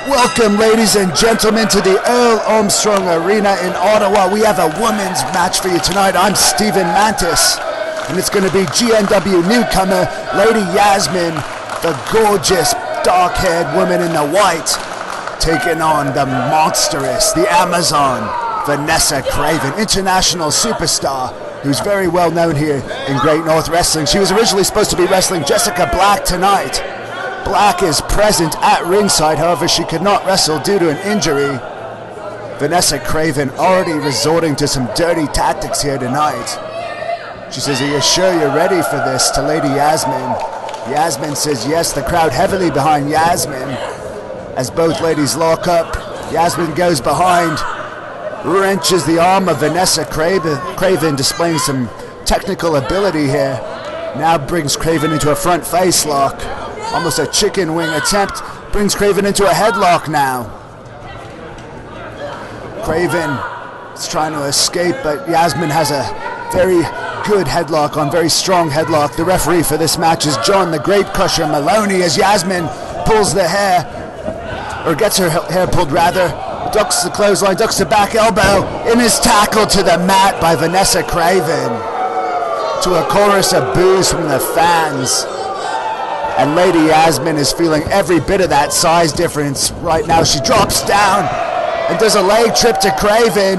Welcome, ladies and gentlemen, to the Earl Armstrong Arena in Ottawa. We have a women's match for you tonight. I'm Stephen Mantis, and it's going to be GNW newcomer Lady Yasmine, the gorgeous dark-haired woman in the white, taking on the monstrous, the Amazon, Vanessa Craven, international superstar, who's very well known here in Great North Wrestling. She was originally supposed to be wrestling Jessica Black tonight. Black is present at ringside, however she could not wrestle due to an injury. Vanessa Craven already resorting to some dirty tactics here tonight. She says, "Are you sure you're ready for this?" to Lady Yasmine. Yasmine says yes, the crowd heavily behind Yasmine. As both ladies lock up, Yasmine goes behind, wrenches the arm of Vanessa Craven, displaying some technical ability here. Now brings Craven into a front face lock. Almost a chicken wing attempt, brings Craven into a headlock now. Craven is trying to escape, but Yasmine has a very good headlock on, very strong headlock. The referee for this match is John the Grape Crusher Maloney, as Yasmine pulls the hair, or gets her hair pulled rather, ducks the clothesline, ducks the back elbow, in his tackle to the mat by Vanessa Craven, to a chorus of boos from the fans. And Lady Yasmine is feeling every bit of that size difference right now. She drops down and does a leg trip to Craven.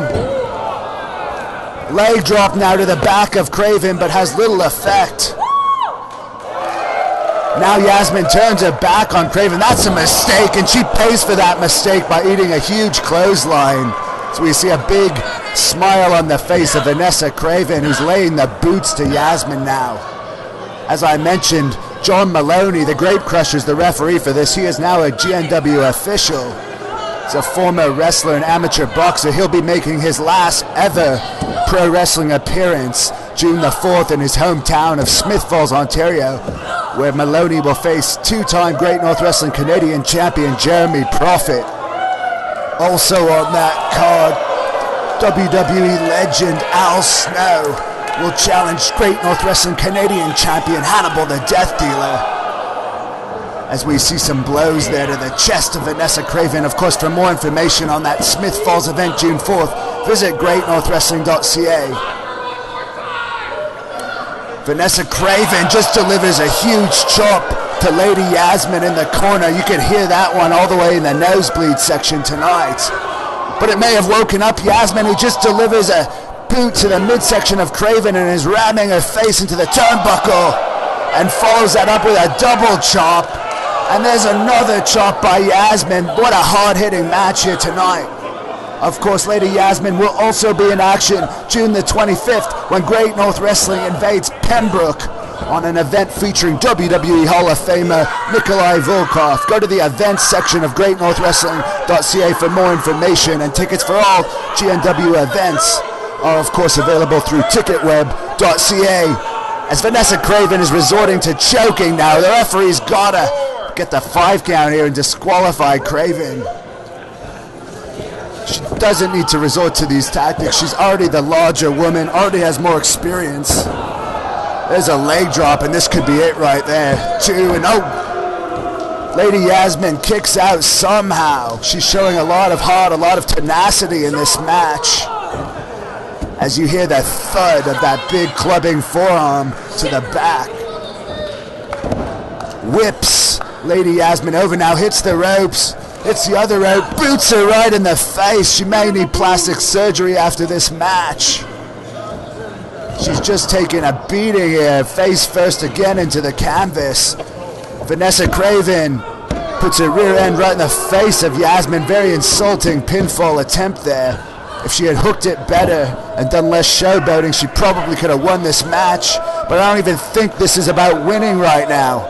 Leg drop now to the back of Craven, but has little effect. Now Yasmine turns her back on Craven. That's a mistake, and she pays for that mistake by eating a huge clothesline. So we see a big smile on the face of Vanessa Craven, who's laying the boots to Yasmine now. As I mentioned, John Maloney, the Grape Crusher, is the referee for this. He is now a GNW official. He's a former wrestler and amateur boxer. He'll be making his last ever pro wrestling appearance June the 4th in his hometown of Smith Falls, Ontario, where Maloney will face two-time Great North Wrestling Canadian champion Jeremy Prophet. Also on that card, WWE legend Al Snow will challenge Great North Wrestling Canadian champion Hannibal the Death Dealer. As we see some blows there to the chest of Vanessa Craven. Of course, for more information on that Smith Falls event June 4th, visit greatnorthwrestling.ca. Vanessa Craven just delivers a huge chop to Lady Yasmine in the corner. You can hear that one all the way in the nosebleed section tonight. But it may have woken up Yasmine, who just delivers a boot to the midsection of Craven and is ramming her face into the turnbuckle, and follows that up with a double chop. And there's another chop by Yasmine. What a hard-hitting match here tonight. Of course, Lady Yasmine will also be in action June the 25th when Great North Wrestling invades Pembroke on an event featuring WWE Hall of Famer Nikolai Volkov. Go to the events section of greatnorthwrestling.ca for more information, and tickets for all GNW events are of course available through ticketweb.ca. As Vanessa Craven is resorting to choking now, the referee's gotta get the 5 count here and disqualify Craven. She doesn't need to resort to these tactics. She's already the larger woman, already has more experience. There's a leg drop, and this could be it right there. 2 and oh! Lady Yasmine kicks out somehow. She's showing a lot of heart, a lot of tenacity in this match. As you hear the thud of that big clubbing forearm to the back. Whips Lady Yasmine over now, hits the ropes, hits the other rope, boots her right in the face. She may need plastic surgery after this match. She's just taking a beating here, face first again into the canvas. Vanessa Craven puts her rear end right in the face of Yasmine. Very insulting pinfall attempt there. If she had hooked it better and done less showboating, she probably could have won this match. But I don't even think this is about winning right now.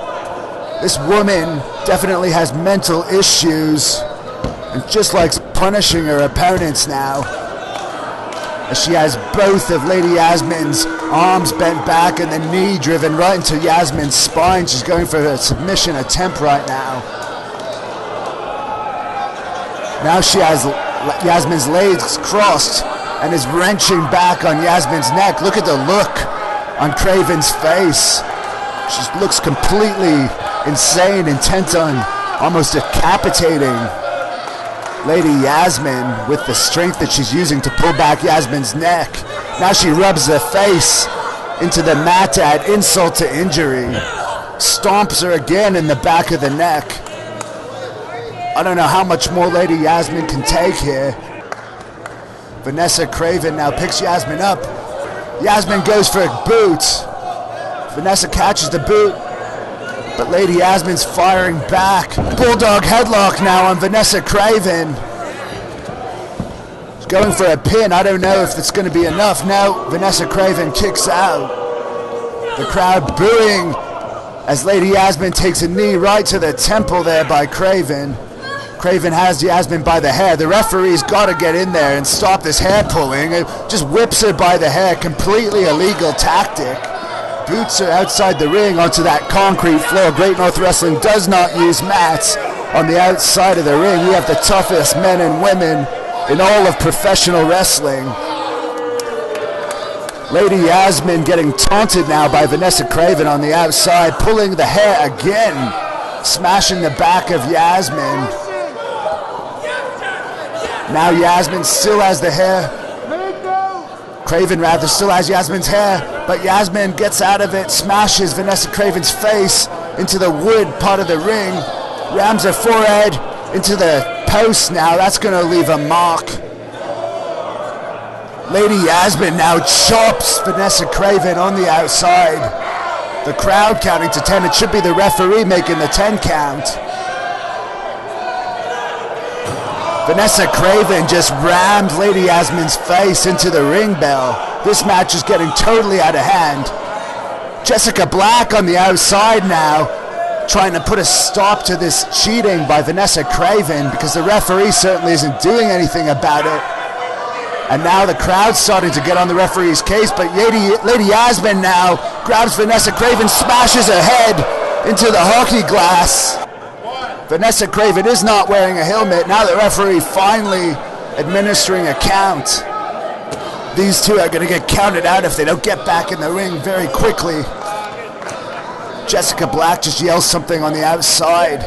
This woman definitely has mental issues and just likes punishing her opponents now. As she has both of Lady Yasmine's arms bent back and the knee driven right into Yasmine's spine. She's going for a submission attempt right now. Now she has Yasmine's legs crossed and is wrenching back on Yasmine's neck. Look at the look on Craven's face. She looks completely insane, intent on almost decapitating Lady Yasmine with the strength that she's using to pull back Yasmine's neck. Now she rubs her face into the mat to add insult to injury. Stomps her again in the back of the neck. I don't know how much more Lady Yasmine can take here. Vanessa Craven now picks Yasmine up. Yasmine goes for a boot. Vanessa catches the boot, but Lady Yasmine's firing back. Bulldog headlock now on Vanessa Craven. She's going for a pin. I don't know if it's going to be enough. Now Vanessa Craven kicks out. The crowd booing as Lady Yasmine takes a knee right to the temple there by Craven. Craven has Yasmine by the hair. The referee's got to get in there and stop this hair pulling. It just whips her by the hair. Completely illegal tactic. Boots her outside the ring onto that concrete floor. Great North Wrestling does not use mats on the outside of the ring. We have the toughest men and women in all of professional wrestling. Lady Yasmine getting taunted now by Vanessa Craven on the outside, pulling the hair again, smashing the back of Yasmine. Now Yasmine still has the hair. Craven rather still has Yasmine's hair, but Yasmine gets out of it, smashes Vanessa Craven's face into the wood part of the ring, rams her forehead into the post now. That's going to leave a mark. Lady Yasmine now chops Vanessa Craven on the outside. The crowd counting to 10. It should be the referee making the 10 count. Vanessa Craven just rammed Lady Yasmine's face into the ring bell. This match is getting totally out of hand. Jessica Black on the outside now, trying to put a stop to this cheating by Vanessa Craven because the referee certainly isn't doing anything about it. And now the crowd's starting to get on the referee's case, but Lady Yasmine now grabs Vanessa Craven, smashes her head into the hockey glass. Vanessa Craven is not wearing a helmet. Now the referee finally administering a count. These two are going to get counted out if they don't get back in the ring very quickly. Jessica Black just yells something on the outside.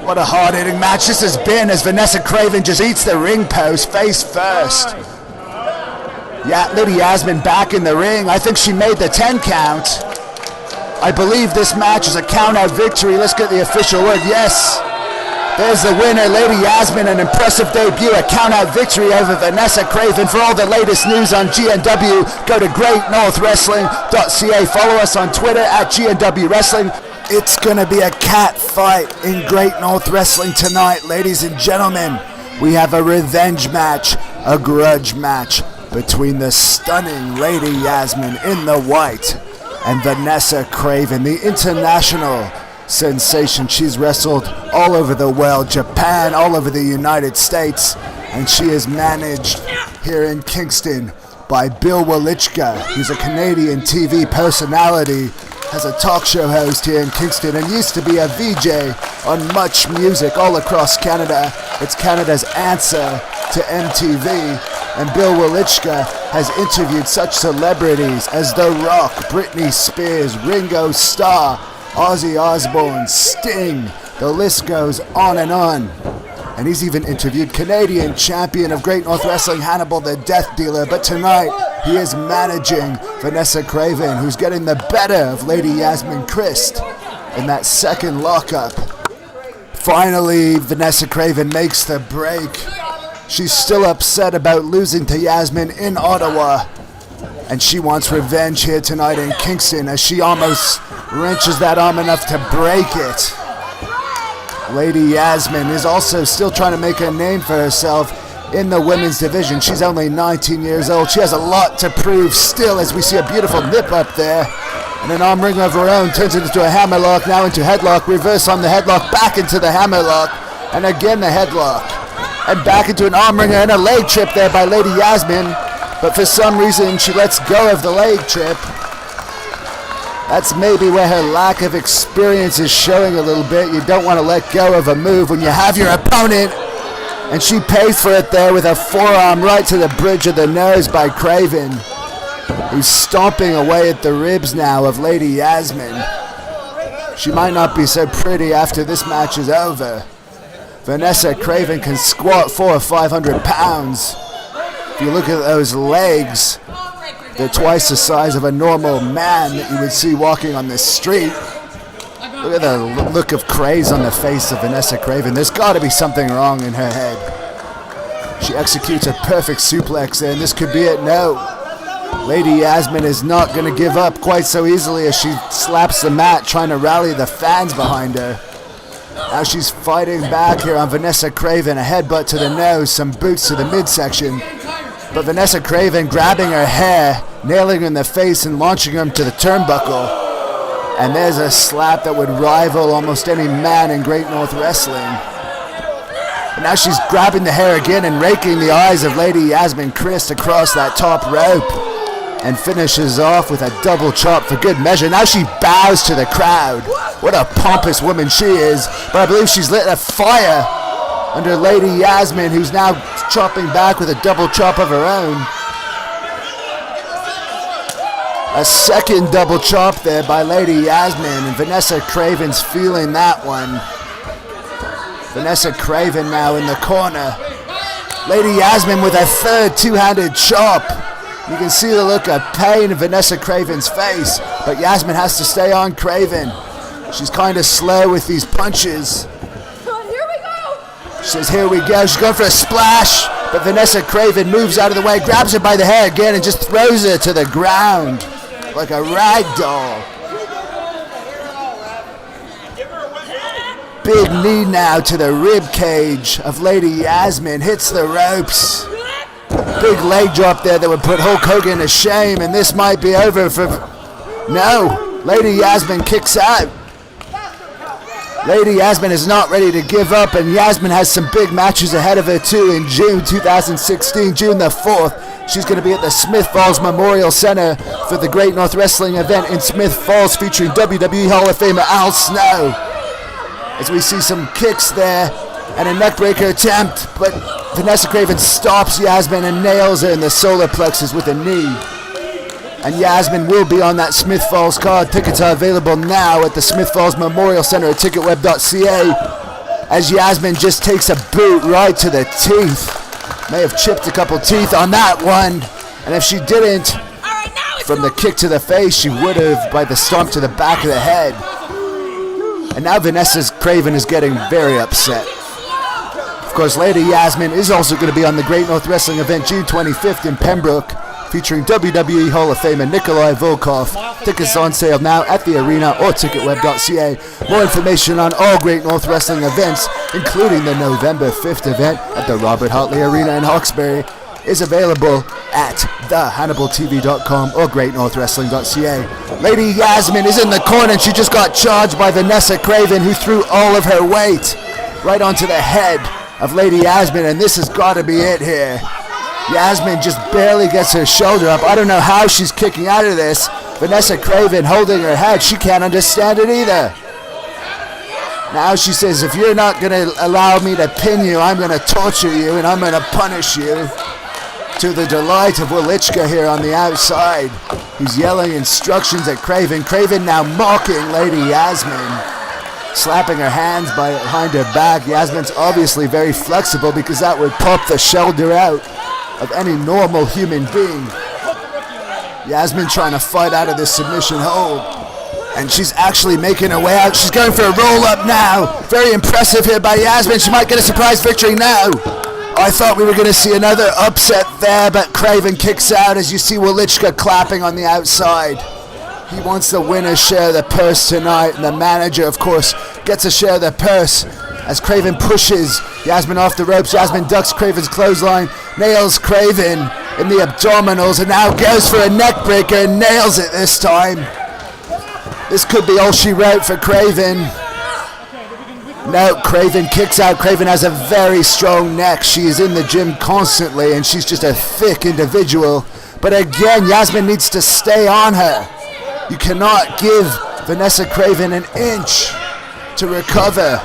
What a hard-hitting match this has been as Vanessa Craven just eats the ring post face first. Yeah, Lady Yasmine back in the ring. I think she made the 10 count. I believe this match is a count-out victory. Let's get the official word. Yes. There's the winner, Lady Yasmine, an impressive debut, a count-out victory over Vanessa Craven. For all the latest news on GNW, go to greatnorthwrestling.ca. Follow us on Twitter at GNW Wrestling. It's going to be a cat fight in Great North Wrestling tonight, ladies and gentlemen. We have a revenge match, a grudge match between the stunning Lady Yasmine in the white and Vanessa Craven, the international sensation. She's wrestled all over the world, Japan, all over the United States, and she is managed here in Kingston by Bill Walichka. He's a Canadian TV personality, has a talk show host here in Kingston, and used to be a VJ on Much Music all across Canada. It's Canada's answer to MTV. And Bill Walichka has interviewed such celebrities as The Rock, Britney Spears, Ringo Starr, Ozzy Osbourne, Sting. The list goes on. And he's even interviewed Canadian champion of Great North Wrestling, Hannibal the Death Dealer. But tonight, he is managing Vanessa Craven, who's getting the better of Lady Yasmine Christ in that second lockup. Finally, Vanessa Craven makes the break. She's still upset about losing to Yasmine in Ottawa, and she wants revenge here tonight in Kingston as she almost wrenches that arm enough to break it. Lady Yasmine is also still trying to make a name for herself in the women's division. She's only 19 years old. She has a lot to prove still, as we see a beautiful nip up there. And an arm wringer of her own turns it into a hammerlock, now into headlock, reverse on the headlock, back into the hammerlock, and again the headlock. And back into an arm wringer and a leg trip there by Lady Yasmine. But for some reason, she lets go of the leg trip. That's maybe where her lack of experience is showing a little bit. You don't want to let go of a move when you have your opponent. And she pays for it there with a forearm right to the bridge of the nose by Craven, who's stomping away at the ribs now of Lady Yasmine. She might not be so pretty after this match is over. Vanessa Craven can squat 400 or 500 pounds. If you look at those legs, they're twice the size of a normal man that you would see walking on the street. Look at the look of craze on the face of Vanessa Craven. There's got to be something wrong in her head. She executes a perfect suplex there, and this could be it. No. Lady Yasmine is not going to give up quite so easily as she slaps the mat, trying to rally the fans behind her. Now she's fighting back here on Vanessa Craven. A headbutt to the nose, some boots to the midsection. But Vanessa Craven grabbing her hair, nailing her in the face and launching him to the turnbuckle. And there's a slap that would rival almost any man in Great North Wrestling. And now she's grabbing the hair again and raking the eyes of Lady Yasmine Christ across that top rope. And finishes off with a double chop for good measure. Now she bows to the crowd. What a pompous woman she is. But I believe she's lit a fire under Lady Yasmine, who's now chopping back with a double chop of her own. A second double chop there by Lady Yasmine, and Vanessa Craven's feeling that one. Vanessa Craven now in the corner. Lady Yasmine with a third two-handed chop. You can see the look of pain in Vanessa Craven's face, but Yasmine has to stay on Craven. She's kind of slow with these punches. Here we go. She says, here we go. She's going for a splash, but Vanessa Craven moves out of the way, grabs her by the hair again, and just throws her to the ground like a rag doll. Big knee now to the rib cage of Lady Yasmine. Hits the ropes. Big leg drop there that would put Hulk Hogan to shame, and this might be over for... No, Lady Yasmine kicks out. Lady Yasmine is not ready to give up, and Yasmine has some big matches ahead of her too in June 2016, June the 4th. She's going to be at the Smith Falls Memorial Center for the Great North Wrestling event in Smith Falls featuring WWE Hall of Famer Al Snow. As we see some kicks there and a neckbreaker attempt, but Vanessa Craven stops Yasmine and nails her in the solar plexus with a knee. And Yasmine will be on that Smith Falls card. Tickets are available now at the Smith Falls Memorial Center at ticketweb.ca as Yasmine just takes a boot right to the teeth. May have chipped a couple teeth on that one. And if she didn't, from the kick to the face, she would have by the stomp to the back of the head. And now Vanessa Craven is getting very upset. Of course, Lady Yasmine is also going to be on the Great North Wrestling event June 25th in Pembroke, featuring WWE Hall of Famer Nikolai Volkov. Tickets on sale now at the arena or ticketweb.ca. More information on all Great North Wrestling events, including the November 5th event at the Robert Hartley Arena in Hawkesbury, is available at thehannibaltv.com or greatnorthwrestling.ca. Lady Yasmine is in the corner, and she just got charged by Vanessa Craven, who threw all of her weight right onto the head of Lady Yasmine, and this has got to be it here. Yasmine just barely gets her shoulder up. I don't know how she's kicking out of this. Vanessa Craven holding her head. She can't understand it either. Now she says, if you're not going to allow me to pin you, I'm going to torture you and I'm going to punish you. To the delight of Wolichka here on the outside, who's yelling instructions at Craven. Craven now mocking Lady Yasmine, slapping her hands behind her back. Yasmine's obviously very flexible because that would pop the shoulder out of any normal human being. Yasmine trying to fight out of this submission hold. And she's actually making her way out. She's going for a roll-up now. Very impressive here by Yasmine. She might get a surprise victory now. I thought we were going to see another upset there, but Craven kicks out as you see Wolichka clapping on the outside. He wants the winner's share of the purse tonight, and the manager, of course, gets a share of the purse as Craven pushes Yasmine off the ropes. Yasmine ducks Craven's clothesline, nails Craven in the abdominals, and now goes for a neck breaker and nails it this time. This could be all she wrote for Craven. No, Craven kicks out. Craven has a very strong neck. She is in the gym constantly, and she's just a thick individual. But again, Yasmine needs to stay on her. You cannot give Vanessa Craven an inch to recover.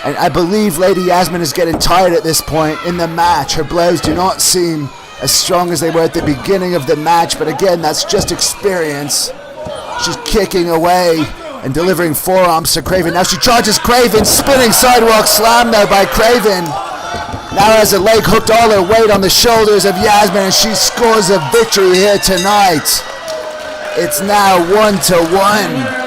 And I believe Lady Yasmine is getting tired at this point in the match. Her blows do not seem as strong as they were at the beginning of the match, but again, that's just experience. She's kicking away and delivering forearms to Craven. Now she charges Craven, spinning sidewalk slam though by Craven. Now has a leg hooked all her weight on the shoulders of Yasmine, and she scores a victory here tonight. It's now 1-1.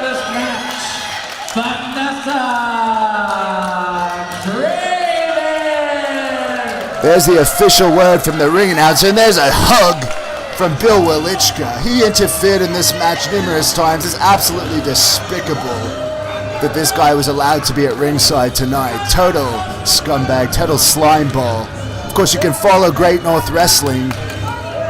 There's the official word from the ring announcer, and there's a hug from Bill Welichka. He interfered in this match numerous times. It's absolutely despicable that this guy was allowed to be at ringside tonight. Total scumbag, total slime ball. Of course, you can follow Great North Wrestling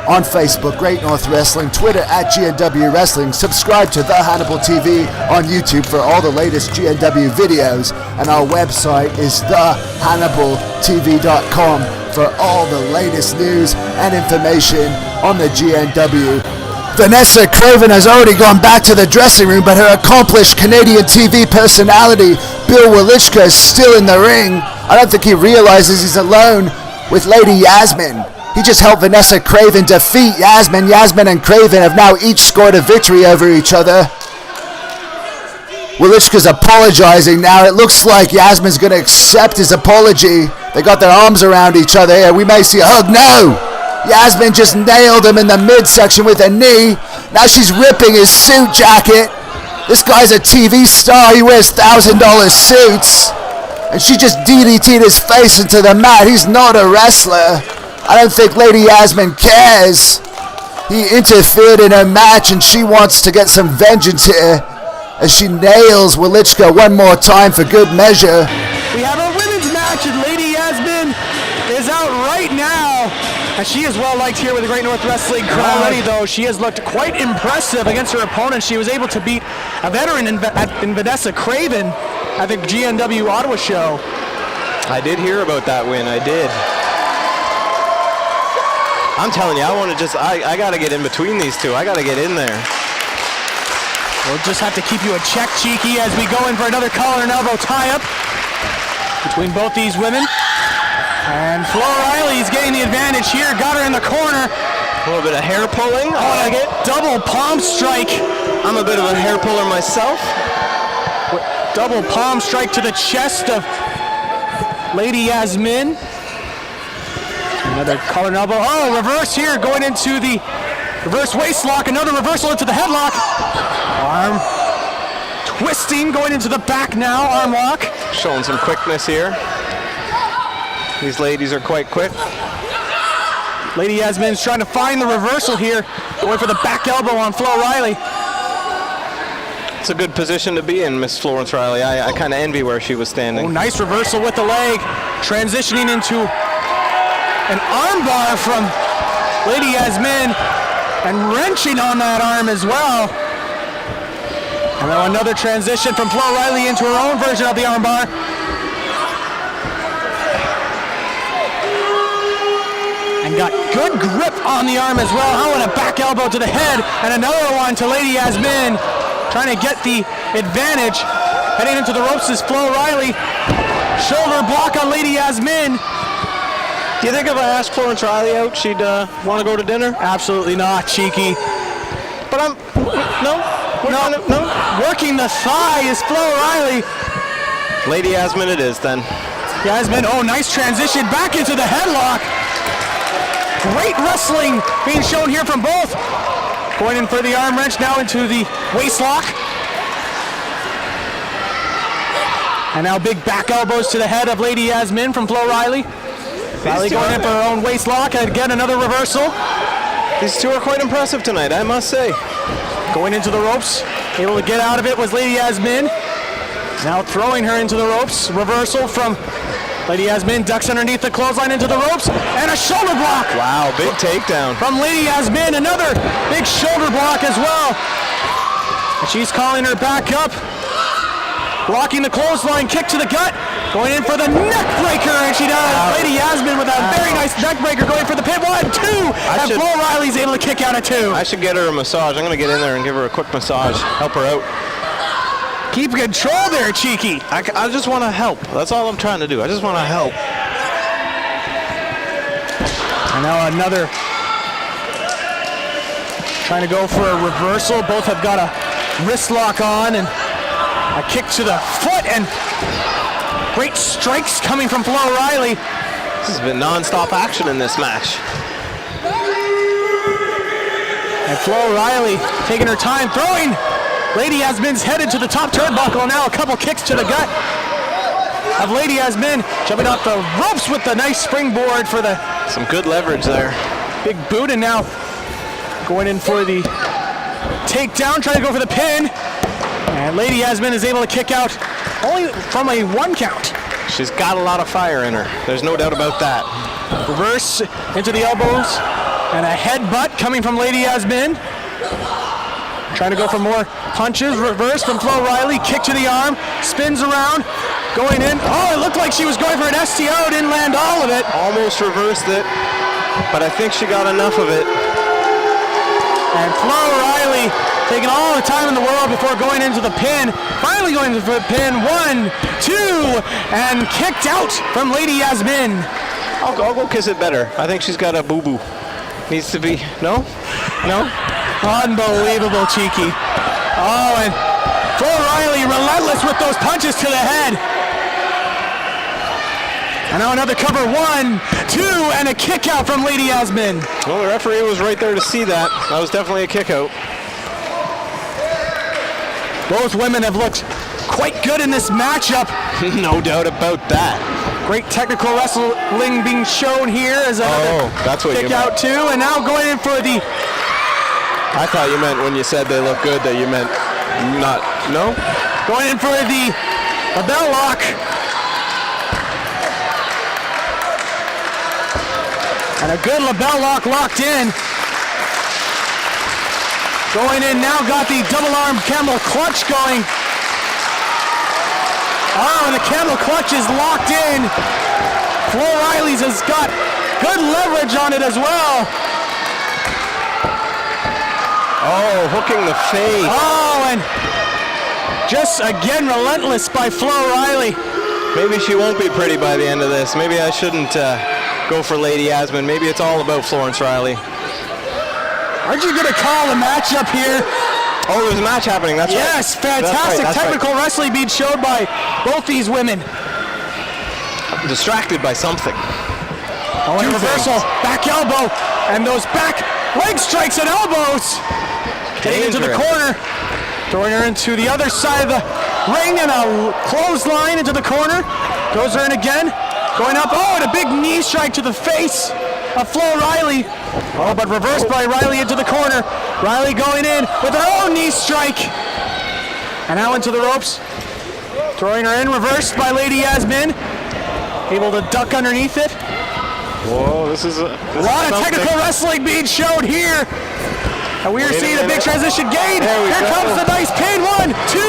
on Facebook, Great North Wrestling, Twitter at GNW Wrestling. Subscribe to The Hannibal TV on YouTube for all the latest GNW videos, and our website is thehannibaltv.com for all the latest news and information on the GNW. Vanessa Craven has already gone back to the dressing room, but her accomplished Canadian TV personality, Bill Welichka, is still in the ring. I don't think he realizes he's alone with Lady Yasmine. He just helped Vanessa Craven defeat Yasmine. Yasmine and Craven have now each scored a victory over each other. Welichka's apologizing now. It looks like Yasmine's going to accept his apology. They got their arms around each other here. We may see a hug. No! Yasmine just nailed him in the midsection with a knee. Now she's ripping his suit jacket. This guy's a TV star. He wears $1,000 suits. And she just DDT'd his face into the mat. He's not a wrestler. I don't think Lady Yasmine cares. He interfered in her match, and she wants to get some vengeance here as she nails Welichka one more time for good measure. We have a women's match, and Lady Yasmine is out right now. And she is well liked here with the Great North Wrestling crowd. Already, though, she has looked quite impressive against her opponent. She was able to beat a veteran in Vanessa Craven at the GNW Ottawa show. I did hear about that win. I did. I'm telling you, I got to get in between these two. I got to get in there. We'll just have to keep you a check, Cheeky, as we go in for another collar and elbow tie-up between both these women. And Flo Riley's getting the advantage here. Got her in the corner. A little bit of hair pulling. I like it. Double palm strike. I'm a bit of a hair puller myself. Double palm strike to the chest of Lady Yasmine. Another collar and elbow. Oh, reverse here, going into the reverse waist lock. Another reversal into the headlock. Arm twisting, going into the back now. Arm lock. Showing some quickness here. These ladies are quite quick. Lady Yasmine's trying to find the reversal here. Going for the back elbow on Flo Riley. It's a good position to be in, Miss Florence Riley. I kind of envy where she was standing. Oh, nice reversal with the leg. Transitioning into an armbar from Lady Yasmine and wrenching on that arm as well. And now another transition from Flo Riley into her own version of the armbar. And got good grip on the arm as well. How about a back elbow to the head, and another one to Lady Yasmine, trying to get the advantage. Heading into the ropes is Flo Riley. Shoulder block on Lady Yasmine. Do you think if I asked Florence Riley out, she'd want to go to dinner? Absolutely not, Cheeky. But no. Working the thigh is Flo Riley. Lady Yasmine it is then. Yasmine, oh, nice transition back into the headlock. Great wrestling being shown here from both. Going in for the arm wrench, now into the waist lock. And now big back elbows to the head of Lady Yasmine from Flo Riley. Riley going in for her own waist lock, and again another reversal. These two are quite impressive tonight, I must say. Going into the ropes, able to get out of it was Lady Yasmine. Now throwing her into the ropes. Reversal from Lady Yasmine, ducks underneath the clothesline into the ropes, and a shoulder block. Wow, big takedown. From Lady Yasmine, another big shoulder block as well. And she's calling her back up. Blocking the clothesline, kick to the gut. Going in for the neck breaker, and she does. Lady Yasmine with a very nice neck breaker, going for the pin. 1, 2, and Flo Riley's able to kick out at 2. I should get her a massage. I'm going to get in there and give her a quick massage. Help her out. Keep control there, Cheeky. I just want to help. That's all I'm trying to do. I just want to help. And now another. Trying to go for a reversal. Both have got a wrist lock on, and A kick to the foot and great strikes coming from Flo O'Reilly. This has been non-stop action in this match. And Flo O'Reilly taking her time, throwing. Lady Yasmin's headed to the top turnbuckle. Now a couple kicks to the gut of Lady Yasmin, jumping off the ropes with the nice springboard for the Some good leverage there. big boot, and now going in for the takedown, trying to go for the pin. And Lady Yasmin is able to kick out only from a 1 count. She's got a lot of fire in her. There's no doubt about that. Reverse into the elbows, and a headbutt coming from Lady Yasmin. Trying to go for more punches. Reverse from Flo O'Reilly. Kick to the arm. Spins around. Going in. Oh, it looked like she was going for an STO. Didn't land all of it. Almost reversed it, but I think she got enough of it. And Flo O'Reilly taking all the time in the world before going into the pin. Finally going into the pin. 1, 2, and kicked out from Lady Yasmin. I'll go kiss it better. I think she's got a boo-boo. Needs to be, no? No? Unbelievable, cheeky. Oh, and Flo O'Reilly relentless with those punches to the head. And now another cover. 1, 2, and a kick out from Lady Yasmin. Well, the referee was right there to see that. That was definitely a kick out. Both women have looked quite good in this matchup. No doubt about that. Great technical wrestling being shown here as another that's what you kick meant. out too. And now going in for the I thought you meant when you said they look good that you meant not. No? going in for the bell lock. And a good label lock locked in. Going in now, got the double arm camel clutch going. Oh, and the camel clutch is locked in. Flo O'Reilly's has got good leverage on it as well. Oh, hooking the face. Oh, and just again relentless by Flo O'Reilly. Maybe she won't be pretty by the end of this. Maybe I shouldn't go for Lady Yasmin. Maybe it's all about Florence Riley. Aren't you going to call the matchup here? Oh, there's a match happening. That's right. Yes, fantastic That's technical wrestling being showed by both these women. I'm distracted by something. Oh, and Two reversal, things. back elbow, and those back leg strikes and elbows. Getting into the Dangerous. corner, throwing her into the other side of the ring, and a clothesline into the corner. Goes her in again, going up. Oh, and a big knee strike to the face of Flo Riley. Oh, but reversed by Riley into the corner. Riley going in with her own knee strike. And now into the ropes. Throwing her in, reversed by Lady Yasmin. Able to duck underneath it. Whoa, this is a lot of technical wrestling being showed here. And we are Wait a seeing a big minute. transition gain. There we Here go. comes the nice pin. 1, 2,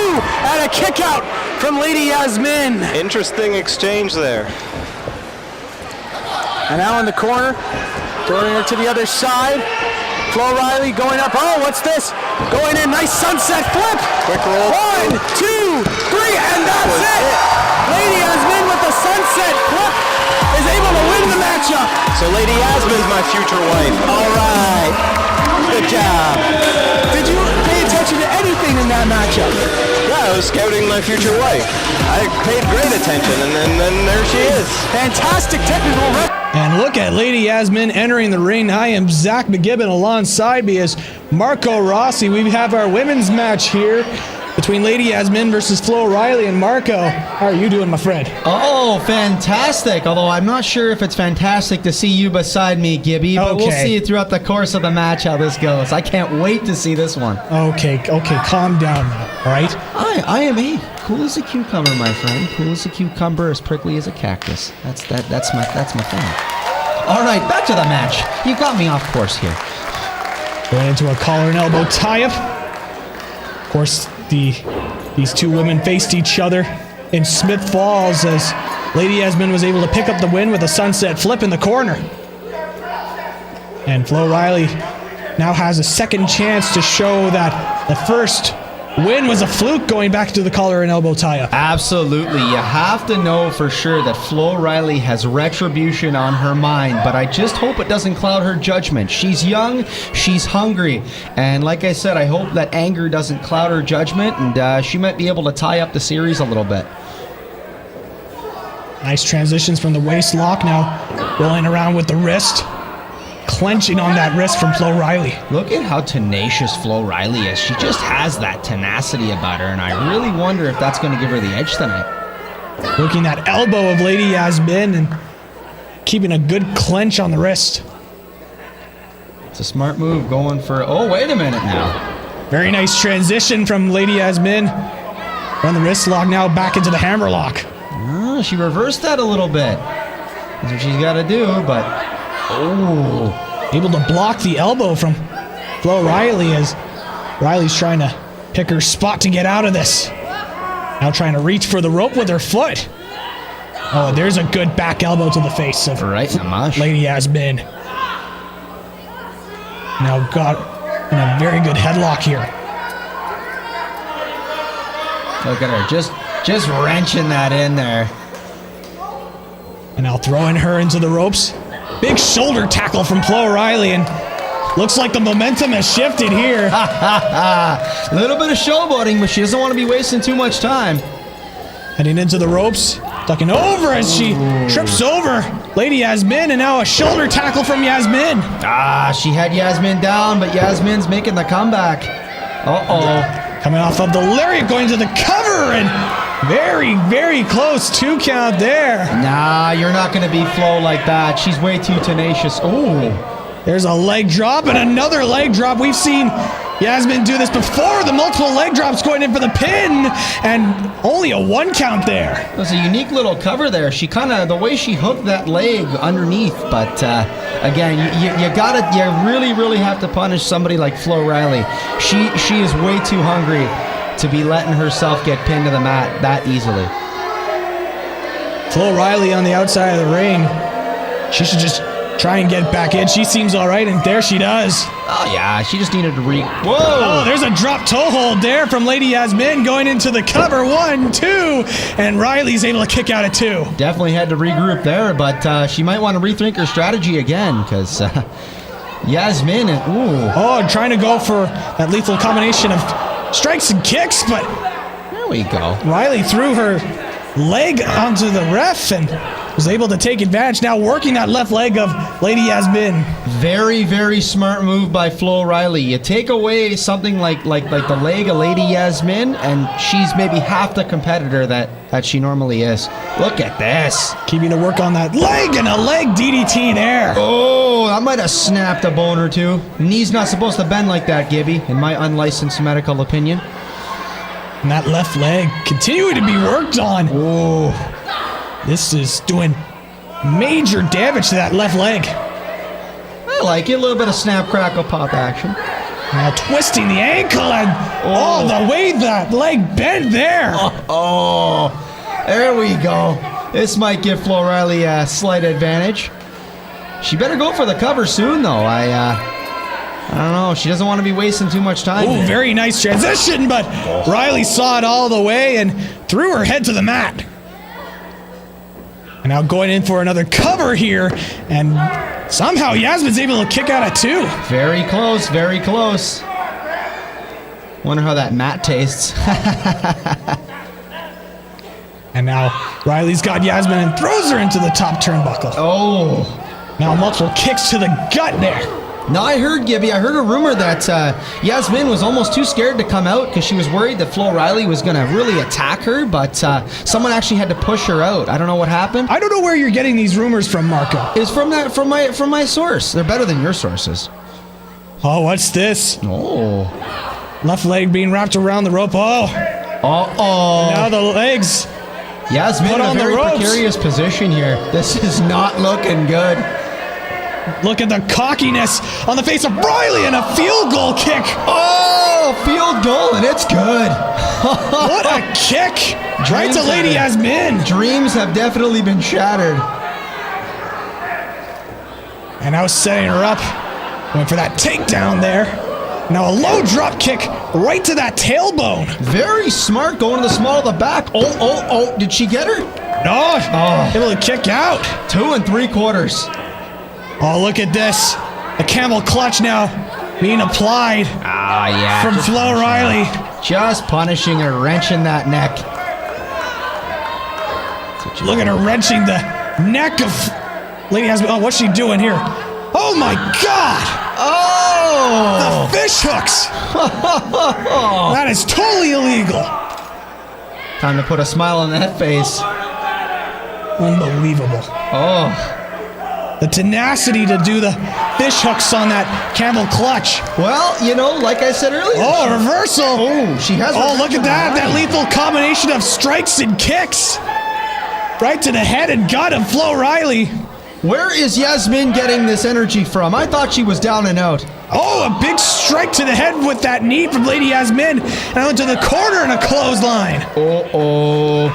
and a kick out from Lady Yasmin. Interesting exchange there. And now in the corner, throwing her to the other side. Flo Riley going up. Oh, what's this? Going in, nice sunset flip. Quick roll. 1, 2, 3, and that's it. Lady Yasmin with the sunset flip is able to win the matchup. So Lady Yasmin's my future wife. All right. Good job. Did you pay attention to anything in that matchup? Yeah, I was scouting my future wife. I paid great attention, and then there she is. Fantastic technical wrestling. And look at Lady Yasmin entering the ring. I am Zach McGibbon. Alongside me is Marco Rossi. We have our women's match here between Lady Yasmin versus Flo Riley. And Marco, how are you doing, my friend? Oh, fantastic. Although I'm not sure if it's fantastic to see you beside me, Gibby, but we'll Okay. see throughout the course of the match how this goes. I can't wait to see this one. Okay, calm down now, all right? I am cool as a cucumber, my friend. Cool as a cucumber, as prickly as a cactus. That's my thing. All right, back to the match. You got me off course here. Going into a collar and elbow tie-up. Of course, these two women faced each other in Smith Falls as Lady Yasmin was able to pick up the win with a sunset flip in the corner. And Flo Riley now has a second chance to show that the first win was a fluke going back to the collar and elbow tie-up. Absolutely. You have to know for sure that Flo Riley has retribution on her mind, but I just hope it doesn't cloud her judgment. She's young, she's hungry, and like I said, I hope that anger doesn't cloud her judgment, and she might be able to tie up the series a little bit. Nice transitions from the waist lock now, rolling around with the wrist. Clenching on that wrist from Flo Riley. Look at how tenacious Flo Riley is. She just has that tenacity about her, and I really wonder if that's going to give her the edge tonight. Working that elbow of Lady Yasmine and keeping a good clench on the wrist. It's a smart move going for... Oh, wait a minute now. Very nice transition from Lady Yasmine. Run the wrist lock now back into the hammer lock. Oh, she reversed that a little bit. That's what she's got to do, but... Oh. Able to block the elbow from Flo Riley as Riley's trying to pick her spot to get out of this. Now trying to reach for the rope with her foot. Oh, there's a good back elbow to the face of right in the mush. Lady Yasmine. Now got in a very good headlock here. Look at her, just wrenching that in there. And now throwing her into the ropes. Big shoulder tackle from Flo Riley, and looks like the momentum has shifted here. A little bit of showboating, but she doesn't want to be wasting too much time. Heading into the ropes, ducking over as she trips over Lady Yasmine, and now a shoulder tackle from Yasmine. She had Yasmine down, but Yasmine's making the comeback. Uh-oh. Coming off of the lariat, going to the cover, and very, very close 2 count there. Nah, you're not going to be Flo like that. She's way too tenacious. Oh. There's a leg drop and another leg drop. We've seen Yasmine do this before. The multiple leg drops going in for the pin, and only a 1 count there. It was a unique little cover there. She kind of, the way she hooked that leg underneath, but again, you really, really have to punish somebody like Flo Riley. She is way too hungry to be letting herself get pinned to the mat that easily. Flo Riley on the outside of the ring. She should just try and get back in. She seems all right, and there she does. Oh, yeah, she just needed to Whoa! Oh, there's a drop toe hold there from Lady Yasmine going into the cover. 1, 2, and Riley's able to kick out at 2. Definitely had to regroup there, but she might want to rethink her strategy again, because Yasmine is... Ooh. Oh, trying to go for that lethal combination of strikes and kicks, but there we go. Riley threw her leg onto the ref and was able to take advantage. Now working that left leg of Lady Yasmine. Very, very smart move by Flo Riley. You take away something like the leg of Lady Yasmine, and she's maybe half the competitor that she normally is. Look at this. Keeping to work on that leg, and a leg DDT there. Oh, that might have snapped a bone or two. Knee's not supposed to bend like that, Gibby, in my unlicensed medical opinion. And that left leg continuing to be worked on. Oh. This is doing major damage to that left leg. I like it. A little bit of snap, crackle, pop action. Now twisting the ankle, and the way that leg bent there. Oh, there we go. This might give Flo Riley a slight advantage. She better go for the cover soon, though. I don't know. She doesn't want to be wasting too much time. Oh, very nice transition, but Riley saw it all the way and threw her head to the mat. And now going in for another cover here, and somehow Yasmine's able to kick out at 2. Very close, very close. Wonder how that mat tastes. And now Riley's got Yasmine and throws her into the top turnbuckle. Oh. Now multiple kicks to the gut there. No, I heard, Gibby, I heard a rumor that Yasmine was almost too scared to come out because she was worried that Flo Riley was going to really attack her, but someone actually had to push her out. I don't know what happened. I don't know where you're getting these rumors from, Marco. It's from my source. They're better than your sources. Oh, what's this? Oh. Left leg being wrapped around the rope. Oh. Uh-oh. Now the legs. Yasmine in a very precarious position here. This is not looking good. Look at the cockiness on the face of Riley, and a field goal kick. Oh, field goal, and it's good. What a kick. Right to Lady Yasmine. Dreams have definitely been shattered. And now setting her up. Going for that takedown there. Now a low drop kick right to that tailbone. Very smart going to the small of the back. Oh, did she get her? No, able to kick out. 2 3/4. Oh, look at this. The camel clutch now being applied from Flo Riley. Just punishing her, wrenching that neck. Look at her wrenching the neck of Lady Yasmine. Oh, what's she doing here? Oh my God! Oh! The fish hooks! That is totally illegal. Time to put a smile on that face. Unbelievable. Oh. The tenacity to do the fish hooks on that camel clutch. Well, you know, like I said earlier. Oh, reversal. Oh, she has. Oh, look at that. That lethal combination of strikes and kicks. Right to the head and gut of Flo Riley. Where is Yasmine getting this energy from? I thought she was down and out. Oh, a big strike to the head with that knee from Lady Yasmine. And out to the corner in a clothesline. Oh.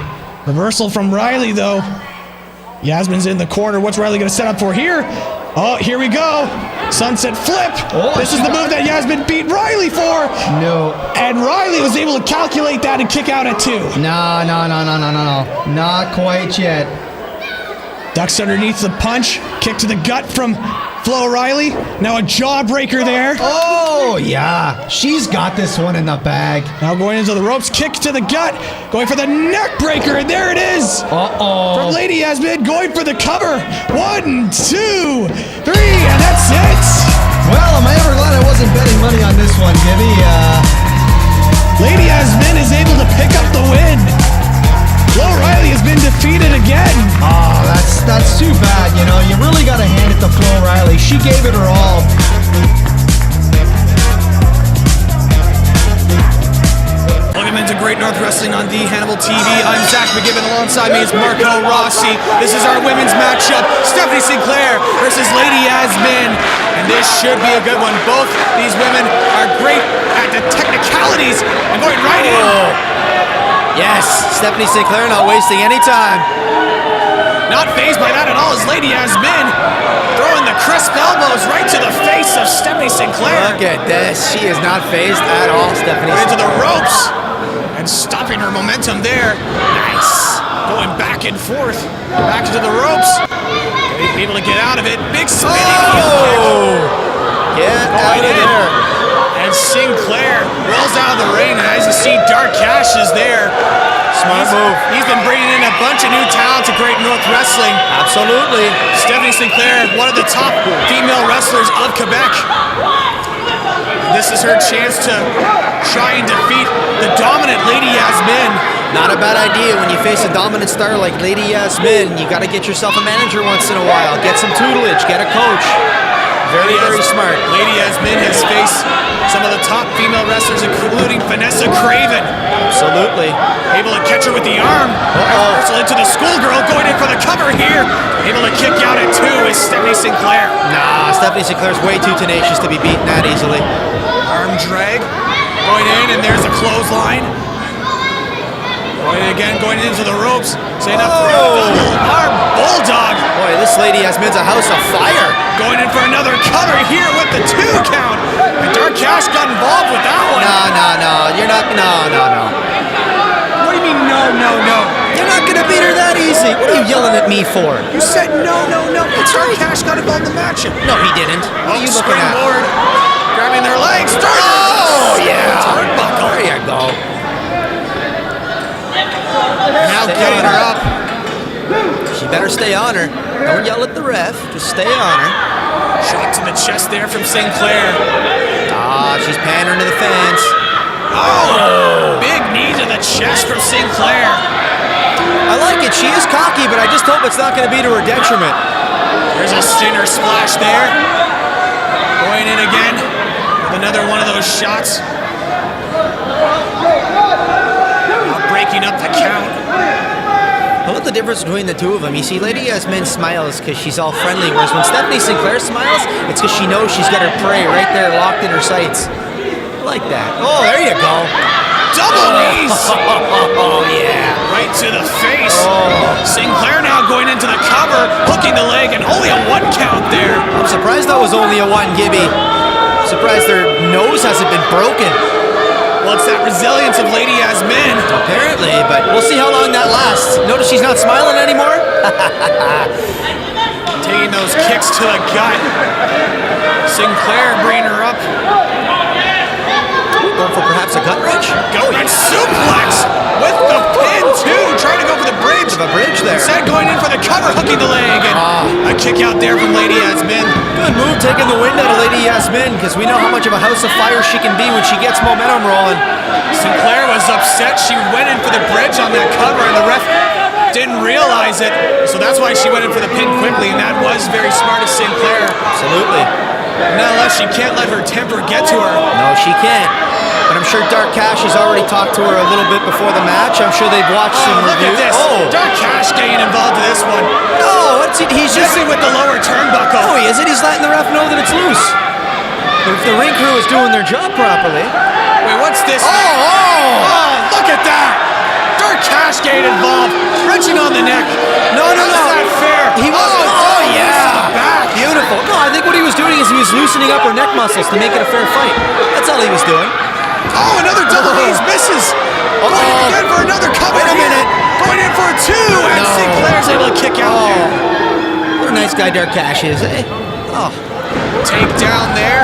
Reversal from Riley, though. Yasmine's in the corner. What's Riley going to set up for here? Oh, here we go. Sunset flip. Oh, this is the move that Yasmine beat Riley for. No. And Riley was able to calculate that and kick out at 2. No. Not quite yet. Ducks underneath the punch. Kick to the gut from Flo Riley. Now a jawbreaker there. Oh, yeah. She's got this one in the bag. Now going into the ropes. Kick to the gut. Going for the neck breaker. And there it is. Uh-oh. From Lady Yasmine going for the cover. 1, 2, 3. And that's it. Well, am I ever glad I wasn't betting money on this one, Gibby? Lady Yasmine is able to pick up the win. Flo Riley has been defeated again. Oh, that's too bad, you know. You really got to hand it to Flo Riley. She gave it her all. Welcome into Great North Wrestling on The Hannibal TV. I'm Zach McGibbon. Alongside me is Marco Rossi. This is our women's matchup. Stephanie Sinclair versus Lady Yasmine. And this should be a good one. Both these women are great at the technicalities and going right in. Yes, Stephanie Sinclair not wasting any time. Not fazed by that at all is Lady Yasmine throwing the crisp elbows right to the face of Stephanie Sinclair. Look at this. She is not phased at all, Stephanie. Into the ropes and stopping her momentum there. Nice. Going back and forth. Back into the ropes. Able to get out of it. Big spinning heel kick. Get out of there. And Sinclair rolls out of the ring. And as you see, Dark Cash is there. Smart move. He's been bringing in a bunch of new talent to Great North Wrestling. Absolutely. Stephanie Sinclair, one of the top female wrestlers of Quebec. This is her chance to try and defeat the dominant Lady Yasmine. Not a bad idea when you face a dominant star like Lady Yasmine. You got to get yourself a manager once in a while. Get some tutelage. Get a coach. Very, very smart. Lady Yasmine has faced some of the top female wrestlers, including Vanessa Craven. Absolutely. Able to catch her with the arm. Reversal into the schoolgirl, going in for the cover here. Able to kick out at 2 is Stephanie Sinclair. Nah, Stephanie Sinclair's way too tenacious to be beaten that easily. Arm drag. Going in, and there's a clothesline. Going again, going into the ropes. Setting up for a arm bulldog. Boy, this Lady Yasmine's a house of fire. Going in for another cover here with the 2 count. And Dark Cash got involved with that one. No. You're not. No. What do you mean, no? You're not going to beat her that easy. What are you yelling at me for? You said no. That's Dark right. Cash got involved in the matchup. No, he didn't. What are you looking at? Springboard. Grabbing their legs. Oh, yeah. Turnbuckle. There you go. Now getting her up. She better stay on her. Don't yell at the ref. Just stay on her. Shot to the chest there from Sinclair. She's pandering to the fans. Oh! Big knee to the chest from Sinclair. I like it. She is cocky, but I just hope it's not going to be to her detriment. There's a Stinger splash there. Going in again with another one of those shots. Breaking up the count. I love the difference between the two of them. You see, Lady Yasmine smiles because she's all friendly, whereas when Stephanie Sinclair smiles, it's because she knows she's got her prey right there locked in her sights. I like that. Oh, there you go. Double knees. Oh, yeah. Right to the face. Sinclair now going into the cover, hooking the leg, and only a 1 count there. I'm surprised that was only a 1, Gibby. I'm surprised their nose hasn't been broken. Well, it's that resilience of Lady Yasmine. Apparently, but we'll see how long that lasts. Notice she's not smiling anymore? Taking those kicks to the gut. Sinclair bringing her up. Going for perhaps a gut wrench? Gut wrench suplex with the pin too. Trying to go for the bridge. The bridge there. Instead going in for the cover, hooking the leg. And a kick out there from Lady Yasmine. Good move, taking the wind out of Lady Yasmine, because we know how much of a house of fire she can be when she gets momentum rolling. Sinclair was upset. She went in for the bridge on that cover, and the ref didn't realize it. So that's why she went in for the pin quickly, and that was very smart of Sinclair. Absolutely. Nonetheless, she can't let her temper get to her. No, she can't. But I'm sure Dark Cash has already talked to her a little bit before the match. I'm sure they've watched some Look reviews. at this. Oh, Dark Cash getting involved in this one. no, what's he? He's just. Missing with the lower turnbuckle. Oh, he isn't. He's letting the ref know that it's loose. The ring crew is doing their job properly. Wait, what's this? Oh, Look at that. Dark Cash getting involved. Wrenching on the neck. No. Is that fair? He was. Oh, yeah. Back. Beautiful. No, I think what he was doing is he was loosening up her neck muscles to make it a fair fight. That's all he was doing. Oh, another double knees misses. Going in for another cover. Wait a minute. Going in for a two. And Sinclair's able to kick out there. What a nice guy Dark Cash is, eh? Oh. Take down there.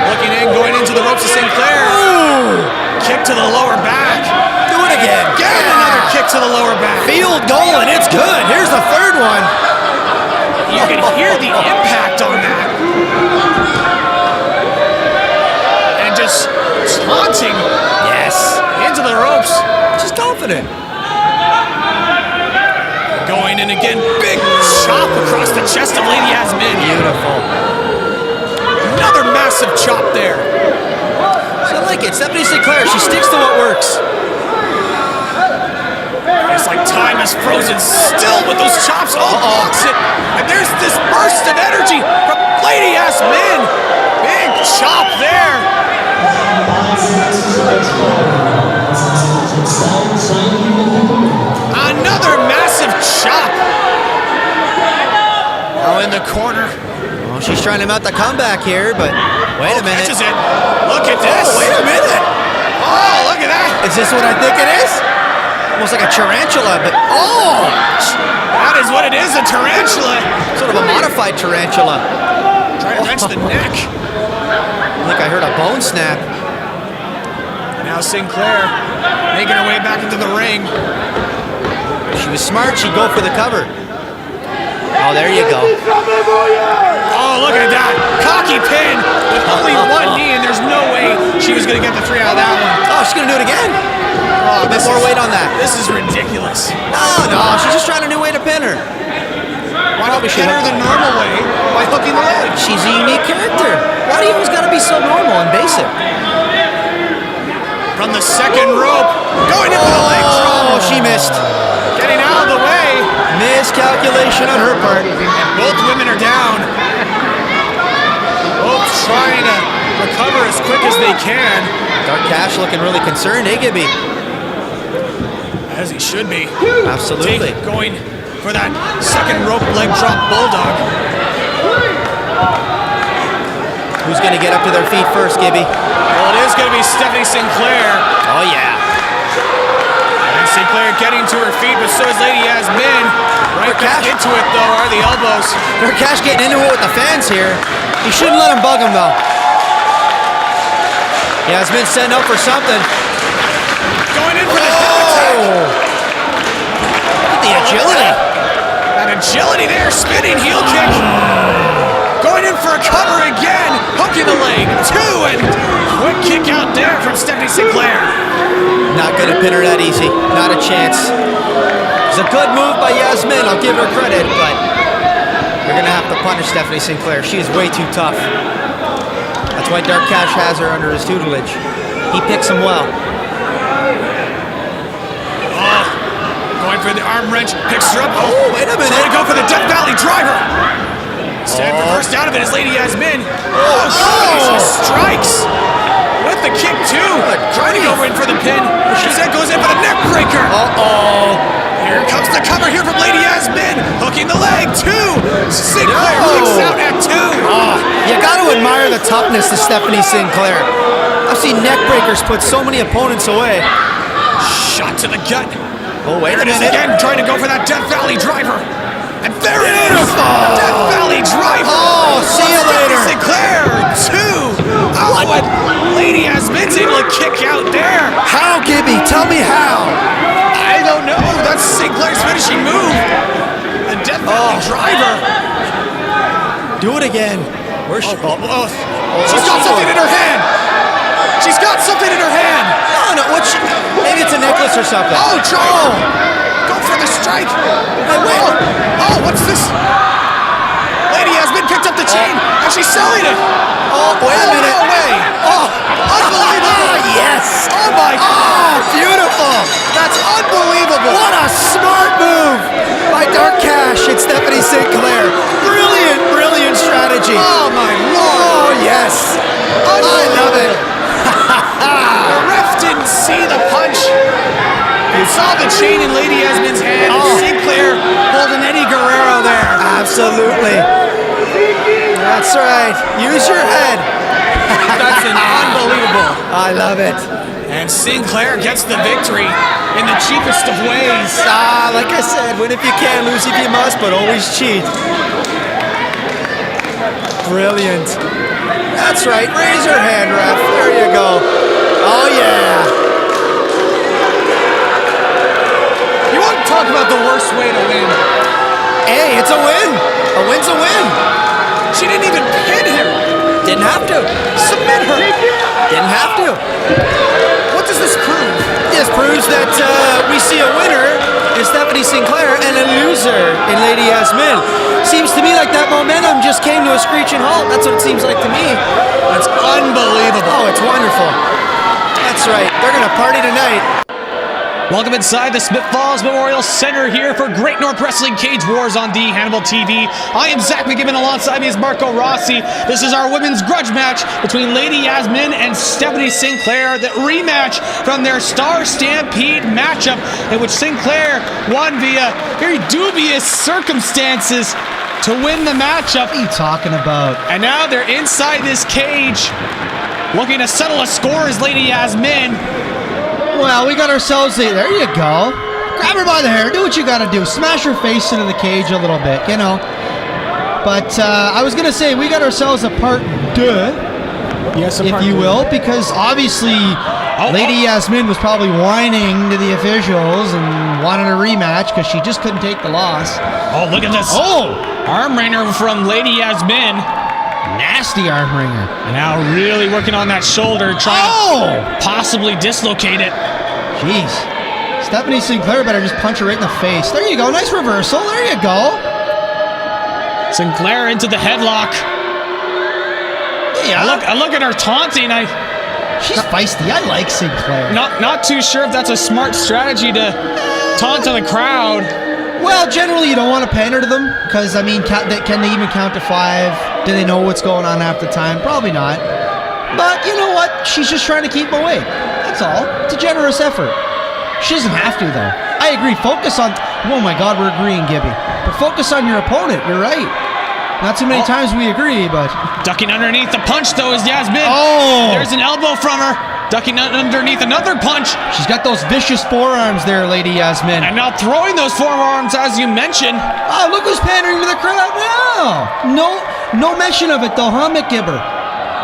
Looking in, going into the ropes of Sinclair. Ooh. Kick to the lower back. Do it again. Again, another kick to the lower back. Field goal, and it's good. Here's the third one. You can hear the impact on that. And just taunting Yes. into the ropes. Just confident. Going in again. Big chop across the chest of Lady Yasmine. Beautiful. Another massive chop there. I like it. Stephanie Sinclair, she sticks to what works. It's like time is frozen still with those chops. Blocks it. And there's this burst of energy from Lady Yasmine. Big chop there. Another massive chop. Now in the corner. Well, she's trying to mount the comeback here, but wait a minute. Catches it. Look at this. Oh, wait a minute. Oh, look at that. Is this what I think it is? Almost like a tarantula, but That is what it is, a tarantula. sort of a modified tarantula. Trying to wrench the neck. I think I heard a bone snap. Now Sinclair making her way back into the ring. If she was smart, she'd go for the cover. Oh, there you go. Oh, look at that. Cocky pin with only one knee, and there's no way she was going to get the three out of that one. Oh, she's going to do it again. Oh, A bit more weight on that. This is ridiculous. No, she's just trying a new way to pin her. Why not pin her the normal way by hooking the leg? She's a unique character. Why do you always got to be so normal and basic? From the second rope, going in for the leg drop. Oh, she missed. Getting out of the way. Miscalculation on her part. Both women are down. Both trying to recover as quick as they can. Dark Cash looking really concerned, eh, Gibby? As he should be. Absolutely. Going for that second rope leg drop bulldog. Who's going to get up to their feet first, Gibby? Well, it is going to be Stephanie Sinclair. Oh, yeah. And Sinclair getting to her feet, but so is Lady Yasmine. Right back Cash. into it, though, are the elbows. Dark Cash getting into it with the fans here. You shouldn't let him bug him, though. Yasmine setting up for something. Going in for the double attack. Look at the agility. That agility there, spinning heel kick. Going in for a cover again. Hooking the leg. Two, and quick kick out there from Stephanie Sinclair. Not going to pin her that easy. Not a chance. It's a good move by Yasmine. I'll give her credit, but we're going to have to punish Stephanie Sinclair. She is way too tough. That's why Dark Cash has her under his tutelage. He picks them well. Going for the arm wrench. Picks her up. Oh, wait a minute. Trying to go for the Death Valley driver. Instead, reversed out of it is Lady Yasmine. She strikes with the kick too. Trying to go in for the pin. She said goes in for the neck breaker. Here comes the cover here from Lady Yasmine. Hooking the leg two. Sinclair kicks out at two. You got to admire the toughness of Stephanie Sinclair. I've seen neck breakers put so many opponents away. Shot to the gut. Oh, wait There a it is minute. again, trying to go for that Death Valley driver. And there it is. Beautiful. Death Valley driver. Oh, see you Stephanie later. Sinclair, 2. Oh, and Lady Yasmin's able to kick out there. How, Gibby? Tell me how. I don't know. That's Sinclair's finishing move. The Death Valley driver. Do it again. Where's she? She's got something in her hand. She's got something in her hand. No, what's she? Maybe it's a necklace or something. Oh, Joe. Go for the strike. Hey, wait. Oh, what's this? Lady Yasmin picked up the chain and she's selling it. Oh, wait a minute. No way. Oh, Unbelievable. yes. Oh, my God. Oh, beautiful. That's unbelievable. What a smart move by Dark Cash and Stephanie Sinclair. Brilliant, brilliant strategy. Oh, my Lord. Oh, yes. I love it. The ref didn't see the punch. He saw the chain in Lady Yasmin's hand. Oh. Sinclair holding Eddie Guerrero there. Absolutely. That's right. Use your head. That's an unbelievable. I love it. And Sinclair gets the victory in the cheapest of ways. Like I said, win if you can, lose if you must, but always cheat. Brilliant. That's right. Raise your hand, ref. There you go. Oh, yeah. You want to talk about the worst way to win? Hey, it's a win. A win's a win. She didn't even pin him. Didn't have to. Submit her. Didn't have to. What does this prove? This proves that we see a winner in Stephanie Sinclair and a loser in Lady Yasmin. Seems to me like that momentum just came to a screeching halt. That's what it seems like to me. That's unbelievable. Oh, it's wonderful. That's right. They're going to party tonight. Welcome inside the Smith Falls Memorial Center here for Great North Wrestling Cage Wars on the Hannibal TV. I am Zach McGibbon. Alongside me is Marco Rossi. This is our women's grudge match between Lady Yasmin and Stephanie Sinclair. The rematch from their Star Stampede matchup in which Sinclair won via very dubious circumstances to win the matchup. What are you talking about? And now they're inside this cage looking to settle a score as Lady Yasmin. Well, we got ourselves a... There you go. Grab her by the hair. Do what you got to do. Smash her face into the cage a little bit, you know. But I was going to say, we got ourselves a part deux, Yes, if you will, because obviously Lady Yasmin was probably whining to the officials and wanted a rematch because she just couldn't take the loss. Oh, look at this. Oh! Arm wringer from Lady Yasmin. Nasty arm wringer. And now really working on that shoulder, trying to possibly dislocate it. Jeez. Stephanie Sinclair better just punch her right in the face. There you go. Nice reversal. There you go. Sinclair into the headlock. Yeah. I look at her taunting. She's feisty. I like Sinclair. Not too sure if that's a smart strategy to taunt to the crowd. Well, generally you don't want to pander to them because, I mean, can they even count to 5? Do they know what's going on half the time? Probably not. But you know what? She's just trying to keep them away. That's all. It's a generous effort. She doesn't have to, though. I agree. Focus on... Oh, my God, we're agreeing, Gibby. But focus on your opponent. You're right. Not too many times we agree, but... Ducking underneath the punch, though, is Yasmin. Oh! There's an elbow from her. Ducking underneath another punch. She's got those vicious forearms there, Lady Yasmin. And now throwing those forearms, as you mentioned. Oh, look who's pandering to the crowd now. No mention of it, though, huh, McGibber?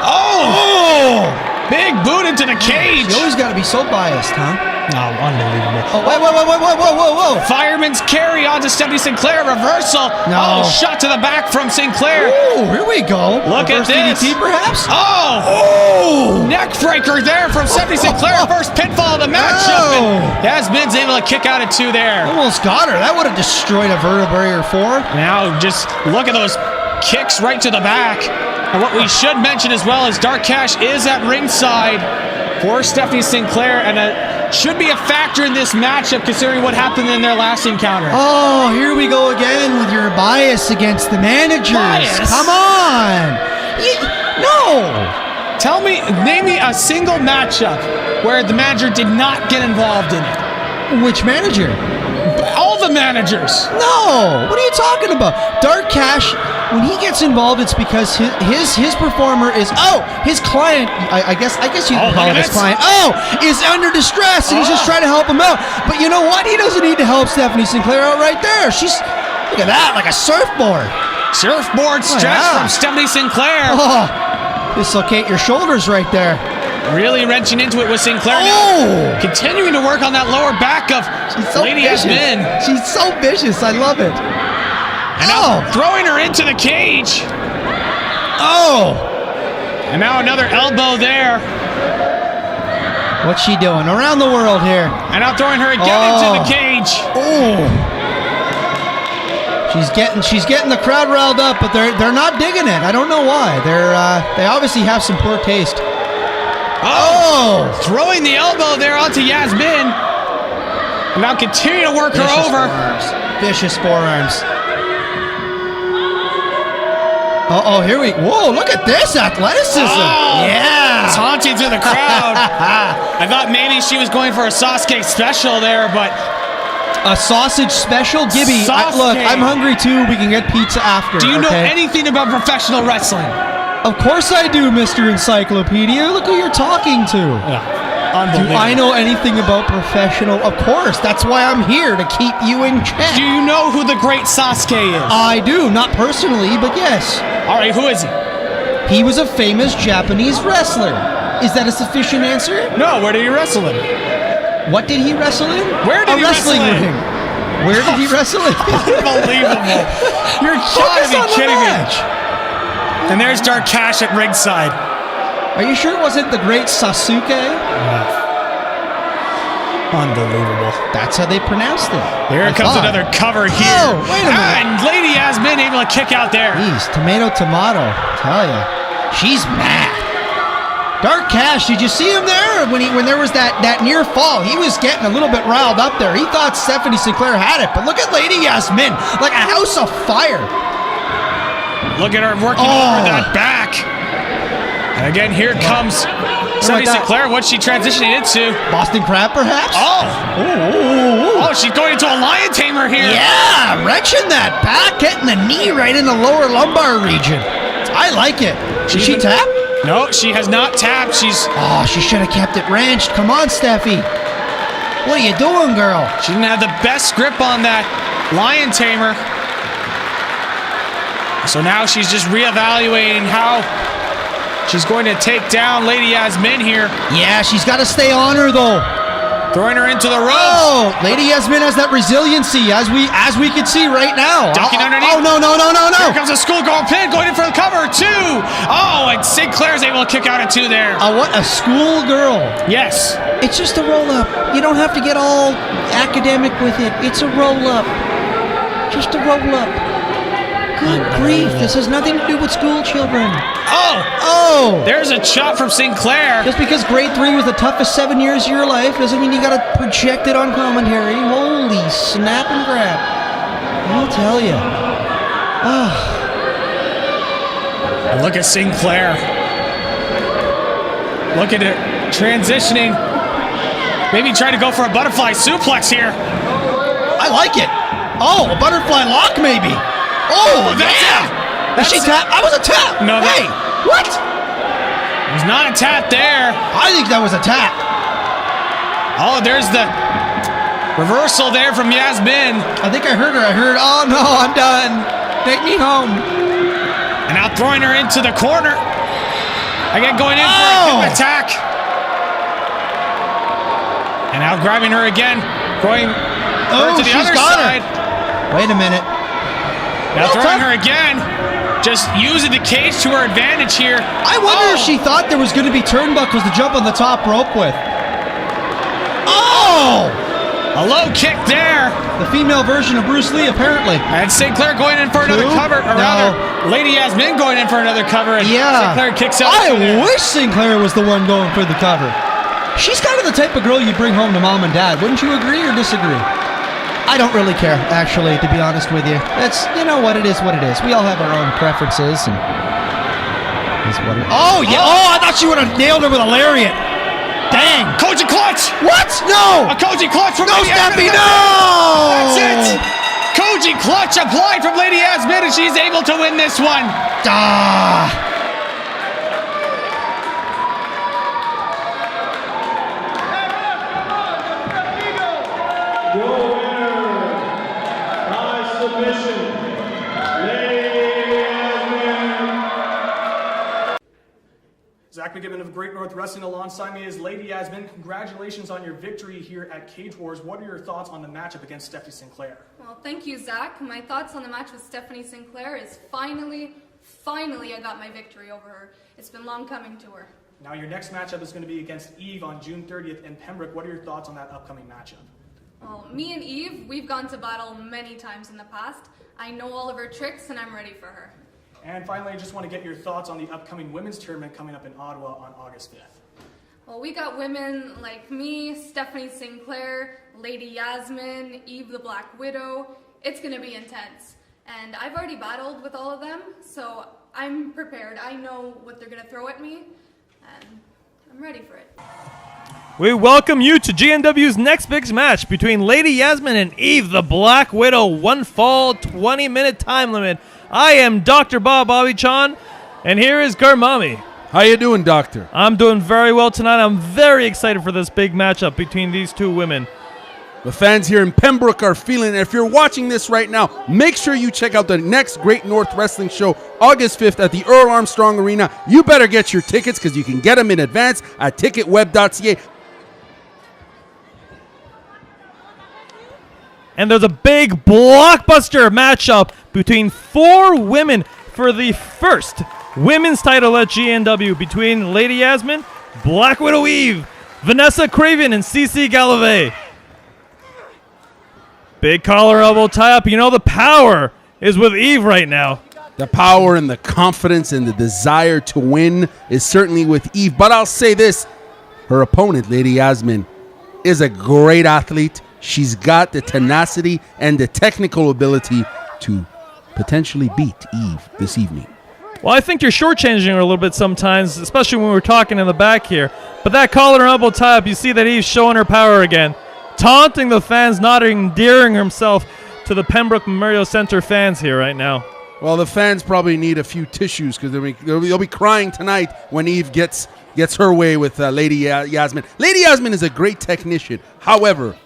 Oh! Big boot into the cage. You always got to be so biased, huh? Oh, unbelievable. Oh, whoa. Fireman's carry onto Stephanie Sinclair. Reversal. No. Oh, shot to the back from Sinclair. Oh, here we go. Look at Reverse this. DDT, perhaps? Oh! Neck breaker there from Stephanie Sinclair. First pinfall of the matchup. And Yasmin's able to kick out at 2 there. Almost got her. That would have destroyed a vertebrae or 4. Now just look at those kicks right to the back. And what we should mention as well is Dark Cash is at ringside for Stephanie Sinclair, and it should be a factor in this matchup considering what happened in their last encounter. Oh, here we go again with your bias against the managers. Bias? Come on. No. Name me a single matchup where the manager did not get involved in it. Which manager? All the managers. No, what are you talking about? Dark Cash, when he gets involved, it's because his performer is his client. I guess you can call it his client. Is under distress, and he's just trying to help him out. But you know what? He doesn't need to help Stephanie Sinclair out right there. She's look at that, like a surfboard. Surfboard stretch from Stephanie Sinclair. Oh, dislocate your shoulders right there. Really wrenching into it with Sinclair now. Continuing to work on that lower back of Lady Yasmine. She's so vicious. I love it. And now throwing her into the cage. And now another elbow there. What's she doing? Around the world here. And now throwing her again into the cage. She's getting the crowd riled up, but they're not digging it. I don't know why. They obviously have some poor taste. Throwing the elbow there onto Yasmine. And now continuing to work her over. Vicious forearms. Here we... Whoa, look at this athleticism. Yeah. Taunting through the crowd. I thought maybe she was going for a Sasuke special there, but... A sausage special? Gibby, look, I'm hungry too. We can get pizza after. Do you know anything about professional wrestling? Of course I do, Mr. Encyclopedia. Look who you're talking to. Do I know anything about professional? Of course. That's why I'm here, to keep you in check. Do you know who the great Sasuke is? I do. Not personally, but yes. All right, who is he? He was a famous Japanese wrestler. Is that a sufficient answer? No, where did he wrestle in? What did he wrestle in? Where did he wrestle in? Ring. Where did he wrestle in? Unbelievable. You're gotta be kidding me. And there's Dark Cash at ringside. Are you sure it wasn't the great Sasuke? Unbelievable. That's how they pronounced it. Here comes another cover here. Wait a minute. And Lady Yasmine able to kick out there. Jeez, tomato. Tell ya. She's mad. Dark Cash, did you see him there? When there was that near fall, he was getting a little bit riled up there. He thought Stephanie Sinclair had it, but look at Lady Yasmine, like a house of fire. Look at her working over that back. And again, here comes Stephanie Sinclair. What's she transitioning into? Boston Crab, perhaps? She's going into a lion tamer here. Yeah, wrenching that back, getting the knee right in the lower lumbar region. I like it. Did she tap? No, she has not tapped. She should have kept it wrenched. Come on, Steffi. What are you doing, girl? She didn't have the best grip on that lion tamer. So now she's just reevaluating how she's going to take down Lady Yasmine here. Yeah, she's got to stay on her, though. Throwing her into the ropes. Lady Yasmine has that resiliency, as we can see right now. Ducking underneath. No. Here comes a schoolgirl pin, going in for the cover, 2. And Sinclair's able to kick out at 2 there. What, a schoolgirl? Yes. It's just a roll-up. You don't have to get all academic with it. It's a roll-up. Just a roll-up. Good grief, this has nothing to do with school children. There's a chop from Sinclair. Just because grade 3 was the toughest 7 years of your life doesn't mean you gotta project it on commentary. Holy snap and grab. I'll tell you. And look at Sinclair. Look at it transitioning. Maybe trying to go for a butterfly suplex here. I like it. A butterfly lock maybe. Did she tap? That was a tap. No. Hey, what? It was not a tap there. I think that was a tap. There's the reversal there from Yasmine. I think I heard her. Oh no, I'm done. Take me home. And now throwing her into the corner. Again, going in for a hip attack. And now grabbing her again. Going to the other side. Wait a minute. Now throwing her again. Just using the cage to her advantage here. I wonder if she thought there was going to be turnbuckles to jump on the top rope with. A low kick there. The female version of Bruce Lee, apparently. And Sinclair going in for another cover. Or rather, Lady Yasmine going in for another cover. And Sinclair kicks out. I wish Sinclair was the one going for the cover. She's kind of the type of girl you bring home to mom and dad. Wouldn't you agree or disagree? I don't really care, actually, to be honest with you. That's, what it is, what it is. We all have our own preferences, and... I thought she would have nailed her with a lariat. Dang. Koji clutch. What? No! A Koji clutch from No, Lady Steffi, Yasmin. no! That's it. Koji clutch applied from Lady Yasmin, and she's able to win this one. Ah. Zach McGibbon of Great North Wrestling alongside me is Lady Yasmin. Congratulations on your victory here at Cage Wars. What are your thoughts on the matchup against Stephanie Sinclair? Well, thank you, Zach. My thoughts on the match with Stephanie Sinclair is finally I got my victory over her. It's been long coming to her. Now your next matchup is going to be against Eve on June 30th in Pembroke. What are your thoughts on that upcoming matchup? Well, me and Eve, we've gone to battle many times in the past. I know all of her tricks and I'm ready for her. And finally, I just want to get your thoughts on the upcoming women's tournament coming up in Ottawa on August 5th. Well, we got women like me, Stephanie Sinclair, Lady Yasmin, Eve the Black Widow. It's going to be intense. And I've already battled with all of them, so I'm prepared. I know what they're going to throw at me, and I'm ready for it. We welcome you to GNW's next big match between Lady Yasmin and Eve the Black Widow. One fall, 20-minute time limit. I am Dr. Bobby Chan, and here is Garmami. How you doing, Doctor? I'm doing very well tonight. I'm very excited for this big matchup between these two women. The fans here in Pembroke are feeling it. If you're watching this right now, make sure you check out the next Great North Wrestling show, August 5th at the Earl Armstrong Arena. You better get your tickets because you can get them in advance at ticketweb.ca. And there's a big blockbuster matchup between four women for the first women's title at GNW between Lady Yasmin, Black Widow Eve, Vanessa Craven, and CC Galavay. Big collar elbow tie up. You know the power is with Eve right now. The power and the confidence and the desire to win is certainly with Eve. But I'll say this, her opponent, Lady Yasmin, is a great athlete. She's got the tenacity and the technical ability to potentially beat Eve this evening. Well, I think you're shortchanging her a little bit sometimes, especially when we're talking in the back here. But that collar and elbow tie up, you see that Eve's showing her power again. Taunting the fans, not endearing himself to the Pembroke Memorial Center fans here right now. Well, the fans probably need a few tissues because they'll be crying tonight when Eve gets her way with Lady Yasmin. Lady Yasmin is a great technician. However,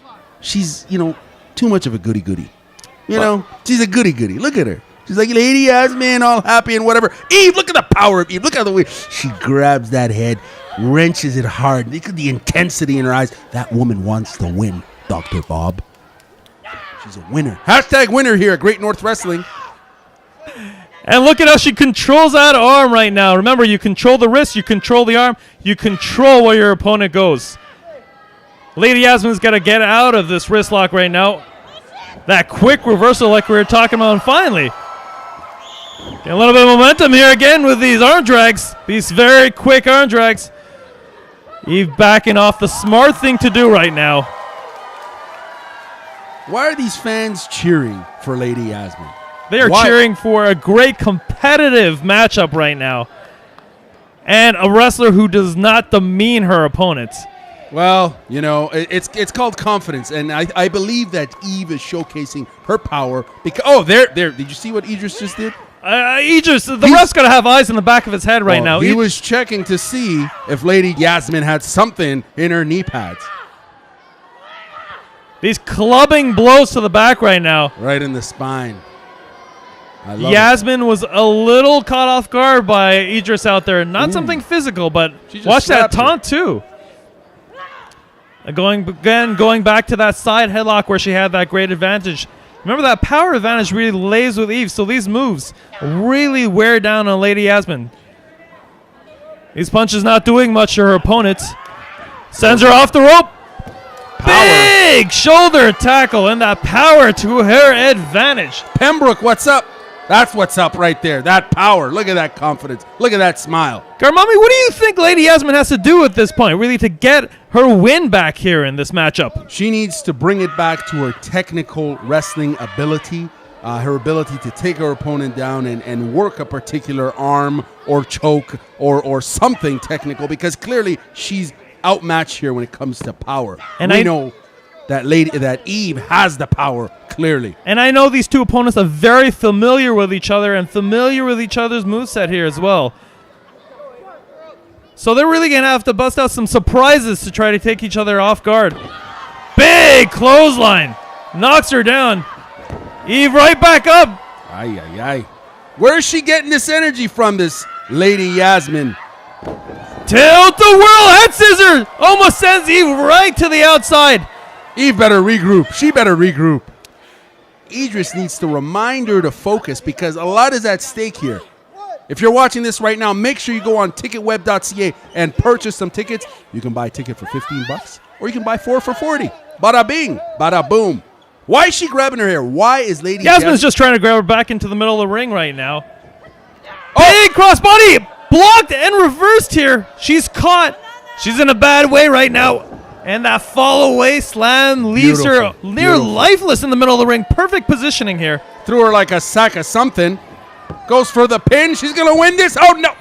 she's, too much of a goody-goody. She's a goody-goody. Look at her. She's like, Lady Yasmin, all happy and whatever. Eve, look at the power of Eve. Look at the way she grabs that head, wrenches it hard. Look at the intensity in her eyes. That woman wants to win, Dr. Bob. She's a winner. Hashtag winner here at Great North Wrestling. And look at how she controls that arm right now. Remember, you control the wrist, you control the arm, you control where your opponent goes. Lady Yasmin's got to get out of this wrist lock right now. That quick reversal like we were talking about, and finally, get a little bit of momentum here again with these arm drags. These very quick arm drags. Eve backing off, the smart thing to do right now. Why are these fans cheering for Lady Yasmin? They are cheering for a great competitive matchup right now. And a wrestler who does not demean her opponents. Well, it's called confidence, and I believe that Eve is showcasing her power. Because there. Did you see what Idris just did? Idris, the ref's got to have eyes in the back of his head right now. He was checking to see if Lady Yasmin had something in her knee pads. These clubbing blows to the back right now. Right in the spine. Yasmin was a little caught off guard by Idris out there. Not something physical, but watch that taunt too. Going back to that side headlock where she had that great advantage. Remember, that power advantage really lays with Eve, so these moves really wear down on Lady Yasmin. These punches not doing much to her opponent. Sends her off the rope. Big shoulder tackle, and that power to her advantage. Pembroke, what's up? That's what's up right there. That power. Look at that confidence. Look at that smile. Garmami, what do you think Lady Yasmin has to do at this point, really, to get her win back here in this matchup? She needs to bring it back to her technical wrestling ability, her ability to take her opponent down and work a particular arm or choke or something technical, because clearly she's outmatched here when it comes to power. And we know that Eve has the power, clearly. And I know these two opponents are very familiar with each other and familiar with each other's moveset here as well. So they're really going to have to bust out some surprises to try to take each other off guard. Big clothesline. Knocks her down. Eve right back up. Ay, ay, ay. Where is she getting this energy from, this Lady Yasmine? Tilt the whirl head scissors. Almost sends Eve right to the outside. Eve better regroup. She better regroup. Idris needs to remind her to focus because a lot is at stake here. If you're watching this right now, make sure you go on ticketweb.ca and purchase some tickets. You can buy a ticket for $15 or you can buy 4 for $40. Bada bing, bada boom. Why is she grabbing her hair? Why is Lady Yasmine's just trying to grab her back into the middle of the ring right now. Big crossbody. Blocked and reversed here. She's caught. She's in a bad way right now. And that fall away slam leaves her near lifeless in the middle of the ring. Perfect positioning here. Threw her like a sack of something. Goes for the pin. She's going to win this. Oh, no.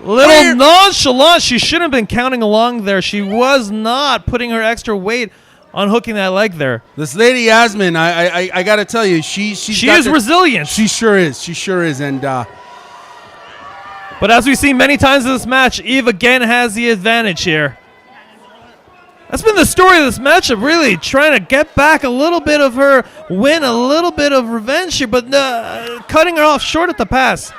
Little nonchalant. She shouldn't have been counting along there. She was not putting her extra weight on hooking that leg there. This Lady Yasmine, I got to tell you, she is resilient. She sure is. She sure is. And but as we've seen many times in this match, Eve again has the advantage here. That's been the story of this matchup, really trying to get back a little bit of her win, a little bit of revenge here, but cutting her off short at the pass.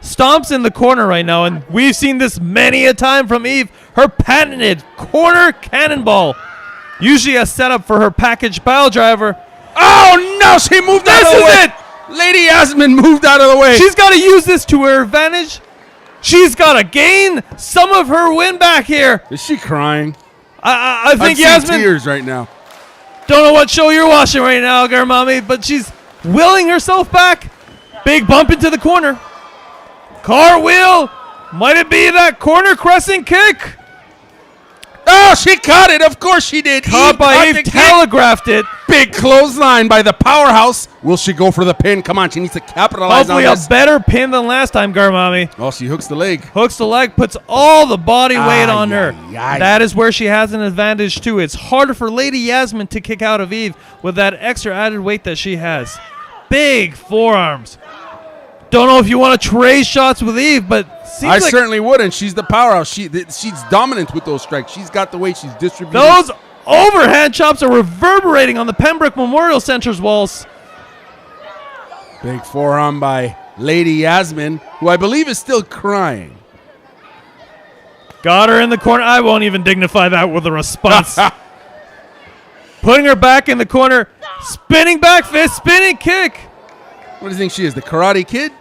Stomps in the corner right now, and we've seen this many a time from Eve. Her patented corner cannonball. Usually a setup for her package pile driver. Oh, no, she moved out of the way. This is it. Lady Yasmine moved out of the way. She's got to use this to her advantage. She's got to gain some of her win back here. Is she crying? I think I'm Yasmine. Tears right now. Don't know what show you're watching right now, Garmami, but she's willing herself back. Big bump into the corner. Cartwheel. Might it be that corner crescent kick? Oh, she caught it. Of course she did. Caught by Eve. Telegraphed it. Big clothesline by the powerhouse. Will she go for the pin? Come on, she needs to capitalize Hopefully on this. a better pin than last time, Garmami. Oh, she hooks the leg. Hooks the leg, puts all the body weight on her. That is where she has an advantage, too. It's harder for Lady Yasmine to kick out of Eve with that extra added weight that she has. Big forearms. Don't know if you want to trade shots with Eve, but I certainly wouldn't. She's the powerhouse. She's dominant with those strikes. She's got the weight. She's distributing. Those overhand chops are reverberating on the Pembroke Memorial Center's walls. Big forearm by Lady Yasmine, who I believe is still crying. Got her in the corner. I won't even dignify that with a response. Putting her back in the corner. Spinning back fist. Spinning kick. What do you think she is, the Karate Kid?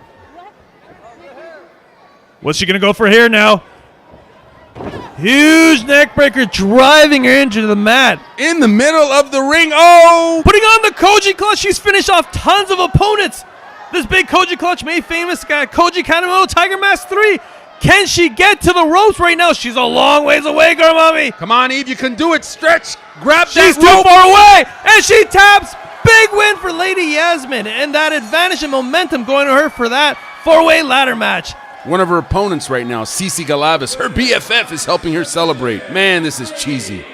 What's she going to go for here now? Huge neck breaker driving her into the mat. In the middle of the ring. Oh! Putting on the Koji clutch. She's finished off tons of opponents. This big Koji clutch made famous Koji Kanemoto Tiger Mask 3. Can she get to the ropes right now? She's a long ways away, Garmami. Come on, Eve. You can do it. Stretch. Grab that She's too far away. And she taps. Big win for Lady Yasmine. And that advantage and momentum going to her for that four-way ladder match. One of her opponents right now, Cece Galavis, her BFF, is helping her celebrate. Man, this is cheesy.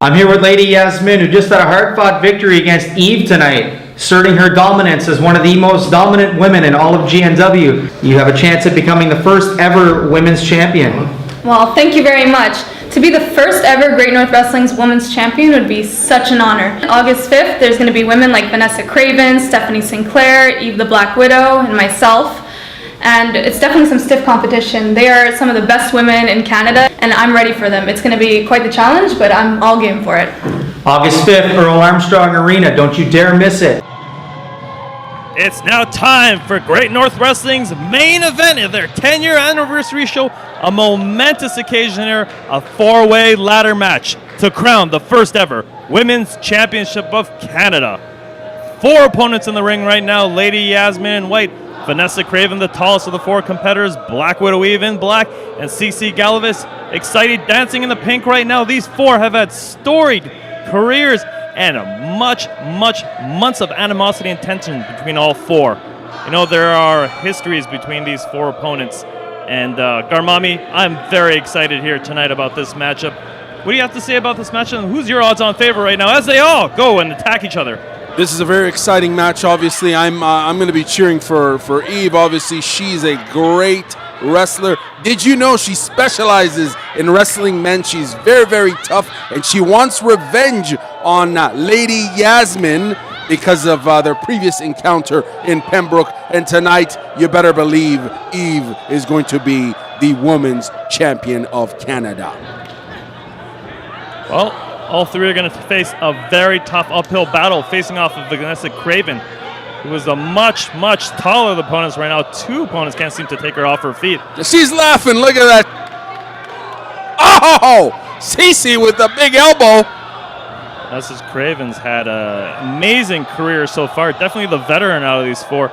I'm here with Lady Yasmine, who just had a hard-fought victory against Eve tonight, asserting her dominance as one of the most dominant women in all of GNW. You have a chance at becoming the first ever women's champion. Well, thank you very much. To be the first ever Great North Wrestling's Women's Champion would be such an honor. August 5th, there's going to be women like Vanessa Craven, Stephanie Sinclair, Eve the Black Widow, and myself. And it's definitely some stiff competition. They are some of the best women in Canada, and I'm ready for them. It's going to be quite the challenge, but I'm all game for it. August 5th, Earl Armstrong Arena. Don't you dare miss it. It's now time for Great North Wrestling's main event of their 10-year anniversary show, a momentous occasion here, a four-way ladder match to crown the first ever Women's Championship of Canada. 4 opponents in the ring right now, Lady Yasmine in white, Vanessa Craven, the tallest of the 4 competitors, Black Widow Eve in black, and Cece Galavis excited dancing in the pink right now. These 4 have had storied careers and months of animosity and tension between all 4. You know, there are histories between these 4 opponents. And Garmami, I'm very excited here tonight about this matchup. What do you have to say about this matchup? Who's your odds-on favorite right now as they all go and attack each other? This is a very exciting match. Obviously, I'm going to be cheering for Eve. Obviously, she's a great wrestler. Did you know she specializes in wrestling men? She's very, very tough, and she wants revenge on Lady Yasmine because of their previous encounter in Pembroke. And tonight, you better believe Eve is going to be the women's champion of Canada. Well, all three are going to face a very tough uphill battle facing off of Vanessa Craven, who is a much, much taller opponent right now. Two opponents can't seem to take her off her feet. She's laughing. Look at that. Oh, Cece with the big elbow. Vanessa Craven's had an amazing career so far. Definitely the veteran out of these four.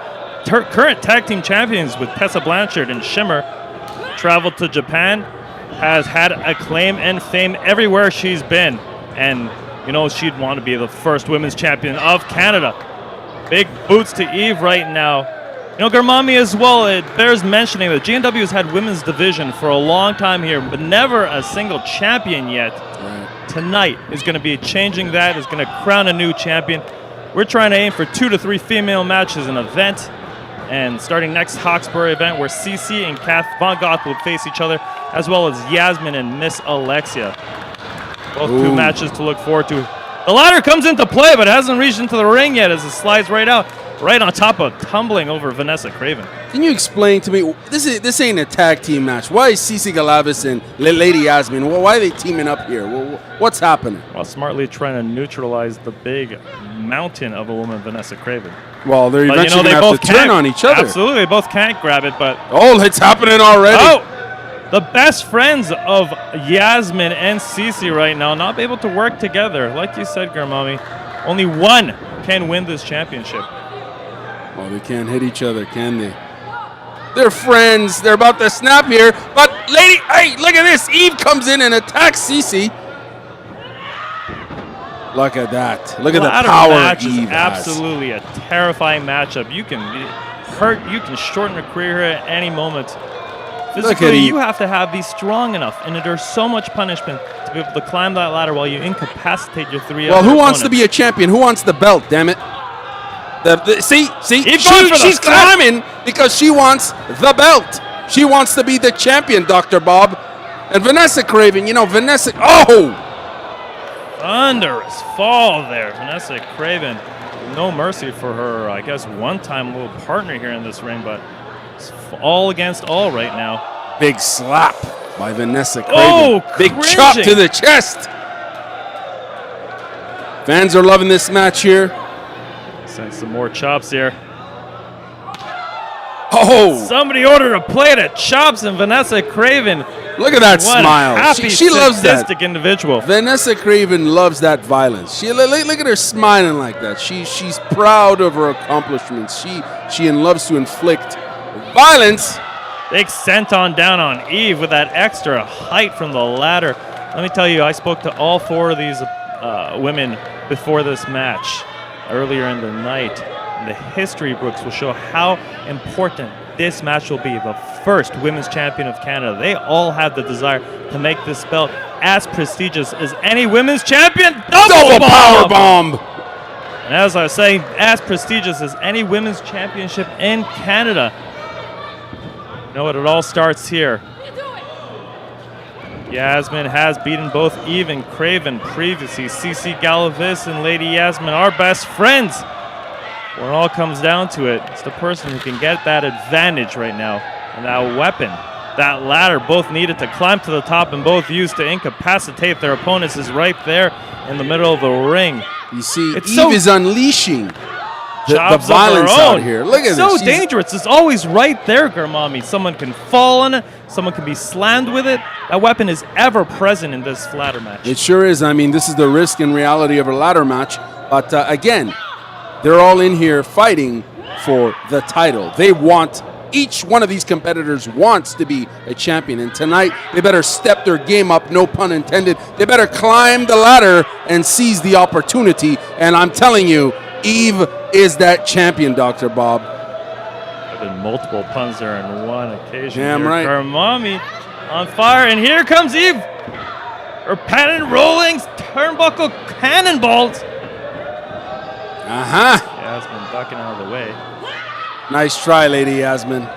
Current tag team champions with Tessa Blanchard and Shimmer. Traveled to Japan. Has had acclaim and fame everywhere she's been. And, you know, she'd want to be the first women's champion of Canada. Big boots to Eve right now. You know, Garmami as well, it bears mentioning that GNW has had women's division for a long time here, but never a single champion yet. Right. Tonight is going to be changing that, is going to crown a new champion. We're trying to aim for 2 to 3 female matches an event. And starting next Hawkesbury event where CC and Kath Von Goth will face each other, as well as Yasmine and Miss Alexia. Both two matches to look forward to. The ladder comes into play, but hasn't reached into the ring yet as it slides right out, right on top of tumbling over Vanessa Craven. Can you explain to me, this ain't a tag team match. Why is Cece Galavis and Lady Yasmine, why are they teaming up here? What's happening? Well, smartly trying to neutralize the big mountain of a woman, Vanessa Craven. Well, they're eventually going to have to turn on each other. Absolutely, they both can't grab it, but... Oh, it's happening already. Oh! The best friends of Yasmine and Cece right now not able to work together. Like you said, Garmami, only one can win this championship. Well, they can't hit each other, can they? They're friends. They're about to snap here. But, hey, look at this. Eve comes in and attacks Cece. Look at that. Look at the power match Eve is absolutely a terrifying matchup. You can hurt, you can shorten a career at any moment. Physically, you have to be strong enough and endure so much punishment to be able to climb that ladder while you incapacitate your three other who wants opponents. to be a champion? Who wants the belt, damn it? See, she's climbing because she wants the belt. She wants to be the champion, Dr. Bob. And Vanessa Craven, Thunderous fall there. Vanessa Craven, no mercy for her, I guess, one-time little partner here in this ring, but it's all against all right now. Big slap by Vanessa Craven. Oh, big cringing. chop to the chest. Fans are loving this match here. Send some more chops here. Oh! Somebody ordered a plate of chops, and Vanessa Craven. Look at that What smile. A happy, she loves that. sadistic individual. Vanessa Craven loves that violence. Look at her smiling like that. She's proud of her accomplishments. She loves to inflict violence. Big senton down on Eve with that extra height from the ladder. Let me tell you, I spoke to all four of these women before this match earlier in the night. And the history books will show how important this match will be. The first women's champion of Canada. They all have the desire to make this belt as prestigious as any women's champion. Double power bomb! And as I was saying, as prestigious as any women's championship in Canada. You know what? It all starts here. Yasmine has beaten both Eve and Craven previously. CC Galavis and Lady Yasmine are best friends. When it all comes down to it, it's the person who can get that advantage right now. And that weapon, that ladder, both needed to climb to the top and both used to incapacitate their opponents, is right there in the middle of the ring. You see, Eve is unleashing the violence out here. Look at this. So dangerous. It's always right there, Garmami. Someone can fall on it. Someone can be slammed with it. That weapon is ever present in this ladder match. It sure is. I mean, this is the risk and reality of a ladder match. But again, they're all in here fighting for the title. They want, each one of these competitors wants to be a champion. And tonight, they better step their game up, no pun intended. They better climb the ladder and seize the opportunity. And I'm telling you, Eve is that champion, Dr. Bob. been multiple puns there on one occasion. Damn here. right. Garmami on fire, and here comes Eve. Her patent rollings, turnbuckle cannonballs. Yasmine ducking out of the way. Nice try, Lady Yasmine.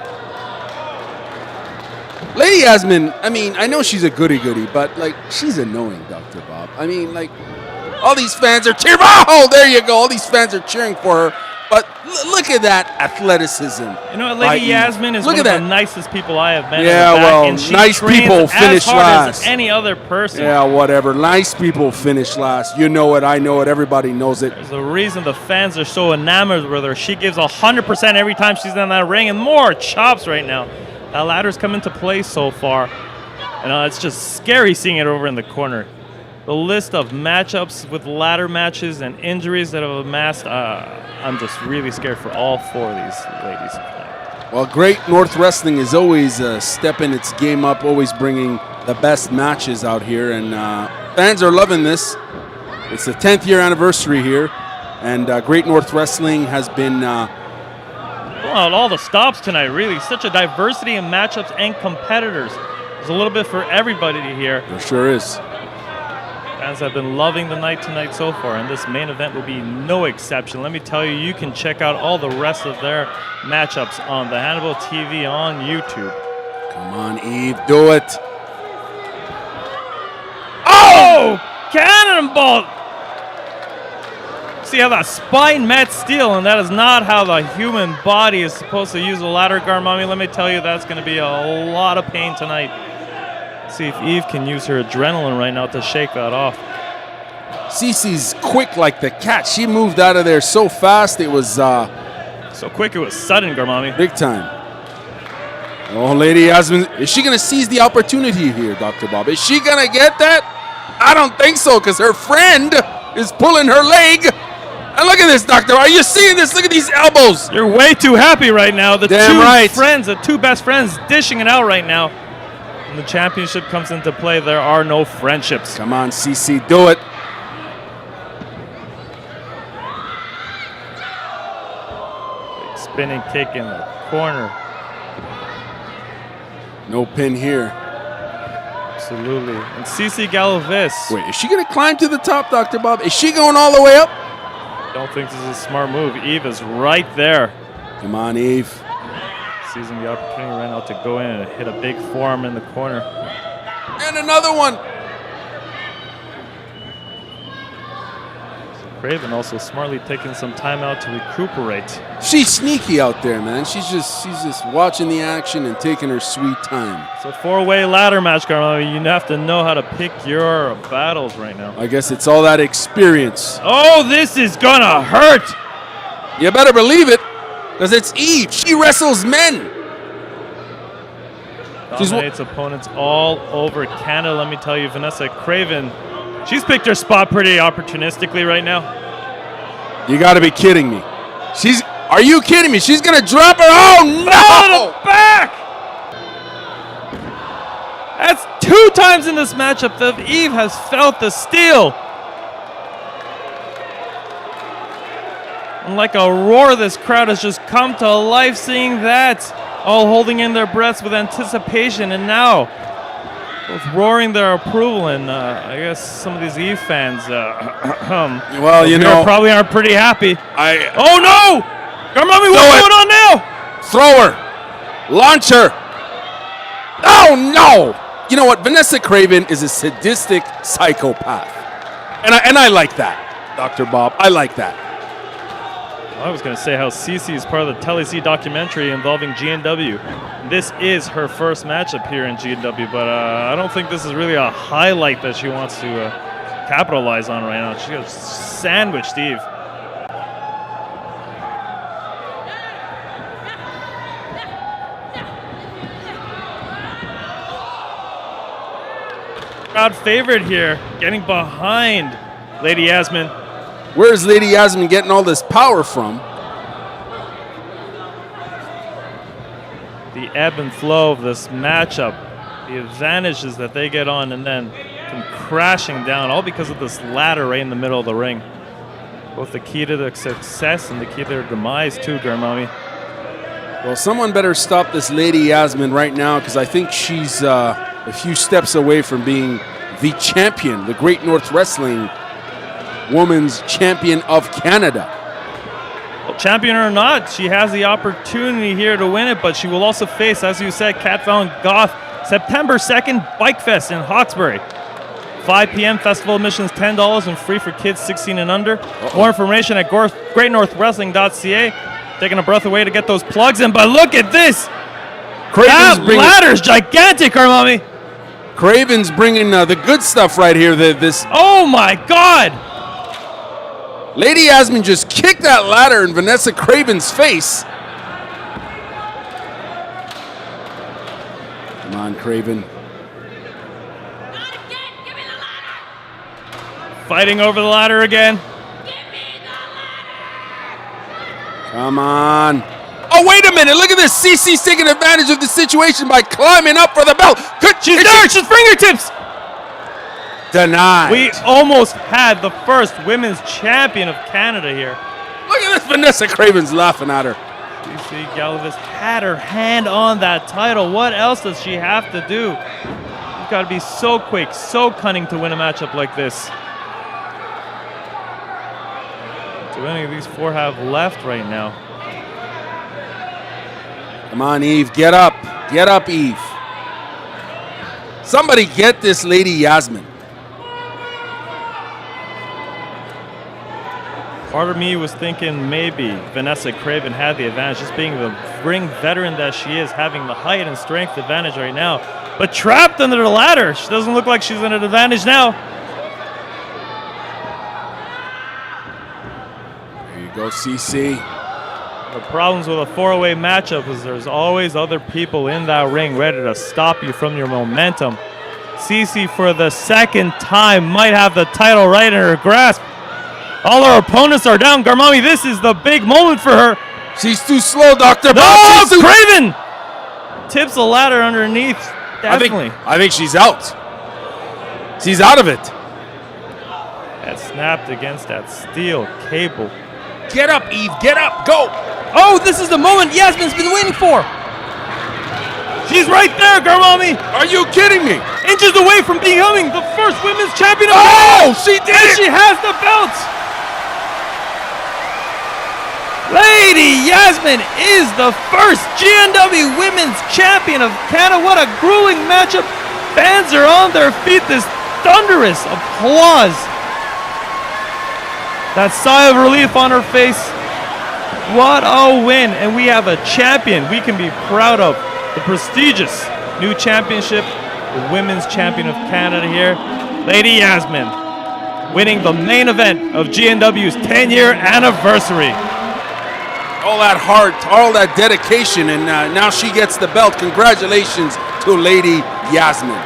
Lady Yasmine, I mean, I know she's a goody-goody, but, like, she's annoying, Dr. Bob. I mean, like, all these fans are cheering. Oh, there you go. All these fans are cheering for her. But look at that athleticism. You know what, Lady Yasmine is one of the nicest people I have met. Yeah, well, nice people finish last. As any other person. Yeah, whatever. Nice people finish last. You know it. I know it. Everybody knows it. There's a reason the fans are so enamored with her. She gives 100% every time she's in that ring, and more chops right now. That ladder's come into play so far. And it's just scary seeing it over in the corner. The list of matchups with ladder matches and injuries that have amassed, I'm just really scared for all four of these ladies. Well, Great North Wrestling is always stepping its game up, always bringing the best matches out here, and fans are loving this. It's the 10th year anniversary here, and Great North Wrestling has been... well, all the stops tonight, really. Such a diversity in matchups and competitors. There's a little bit for everybody here. There sure is. Fans have been loving the night tonight so far, and this main event will be no exception. Let me tell you, you can check out all the rest of their matchups on the Hannibal TV on YouTube. Come on, Eve, do it. Oh! Cannonball! See how that spine met steel, and that is not how the human body is supposed to use a ladder, Garmami. Let me tell you, that's going to be a lot of pain tonight. See if Eve can use her adrenaline right now to shake that off. Cece's quick like the cat. She moved out of there so fast. It was so quick. It was sudden, Garmami. Big time. Oh, Lady Yasmine, is she going to seize the opportunity here, Dr. Bob? Is she going to get that? I don't think so, because her friend is pulling her leg. And look at this, Doctor. Are you seeing this? Look at these elbows. You're way too happy right now. The two best friends dishing it out right now. When the championship comes into play, there are no friendships. Come on, CC, do it. Big spinning kick in the corner. No pin here. Absolutely. And CC Galavis. Wait, is she going to climb to the top, Dr. Bob? Is she going all the way up? Don't think this is a smart move. Eve is right there. Come on, Eve. Seizing the opportunity right now to go in and hit a big forearm in the corner. And another one. Craven also smartly taking some time out to recuperate. She's sneaky out there, man. She's just watching the action and taking her sweet time. It's a four-way ladder match, Garmami. You have to know how to pick your battles right now. I guess it's all that experience. Oh, this is gonna hurt. You better believe it, because it's Eve. She wrestles men. Dominates opponents all over Canada. Let me tell you, Vanessa Craven, she's picked her spot pretty opportunistically right now. You got to be kidding me. Are you kidding me? She's going to drop her. Oh, no! To the back! That's 2 times in this matchup that Eve has felt the steel. And like a roar, this crowd has just come to life seeing that. All holding in their breaths with anticipation, and now both roaring their approval. And I guess some of these Eve fans, well, you know, probably aren't pretty happy. Oh no! Garmami, what's going on now? Throw her, launch her. Oh no! You know what? Vanessa Craven is a sadistic psychopath, and I like that, Dr. Bob. I like that. I was going to say how Cece is part of the Tele-C documentary involving GNW. This is her first matchup here in GNW, but I don't think this is really a highlight that she wants to capitalize on right now. She got sandwiched, Steve. Crowd favorite here, getting behind Lady Yasmine. Where's Lady Yasmine getting all this power from? The ebb and flow of this matchup, the advantages that they get on and then come crashing down, all because of this ladder right in the middle of the ring. Both the key to their success and the key to their demise too, Garmami. Well, someone better stop this Lady Yasmine right now, because I think she's a few steps away from being the champion, the Great North Wrestling Women's Champion of Canada. Well, champion or not, she has the opportunity here to win it, but she will also face, as you said, Kat Van Goth, September 2nd, Bike Fest in Hawkesbury. 5 p.m. Festival admissions $10 and free for kids 16 and under. More information at greatnorthwrestling.ca. Taking a breath away to get those plugs in, but look at this! That ladder's gigantic, Armami! Craven's bringing the good stuff right here. Oh my God! Lady Yasmine just kicked that ladder in Vanessa Craven's face. Come on, Craven. Fighting over the ladder again. Come on. Oh, wait a minute. Look at this. CC's taking advantage of the situation by climbing up for the belt. She's there. She's fingertips. Denied. We almost had the first women's champion of Canada here. Look at this. Vanessa Craven's laughing at her. CC Galavis had her hand on that title. What else does she have to do? You've got to be so quick, so cunning to win a matchup like this. Do any of these four have left right now? Come on, Eve. Get up. Get up, Eve. Somebody get this Lady Yasmine. Part of me was thinking maybe Vanessa Craven had the advantage, just being the ring veteran that she is, having the height and strength advantage right now. But trapped under the ladder. She doesn't look like she's at an advantage now. There you go, CC. The problems with a four-way matchup is there's always other people in that ring ready to stop you from your momentum. CC, for the second time, might have the title right in her grasp. All her opponents are down. Garmami, this is the big moment for her. She's too slow, Dr. No, Craven! Tips the ladder underneath. Definitely. I think she's out. She's out of it. That snapped against that steel cable. Get up, Eve. Get up. Go. Oh, this is the moment Yasmine's been waiting for. She's right there, Garmami. Are you kidding me? Inches away from becoming the first women's champion of Canada. She did and it. She has the belt. Lady Yasmine is the first GNW Women's Champion of Canada. What a grueling matchup. Fans are on their feet. This thunderous applause. That sigh of relief on her face. What a win. And we have a champion we can be proud of. The prestigious new championship, the Women's Champion of Canada here. Lady Yasmine winning the main event of GNW's 10-year anniversary. All that heart, all that dedication, and now she gets the belt. Congratulations to Lady Yasmine.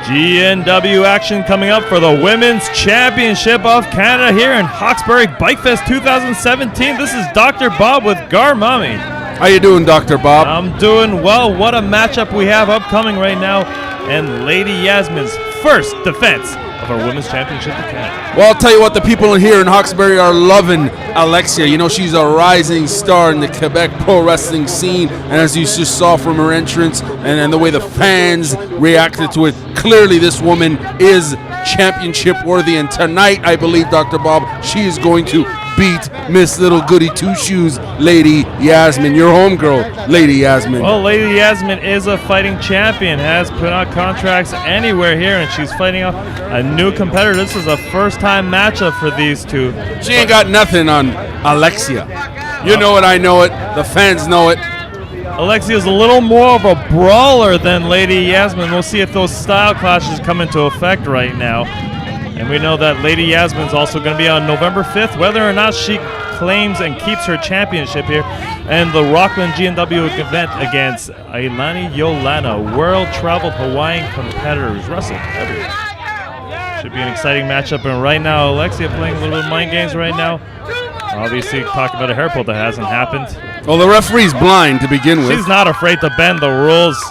GNW action coming up for the Women's Championship of Canada here in Hawkesbury Bike Fest 2017. This is Dr. Bob with Garmami. How you doing, Dr. Bob? I'm doing well. What a matchup we have upcoming right now. And Lady Yasmine's first defense of our Women's Championship of Canada. Well, I'll tell you what, the people here in Hawkesbury are loving Alexia. You know, she's a rising star in the Quebec pro wrestling scene. And as you just saw from her entrance and the way the fans reacted to it, clearly this woman is championship worthy. And tonight, I believe, Dr. Bob, she is going to beat Miss Little Goody Two Shoes, Lady Yasmine, your homegirl, Lady Yasmine. Well, Lady Yasmine is a fighting champion, has put out contracts anywhere here, and she's fighting a new competitor. This is a first-time matchup for these two. She ain't got nothing on Alexia. You know it, I know it, the fans know it. Alexia is a little more of a brawler than Lady Yasmine. We'll see if those style clashes come into effect right now. And we know that Lady Yasmine's also going to be on November 5th, whether or not she claims and keeps her championship here. And the Rockland GNW event against Ailani Yolana, world-traveled Hawaiian competitors, wrestled everywhere. Should be an exciting matchup. And right now, Alexia playing a little bit of mind games right now. Obviously, talking about a hair pull that hasn't happened. Well, the referee's blind to begin with. She's not afraid to bend the rules.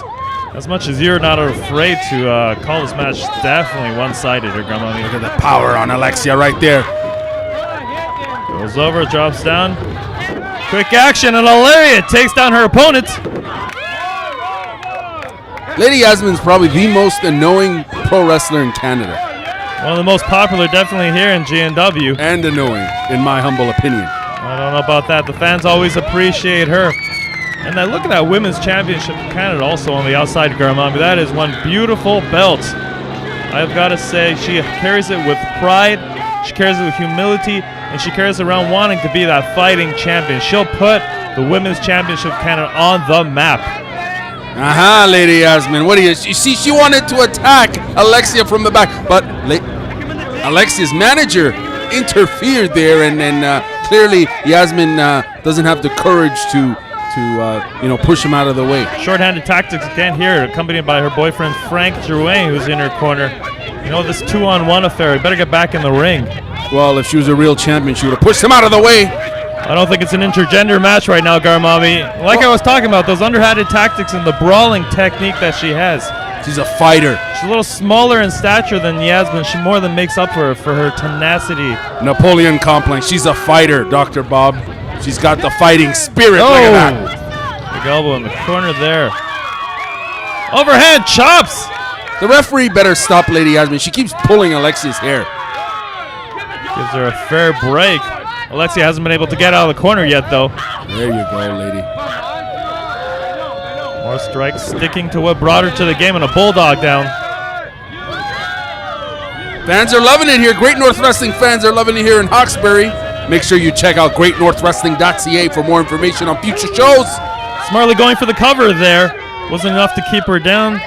As much as you're not afraid to call this match definitely one-sided here, Grandma. Look at the power on Alexia right there. Goes over, drops down. Quick action, and a lariat takes down her opponent. Lady Yasmine's probably the most annoying pro wrestler in Canada. One of the most popular, definitely here in GNW. And annoying, in my humble opinion. I don't know about that. The fans always appreciate her. And then look at that Women's Championship in Canada also on the outside, Garamami. That is one beautiful belt. I've got to say, she carries it with pride, she carries it with humility, and she carries it around wanting to be that fighting champion. She'll put the Women's Championship of Canada on the map. Aha, Lady Yasmine. What do you see? She wanted to attack Alexia from the back, but Alexia's manager interfered there, and clearly Yasmine doesn't have the courage to push him out of the way. Short-handed tactics again here, accompanied by her boyfriend Frank Drouin, who's in her corner. You know, this 2-on-1 affair, you better get back in the ring. Well, if she was a real champion, she would have pushed him out of the way. I don't think it's an intergender match right now, Garamami. Like I was talking about, those underhanded tactics and the brawling technique that she has. She's a fighter. She's a little smaller in stature than Yasmine. She more than makes up for her tenacity. Napoleon complex. She's a fighter, Dr. Bob. She's got the fighting spirit. Look at that. Big elbow in the corner there. Overhand chops. The referee better stop Lady Yasmine. She keeps pulling Alexia's hair. Gives her a fair break. Alexia hasn't been able to get out of the corner yet, though. There you go, lady. More strikes, sticking to what brought her to the game, and a bulldog down. Fans are loving it here. Great North Wrestling fans are loving it here in Hawkesbury. Make sure you check out greatnorthwrestling.ca for more information on future shows. Smartly going for the cover there. Wasn't enough to keep her down.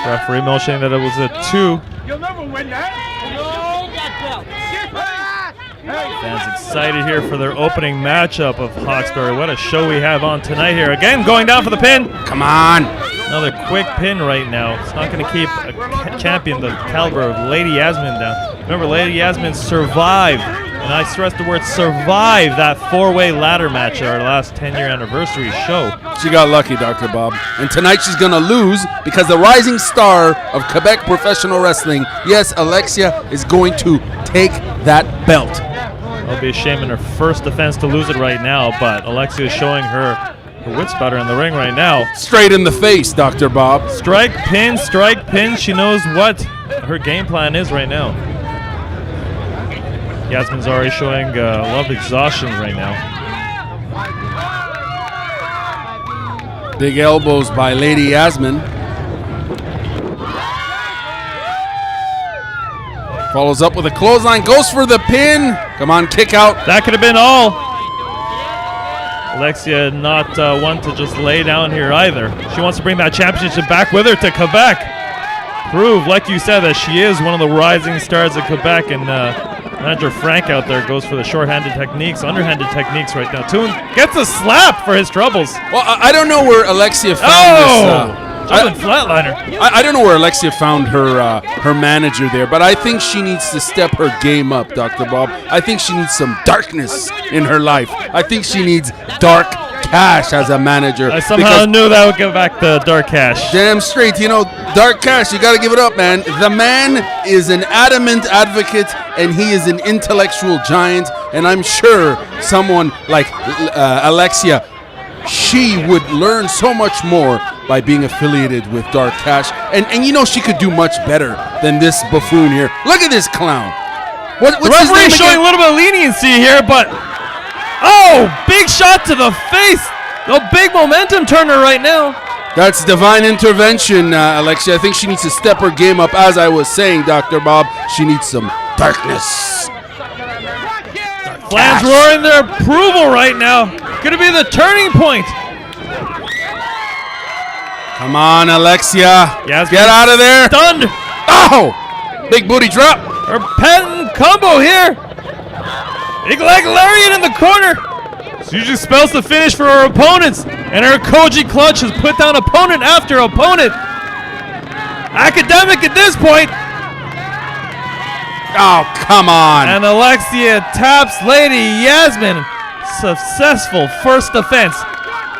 Referee motioning that it was a 2. You'll never win that. Fans excited here for their opening matchup of Hawkesbury. What a show we have on tonight here. Again, going down for the pin. Come on. Another quick pin right now. It's not going to keep a champion the caliber of Lady Yasmine down. Remember, Lady Yasmine survived, and I stress the word survive, that 4-way ladder match at our last 10-year anniversary show. She got lucky, Dr. Bob. And tonight she's going to lose because the rising star of Quebec professional wrestling, yes, Alexia, is going to take that belt. It'll be a shame in her first defense to lose it right now, but Alexia is showing her wits better in the ring right now. Straight in the face, Dr. Bob. Strike, pin, strike, pin. She knows what her game plan is right now. Yasmine's already showing a lot of exhaustion right now. Big elbows by Lady Yasmine. Follows up with a clothesline, goes for the pin. Come on, kick out. That could have been all. Alexia not one to just lay down here either. She wants to bring that championship back with her to Quebec. Prove, like you said, that she is one of the rising stars of Quebec. And manager Frank out there goes for the short-handed techniques, underhanded techniques right now. Toon gets a slap for his troubles. Well, I don't know where Alexia found this. Flatliner. I don't know where Alexia found her manager there, but I think she needs to step her game up, Dr. Bob. I think she needs some darkness in her life. I think she needs Dark Cash as a manager. I somehow knew that would give back the Dark Cash. Damn straight. You know, Dark Cash, you got to give it up, man. The man is an adamant advocate, and he is an intellectual giant, and I'm sure someone like Alexia, she would learn so much more by being affiliated with Dark Cash. And you know she could do much better than this buffoon here. Look at this clown. What's the referee showing a little bit of leniency here, but big shot to the face. A big momentum turner right now. That's divine intervention, Alexia. I think she needs to step her game up. As I was saying, Dr. Bob, she needs some darkness. Fans roaring their approval right now. Gonna be the turning point. Come on, Alexia. Yasmine get out of there. Stunned. Oh! Big booty drop. Her patent combo here. Big leg lariat in the corner. She usually spells the finish for her opponents. And her Koji clutch has put down opponent after opponent. Academic at this point. Oh, come on. And Alexia taps Lady Yasmine. Successful first defense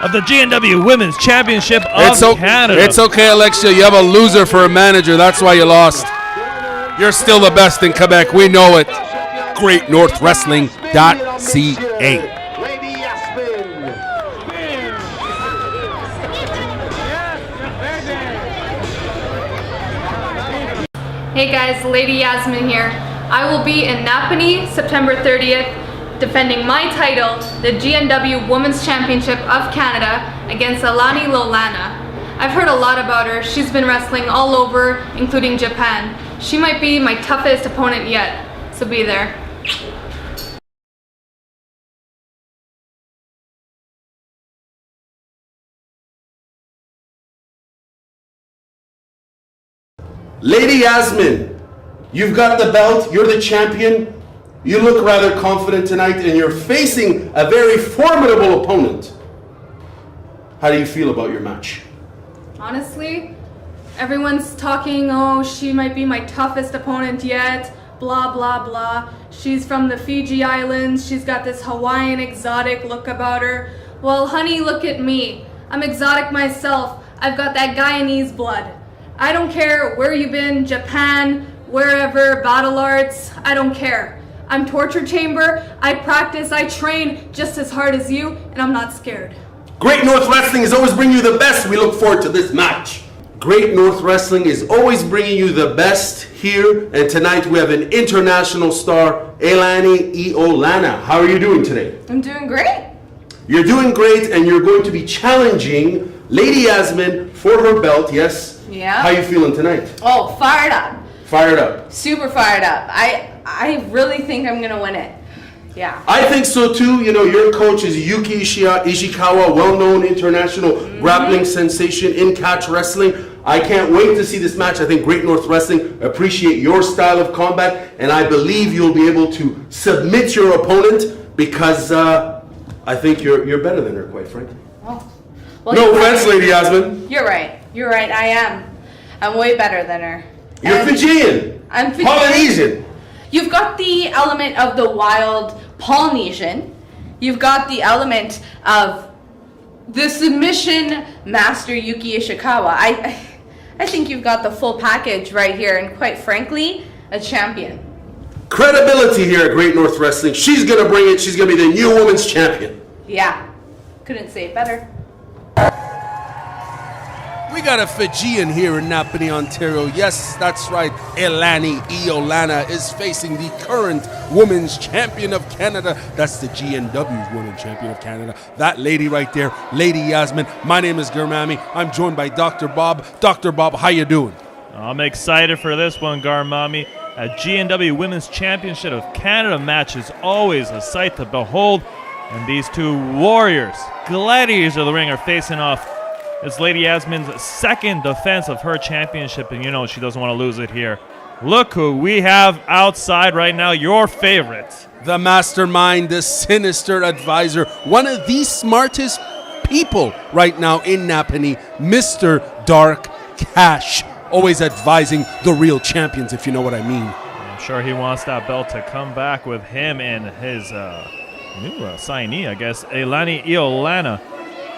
of the GNW Women's Championship of Canada. It's okay, Alexia. You have a loser for a manager. That's why you lost. You're still the best in Quebec. We know it. Great North Wrestling Lady Yasmine. Hey guys, Lady Yasmine here. I will be in Napanee September 30th defending my title, the GNW Women's Championship of Canada, against Elani Iolana. I've heard a lot about her. She's been wrestling all over, including Japan. She might be my toughest opponent yet, so be there. Lady Yasmine, you've got the belt, you're the champion. You look rather confident tonight, and you're facing a very formidable opponent. How do you feel about your match? Honestly, everyone's talking, oh, she might be my toughest opponent yet, blah, blah, blah. She's from the Fiji Islands, she's got this Hawaiian exotic look about her. Well, honey, look at me. I'm exotic myself. I've got that Guyanese blood. I don't care where you've been, Japan, wherever, battle arts, I don't care. I'm torture chamber, I practice, I train just as hard as you, and I'm not scared. Great North Wrestling is always bringing you the best. We look forward to this match. Great North Wrestling is always bringing you the best here, and tonight we have an international star, Elani Iolana. How are you doing today? I'm doing great. You're doing great, and you're going to be challenging Lady Yasmine for her belt, yes? Yeah. How are you feeling tonight? Oh, fired up. Fired up. Super fired up. I really think I'm gonna win it. Yeah. I think so too. You know, your coach is Yuki Ishikawa, well-known international grappling sensation in catch wrestling. I can't wait to see this match. I think Great North Wrestling appreciate your style of combat, and I believe you'll be able to submit your opponent because I think you're better than her, quite frankly. Oh. Well, No offense, Lady Yasmine. You're right. You're right. I am. I'm way better than her. You're And Fijian. I'm Fijian. Polynesian. You've got the element of the wild Polynesian. You've got the element of the submission master Yuki Ishikawa. I think you've got the full package right here, and quite frankly, a champion. Credibility here at Great North Wrestling. She's gonna bring it. She's gonna be the new women's champion. Yeah. Couldn't say it better. We got a Fijian here in Napanee, Ontario. Yes, that's right. Elani Iolana is facing the current Women's Champion of Canada. That's the GNW's Women's Champion of Canada. That lady right there, Lady Yasmine. My name is Garmami. I'm joined by Dr. Bob. Dr. Bob, how you doing? I'm excited for this one, Garmami. A GNW Women's Championship of Canada match is always a sight to behold. And these two warriors, gladiators of the ring, are facing off. It's Lady Yasmine's second defense of her championship, and you know she doesn't want to lose it here. Look who we have outside right now, your favorite. The mastermind, the sinister advisor, one of the smartest people right now in Napanee, Mr. Dark Cash. Always advising the real champions, if you know what I mean. I'm sure he wants that belt to come back with him and his new signee, I guess, Elani Iolana.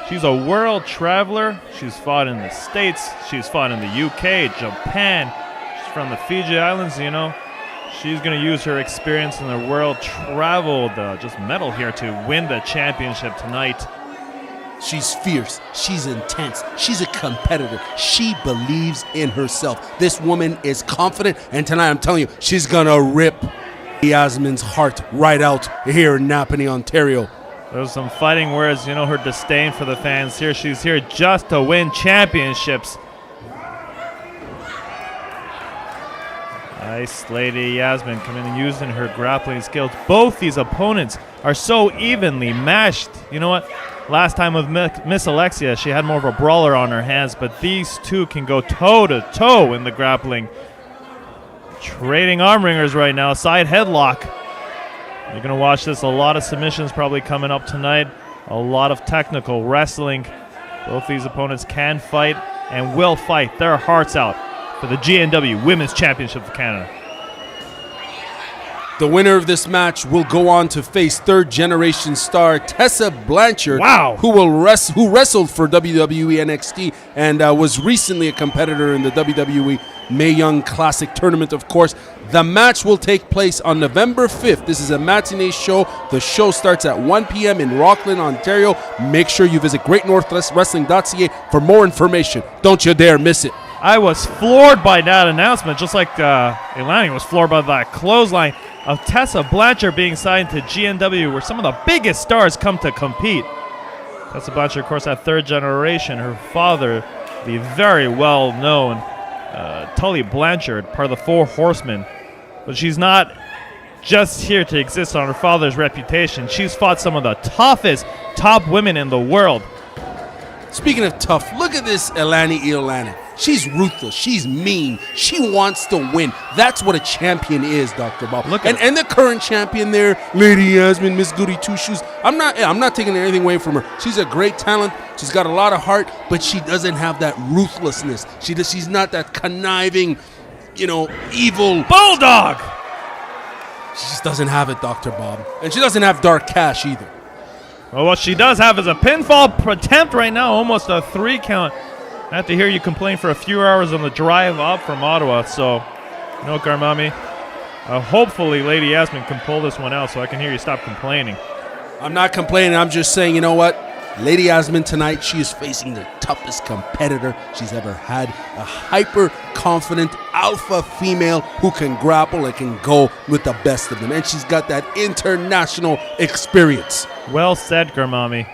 She's a world traveler. She's fought in the States. She's fought in the UK, Japan. She's from the Fiji Islands, you know. She's going to use her experience in the world traveled just medal here to win the championship tonight. She's fierce. She's intense. She's a competitor. She believes in herself. This woman is confident, and tonight I'm telling you, she's going to rip Yasmine's heart right out here in Napanee, Ontario. There's some fighting words, you know, her disdain for the fans here. She's here just to win championships. Nice Lady Yasmine coming and using her grappling skills. Both these opponents are so evenly matched. You know what? Last time with Miss Alexia, she had more of a brawler on her hands, but these two can go toe-to-toe in the grappling. Trading arm ringers right now. Side headlock. You're going to watch this. A lot of submissions probably coming up tonight. A lot of technical wrestling. Both these opponents can fight and will fight their hearts out for the GNW Women's Championship of Canada. The winner of this match will go on to face third-generation star Tessa Blanchard, who wrestled for WWE NXT and was recently a competitor in the WWE Mae Young Classic Tournament, of course. The match will take place on November 5th. This is a matinee show. The show starts at 1 p.m. in Rockland, Ontario. Make sure you visit GreatNorthWrestling.ca for more information. Don't you dare miss it. I was floored by that announcement, just like Elani was floored by that clothesline of Tessa Blanchard being signed to GNW, where some of the biggest stars come to compete. Tessa Blanchard, of course, that third generation. Her father, the very well-known Tully Blanchard, part of the Four Horsemen. But she's not just here to exist on her father's reputation. She's fought some of the toughest top women in the world. Speaking of tough, look at this Elani Iolani. She's ruthless. She's mean. She wants to win. That's what a champion is, Dr. Bob. And the current champion there, Lady Yasmine, Miss Goody Two Shoes. I'm not taking anything away from her. She's a great talent. She's got a lot of heart, but she doesn't have that ruthlessness. She's not that conniving, evil bulldog. She just doesn't have it, Dr. Bob. And she doesn't have Dark Cash either. Well, what she does have is a pinfall attempt right now, almost a 3 count. I have to hear you complain for a few hours on the drive up from Ottawa. So, Garmami, hopefully Lady Yasmine can pull this one out so I can hear you stop complaining. I'm not complaining. I'm just saying, you know what? Lady Yasmine tonight, she is facing the toughest competitor she's ever had. A hyper-confident alpha female who can grapple and can go with the best of them. And she's got that international experience. Well said, Garmami.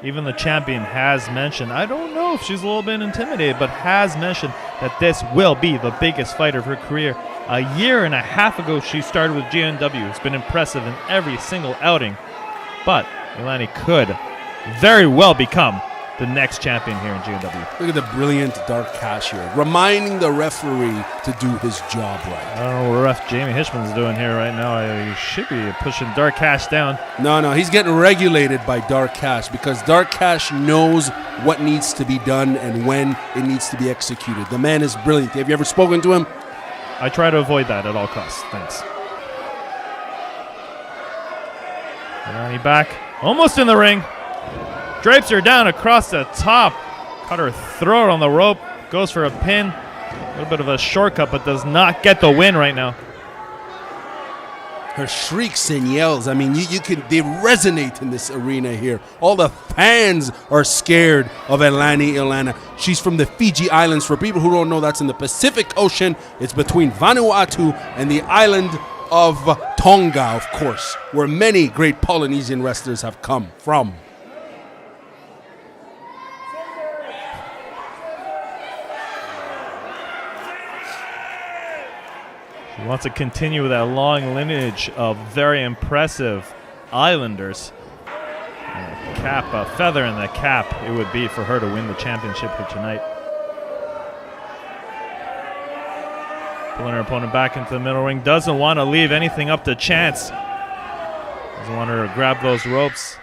Even the champion has mentioned, I don't know if she's a little bit intimidated, but has mentioned that this will be the biggest fight of her career. A year and a half ago, she started with GNW. It's been impressive in every single outing. But Elani could very well become the next champion here in GNW. Look at the brilliant Dark Cash here, reminding the referee to do his job right. I don't know what ref Jamie Hitchman's doing here right now. He should be pushing Dark Cash down. No, he's getting regulated by Dark Cash because Dark Cash knows what needs to be done and when it needs to be executed. The man is brilliant. Have you ever spoken to him? I try to avoid that at all costs. Thanks. Elani back, almost in the ring. Drapes her down across the top. Cut her throat on the rope. Goes for a pin. A little bit of a shortcut, but does not get the win right now. Her shrieks and yells, they resonate in this arena here. All the fans are scared of Elani Iolani. She's from the Fiji Islands. For people who don't know, that's in the Pacific Ocean. It's between Vanuatu and the island of Tonga, of course, where many great Polynesian wrestlers have come from. She wants to continue with that long lineage of very impressive Islanders. A feather in the cap it would be for her to win the championship here tonight. Pulling her opponent back into the middle ring. Doesn't want to leave anything up to chance. Doesn't want her to grab those ropes.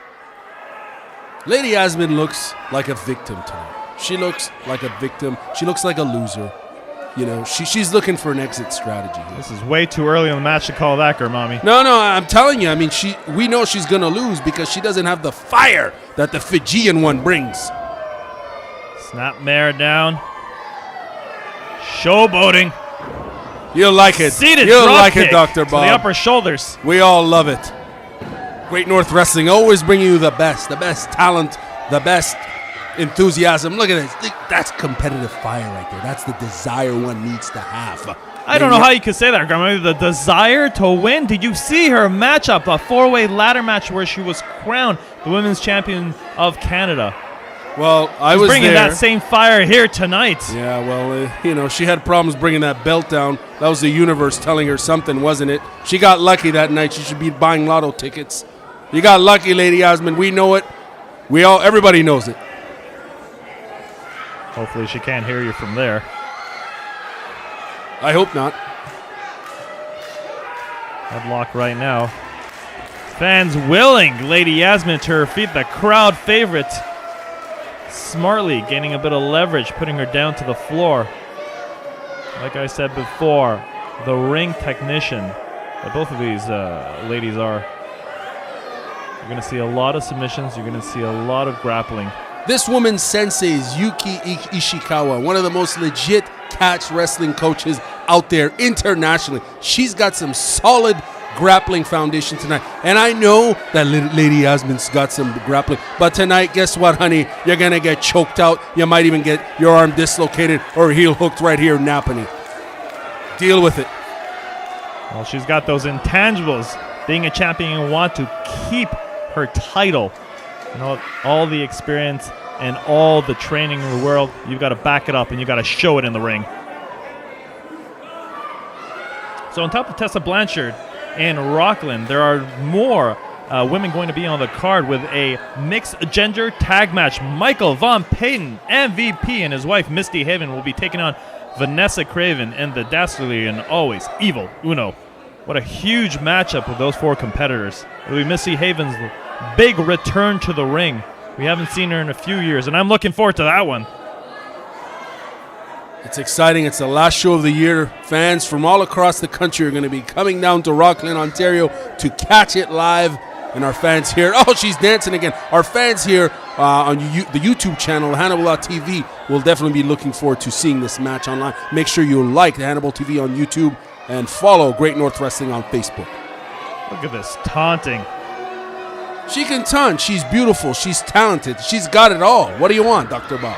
Lady Yasmine looks like a victim tonight. She looks like a victim. She looks like a loser. She's looking for an exit strategy here. This is way too early in the match to call that, Garmami. No, I'm telling you. We know she's going to lose because she doesn't have the fire that the Fijian one brings. Snapmare down. Showboating. You'll like it. Seated You'll drop like kick it, Dr. Bob. to the upper shoulders. We all love it. Great North Wrestling always bringing you the best talent, the best enthusiasm. Look at this. That's competitive fire right there. That's the desire one needs to have. I don't know how you could say that, Grandma. The desire to win. Did you see her matchup, a 4-way ladder match where she was crowned the women's champion of Canada? Well, I She's was bringing there. that same fire here tonight. Yeah, well, she had problems bringing that belt down. That was the universe telling her something, wasn't it? She got lucky that night. She should be buying lotto tickets. You got lucky, Lady Yasmine. We know it. Everybody knows it. Hopefully she can't hear you from there. I hope not. Headlock right now. Fans willing Lady Yasmine to her feet. The crowd favorite. Smartly gaining a bit of leverage, putting her down to the floor. Like I said before, the ring technician that both of these ladies are. You're going to see a lot of submissions. You're going to see a lot of grappling. This woman's sensei is Yuki Ishikawa, one of the most legit catch wrestling coaches out there internationally. She's got some solid grappling foundation tonight. And I know that Lady Yasmine's got some grappling. But tonight, guess what, honey? You're going to get choked out. You might even get your arm dislocated or heel hooked right here in Napanee. Deal with it. Well, she's got those intangibles. Being a champion, you want to keep her title. You know, all the experience and all the training in the world, you've got to back it up and you've got to show it in the ring. So on top of Tessa Blanchard and Rockland, there are more women going to be on the card with a mixed gender tag match. Michael Von Payton, MVP, and his wife Misty Haven will be taking on Vanessa Craven and the dastardly and always evil Uno. What a huge matchup with those four competitors. It'll be Misty Haven's big return to the ring. We haven't seen her in a few years, and I'm looking forward to that one. It's exciting. It's the last show of the year. Fans from all across the country are going to be coming down to Rockland, Ontario to catch it live. And our fans here, oh, she's dancing again. Our fans here on the YouTube channel, Hannibal.tv, will definitely be looking forward to seeing this match online. Make sure you like the Hannibal TV on YouTube and follow Great North Wrestling on Facebook. Look at this taunting. She can taunt. She's beautiful. She's talented. She's got it all. What do you want, Dr. Bob?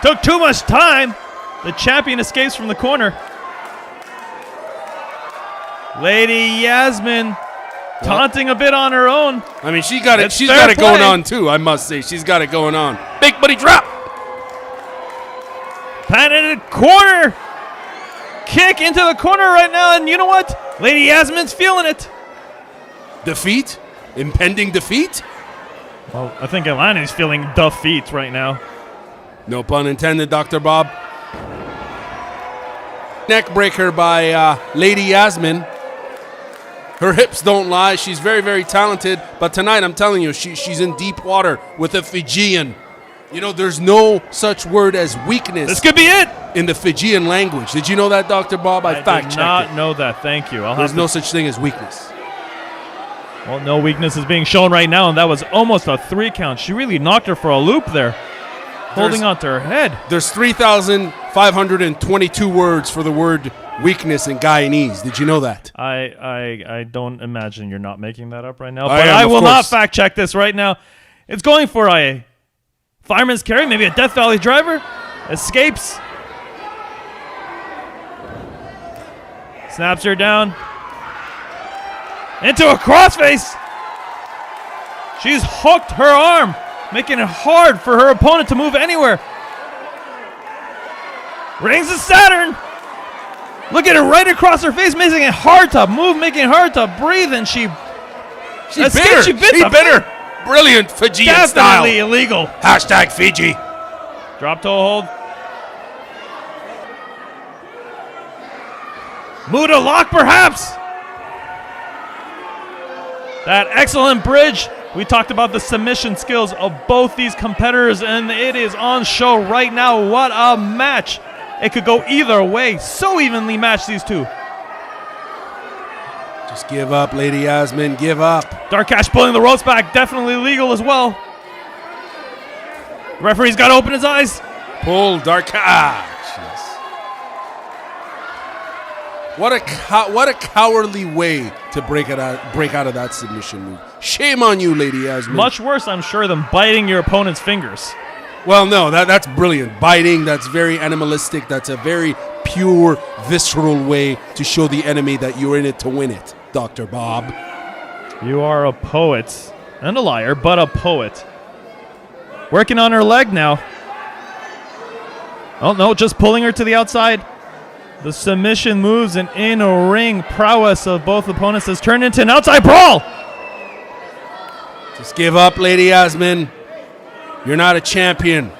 Took too much time. The champion escapes from the corner. Lady Yasmine taunting a bit on her own. I mean, she's got it going on too, I must say. She's got it going on. Big buddy drop. Patented corner. Kick into the corner right now, and you know what? Lady Yasmine's feeling it. Defeat? Impending defeat? Well, I think Atlanta's feeling defeat right now. No pun intended, Dr. Bob. Neck breaker by Lady Yasmine. Her hips don't lie. She's very, very talented. But tonight, I'm telling you, she's in deep water with a Fijian. You know, there's no such word as weakness. This could be it. In the Fijian language. Did you know that, Dr. Bob? I fact-checked it. I did not know that. Thank you. There's no such thing as weakness. Well, no weakness is being shown right now, and that was almost a 3 count. She really knocked her for a loop there, holding onto her head. There's 3,522 words for the word weakness in Guyanese. Did you know that? I don't imagine you're not making that up right now, but I will not fact check this right now. It's going for a fireman's carry, maybe a Death Valley driver. Escapes. Snaps her down. Into a crossface. She's hooked her arm, making it hard for her opponent to move anywhere. Rings of Saturn. Look at her right across her face, making it hard to move, making it hard to breathe, and she bit her. She bit her. Brilliant Fijian style. Definitely illegal. Hashtag Fiji. Drop toe hold. Muda lock, perhaps. That excellent bridge. We talked about the submission skills of both these competitors, and it is on show right now. What a match. It could go either way. So evenly matched, these two. Just give up, Lady Yasmine. Give up. Dark Cash pulling the ropes back. Definitely legal as well. The referee's got to open his eyes. Pull Dark Cash. What a cowardly way to break out of that submission move. Shame on you, Lady Yasmine. Much worse, I'm sure, than biting your opponent's fingers. Well, no, that's brilliant. Biting, that's very animalistic. That's a very pure, visceral way to show the enemy that you're in it to win it, Dr. Bob. You are a poet. And a liar, but a poet. Working on her leg now. Oh, no, just pulling her to the outside. The submission moves and in-ring prowess of both opponents has turned into an outside brawl. Just give up, Lady Yasmine. You're not a champion.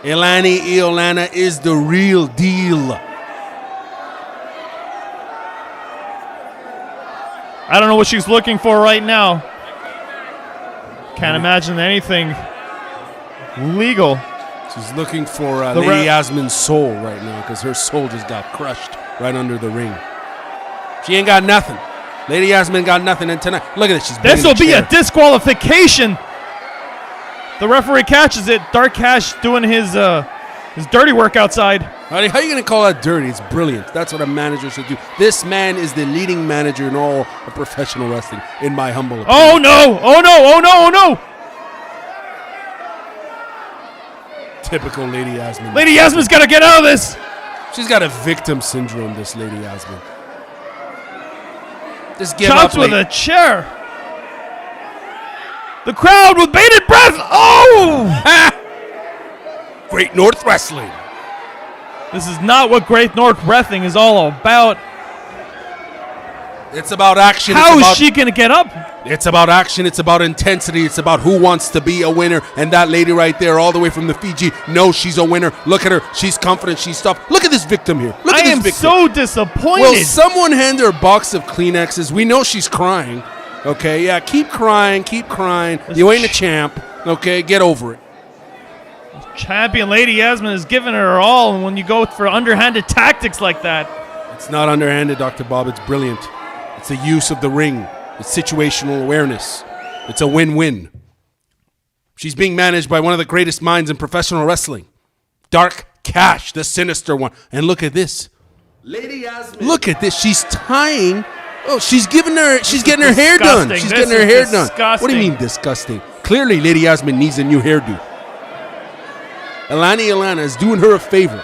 Elani Iolana is the real deal. I don't know what she's looking for right now. Can't imagine anything legal. She's looking for Lady Yasmine's soul right now because her soul just got crushed right under the ring. She ain't got nothing. Lady Yasmine got nothing, and tonight, look at this. She's This will banging be the a chair. disqualification. The referee catches it. Dark Cash doing his dirty work outside. How are you going to call that dirty? It's brilliant. That's what a manager should do. This man is the leading manager in all of professional wrestling, in my humble opinion. Oh no! Oh no! Oh no! Oh no! Typical Lady Yasmine. Lady Yasmine's got to get out of this. She's got a victim syndrome, this Lady Yasmine. Just give Chops up, with lady. a chair. The crowd with bated breath. Oh! Great North Wrestling. This is not what Great North Wrestling is all about. It's about action. How it's is about, she going to get up? It's about action. It's about intensity. It's about who wants to be a winner. And that lady right there, all the way from the Fiji, knows she's a winner. Look at her. She's confident. She's tough. Look at this victim here. Look at I this am victim. so disappointed. Will someone hand her a box of Kleenexes? We know she's crying. Okay, yeah, keep crying, keep crying. You ain't a champ. Okay, get over it. Champion Lady Yasmine is giving her all, and when you go for underhanded tactics like that. It's not underhanded, Dr. Bob. It's brilliant. It's the use of the ring. It's situational awareness. It's a win-win. She's being managed by one of the greatest minds in professional wrestling. Dark Cash, the sinister one. And look at this. Lady Yasmine. Look at this. She's tying. Oh, she's getting her hair done. disgusting. She's This getting her is hair done. disgusting. What do you mean disgusting? Clearly, Lady Yasmine needs a new hairdo. Alana is doing her a favor.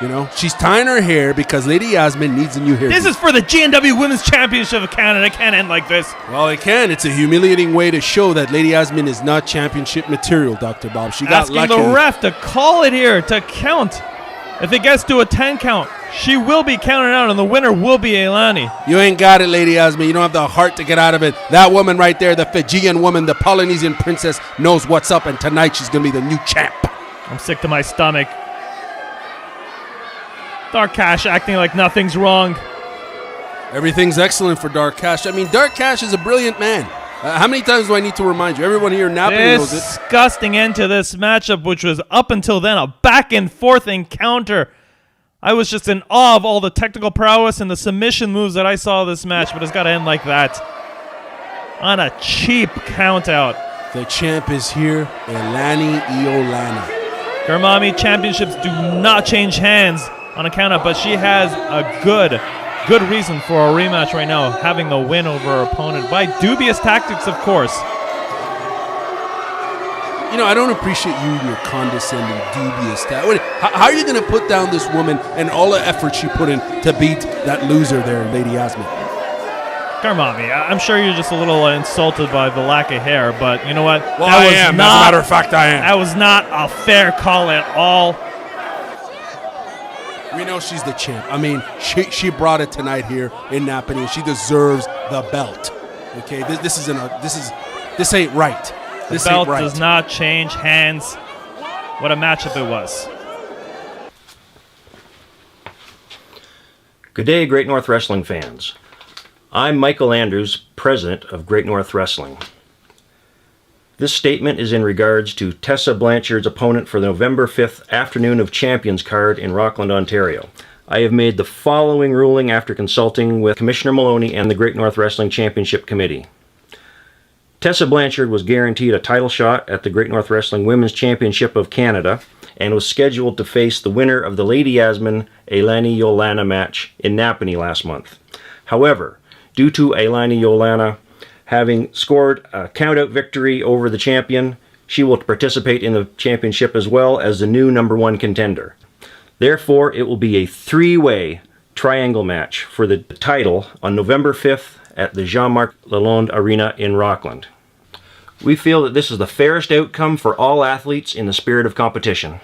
You know, she's tying her hair because Lady Yasmine needs a new hairdo. This is for the GNW Women's Championship of Canada. It can't end like this. Well, it can. It's a humiliating way to show that Lady Yasmine is not championship material, Dr. Bob. She got Asking lucky. the ref to call it here, to count. If it gets to a 10 count, she will be counted out, and the winner will be Elani. You ain't got it, Lady Yasmine. You don't have the heart to get out of it. That woman right there, the Fijian woman, the Polynesian princess, knows what's up, and tonight she's going to be the new champ. I'm sick to my stomach. Dark Cash acting like nothing's wrong. Everything's excellent for Dark Cash. I mean, Dark Cash is a brilliant man. How many times do I need to remind you? Everyone here in Napa knows it. Disgusting end to this matchup, which was up until then a back and forth encounter. I was just in awe of all the technical prowess and the submission moves that I saw this match, but it's got to end like that. On a cheap count out. The champ is here, Elani Iolana. Gurmami championships do not change hands on a count out, but she has a good reason for a rematch right now, having the win over her opponent by dubious tactics, of course. You know, I don't appreciate you and your condescending, dubious how are you going to put down this woman and all the effort she put in to beat that loser there, Lady Yasmine? Gurmami, I'm sure you're just a little insulted by the lack of hair, but you know what? Well, I am. As a matter of fact, I am. That was not a fair call at all. We know she's the champ. I mean, she brought it tonight here in Napanee, and she deserves the belt. Okay, this ain't right. This The belt ain't right. does not change hands. What a matchup it was. Good day, Great North Wrestling fans. I'm Michael Andrews, president of Great North Wrestling. This statement is in regards to Tessa Blanchard's opponent for the November 5th Afternoon of Champions card in Rockland, Ontario. I have made the following ruling after consulting with Commissioner Maloney and the Great North Wrestling Championship Committee. Tessa Blanchard was guaranteed a title shot at the Great North Wrestling Women's Championship of Canada and was scheduled to face the winner of the Lady Yasmine Elani Iolana match in Napanee last month. However, due to Elani Iolana having scored a countout victory over the champion, she will participate in the championship as well as the new #1 contender. Therefore, it will be a three-way triangle match for the title on November 5th at the Jean-Marc Lalonde Arena in Rockland. We feel that this is the fairest outcome for all athletes in the spirit of competition.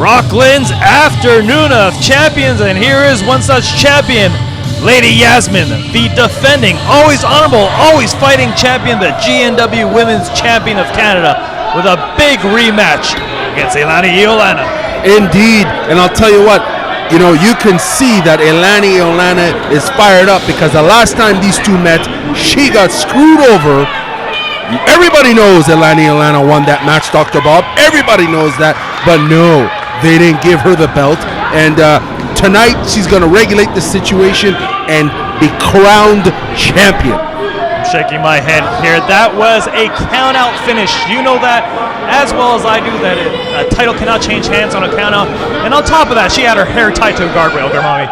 Rockland's Afternoon of Champions, and here is one such champion, Lady Yasmine, the defending, always honorable, always fighting champion, the GNW Women's Champion of Canada, with a big rematch against Elani Iolana. Indeed, and I'll tell you what, you can see that Elani Iolana is fired up because the last time these two met, she got screwed over. Everybody knows Elani Iolana won that match, Dr. Bob. Everybody knows that. But no, they didn't give her the belt. And tonight, she's going to regulate the situation and be crowned champion. I'm shaking my head here. That was a count-out finish. You know that as well as I do, that a title cannot change hands on a count-out. And on top of that, she had her hair tied to a guardrail, Garmami.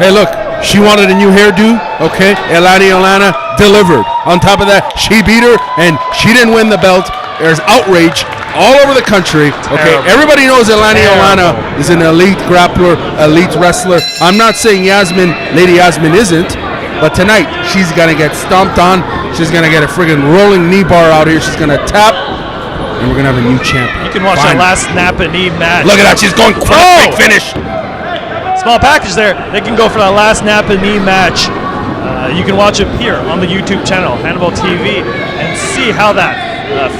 Hey, look, she wanted a new hairdo, okay? Elani Iolana delivered. On top of that, she beat her, and she didn't win the belt. There's outrage all over the country, okay? Everybody knows Elani Iolana is an elite grappler, elite wrestler. I'm not saying Lady Yasmine isn't, but tonight, she's going to get stomped on. She's going to get a friggin' rolling knee bar out here. She's going to tap, and we're going to have a new champion. You can watch that last snap and knee match. Look at that. She's going for a big finish. Small package there. They can go for that last snap and knee match. You can watch it here on the YouTube channel, Hannibal TV, and see how that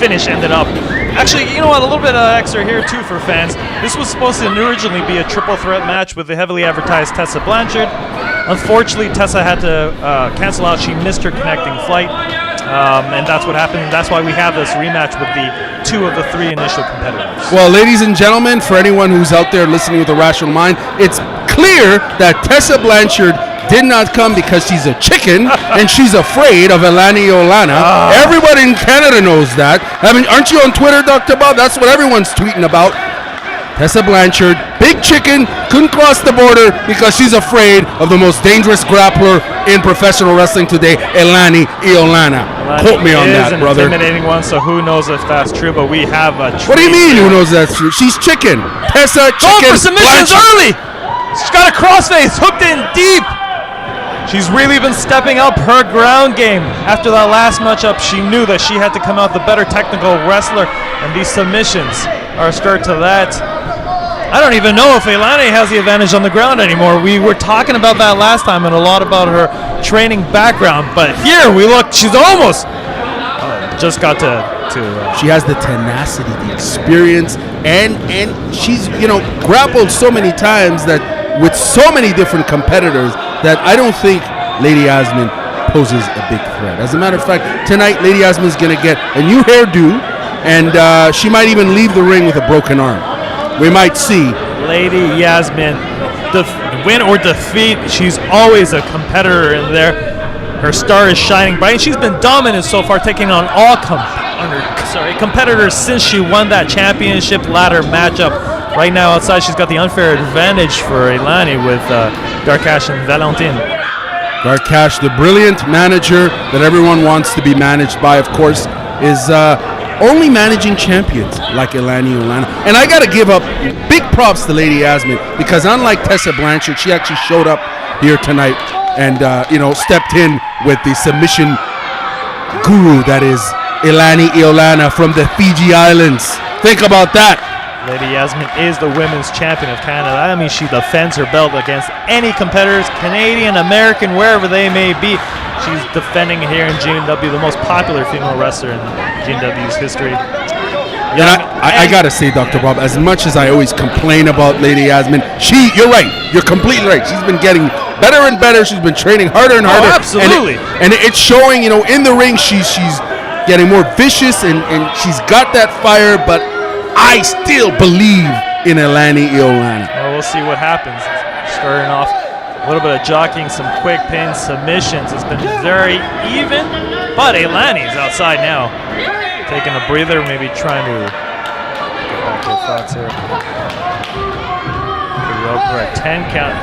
finish ended up. Actually, you know what? A little bit extra here, too, for fans. This was supposed to originally be a triple threat match with the heavily advertised Tessa Blanchard. Unfortunately, Tessa had to cancel out. She missed her connecting flight, and that's what happened. That's why we have this rematch with the 2 of the 3 initial competitors. Well, ladies and gentlemen, for anyone who's out there listening with a rational mind, it's clear that Tessa Blanchard did not come because she's a chicken and she's afraid of Elani Iolana. Everybody in Canada knows that. I mean, aren't you on Twitter, Dr. Bob? That's what everyone's tweeting about. Tessa Blanchard, big chicken, couldn't cross the border because she's afraid of the most dangerous grappler in professional wrestling today, Elani Iolana. Quote me on that, brother. An intimidating one, so who knows if that's true, but we have a... What do you mean, who knows that's true? She's chicken. Tessa, chicken, for submissions early! She's got a crossface, hooked in deep! She's really been stepping up her ground game. After that last matchup, she knew that she had to come out the better technical wrestler, and these submissions are a start to that. I don't even know if Elani has the advantage on the ground anymore. We were talking about that last time and a lot about her training background, but here we look, she's almost just got to she has the tenacity, the experience, and she's grappled so many times that with so many different competitors that I don't think Lady Yasmine poses a big threat. As a matter of fact, tonight Lady Yasmine is going to get a new hairdo, and she might even leave the ring with a broken arm. We might see. Lady Yasmine, win or defeat, she's always a competitor in there. Her star is shining bright, and she's been dominant so far, taking on all competitors since she won that championship ladder matchup. Right now outside, she's got the unfair advantage for Elani with Darkash and Valentine. Darkash, the brilliant manager that everyone wants to be managed by, of course, is only managing champions like Elani Iolana. And I got to give up big props to Lady Yasmine because unlike Tessa Blanchard, she actually showed up here tonight and stepped in with the submission guru that is Elani Iolana from the Fiji Islands. Think about that. Lady Yasmine is the women's champion of Canada. I mean, she defends her belt against any competitors, Canadian, American, wherever they may be. She's defending here in GNW, the most popular female wrestler in GNW's history. And I gotta say, Dr. Bob, as much as I always complain about Lady Yasmine, you're right. You're completely right. She's been getting better and better. She's been training harder and harder. Oh, absolutely. And it's showing, in the ring, she's getting more vicious and she's got that fire, but I still believe in Elani Iolana. Well, we'll see what happens. Starting off a little bit of jockeying, some quick pin submissions. It's been very even, but Elani's outside now. Taking a breather, maybe trying to get back to her thoughts here. Here we go for a 10 count.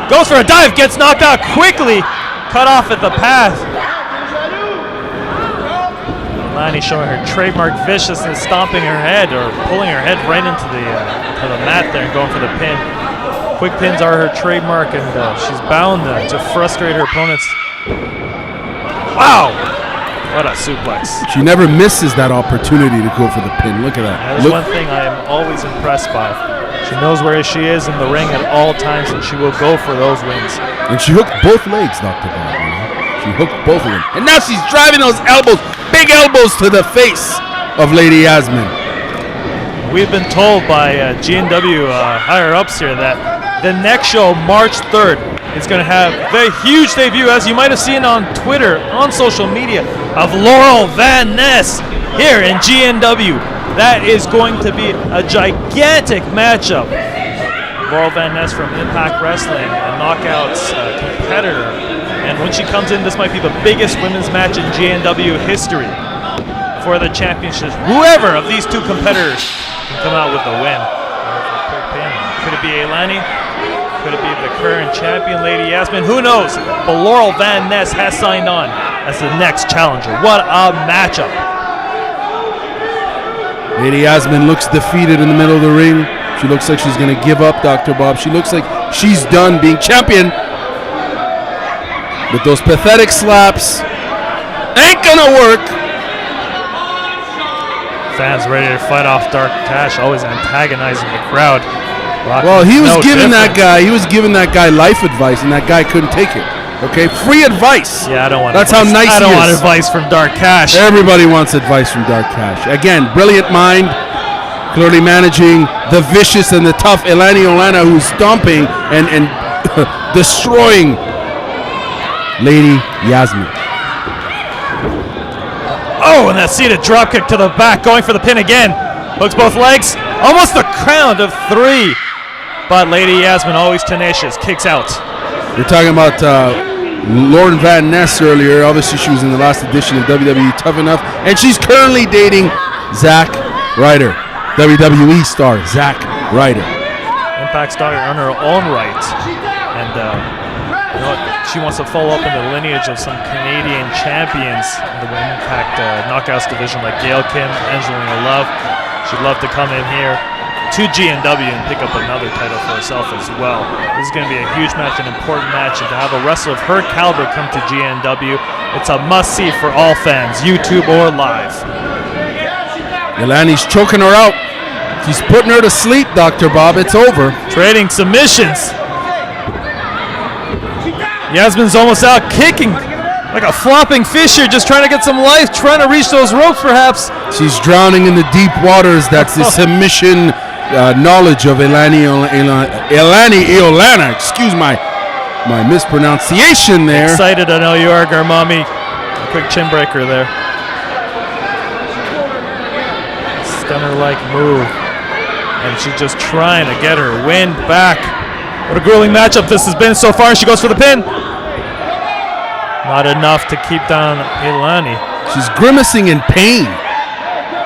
Goes for a dive, gets knocked out quickly. Cut off at the path. Elani showing her trademark viciousness, stomping her head or pulling her head right into the mat there and going for the pin. Quick pins are her trademark, and she's bound to frustrate her opponents. Wow! What a suplex. She never misses that opportunity to go for the pin. Look at that. That is one thing I am always impressed by. She knows where she is in the ring at all times, and she will go for those wins. And she hooked both legs, Dr. Bob. She hooked both of them. And now she's driving those elbows, big elbows to the face of Lady Yasmine. we've been told by GNW higher ups here that the next show, March 3rd, is going to have the huge debut, as you might have seen on Twitter, on social media, of Laurel Van Ness here in GNW. That is going to be a gigantic matchup. Laurel Van Ness from Impact Wrestling, a Knockouts competitor. And when she comes in, this might be the biggest women's match in GNW history for the championships. Whoever of these two competitors can come out with the win. Could it be Elani? Could it be the current champion, Lady Yasmine? Who knows? But Laurel Van Ness has signed on as the next challenger. What a matchup. Lady Yasmine looks defeated in the middle of the ring. She looks like she's going to give up, Dr. Bob. She looks like she's done being champion. But those pathetic slaps ain't going to work. Fans ready to fight off Dark Cash, always antagonizing the crowd. Well, he was giving that guy life advice, and that guy couldn't take it. Okay, free advice. Yeah, I don't want. That's advice. how nice I don't he want is. advice from Dark Cash. Everybody wants advice from Dark Cash. Again, brilliant mind, clearly managing the vicious and the tough Elani Olana, who's stomping and destroying Lady Yasmine. Oh, and that seated dropkick to the back, going for the pin again. Hooks both legs, almost the count of 3. But Lady Yasmine, always tenacious, kicks out. We're talking about Lauren Van Ness earlier. Obviously, she was in the last edition of WWE Tough Enough, and she's currently dating Zack Ryder, WWE star Zack Ryder. Impact star on her own right, and she wants to follow up in the lineage of some Canadian champions in the Impact Knockouts division, like Gail Kim, Angelina Love. She'd love to come in here to GNW and pick up another title for herself as well. This is going to be a huge match, an important match, and to have a wrestler of her caliber come to GNW, it's a must-see for all fans, YouTube or live. Elani's choking her out. He's putting her to sleep, Dr. Bob. It's over. Trading submissions. Yasmine's almost out kicking like a flopping fish here, just trying to get some life, trying to reach those ropes perhaps. She's drowning in the deep waters. That's the submission knowledge of Elani Eolana. Excuse my mispronunciation there. Excited, I know you are, Garmami. A quick chin breaker there. Stunner-like move. And she's just trying to get her wind back. What a grueling matchup this has been so far. She goes for the pin. Not enough to keep down Elani. She's grimacing in pain.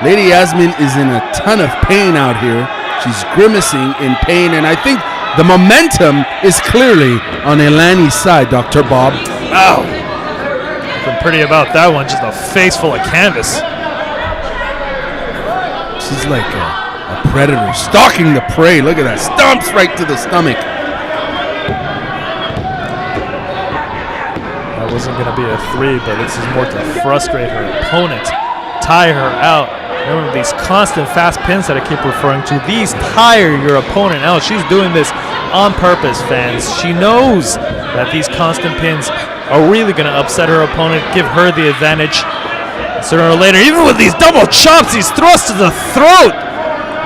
Lady Yasmine is in a ton of pain out here. She's grimacing in pain, and I think the momentum is clearly on Elani's side, Dr. Bob. Ow. Been pretty about that one, just a face full of canvas. She's like a predator stalking the prey. Look at that. Stomps right to the stomach. That wasn't going to be a 3, but this is more to frustrate her opponent, tire her out. Remember these constant fast pins that I keep referring to. These tire your opponent out. She's doing this on purpose, fans. She knows that these constant pins are really going to upset her opponent, give her the advantage. Sooner or later, even with these double chops, these thrusts to the throat,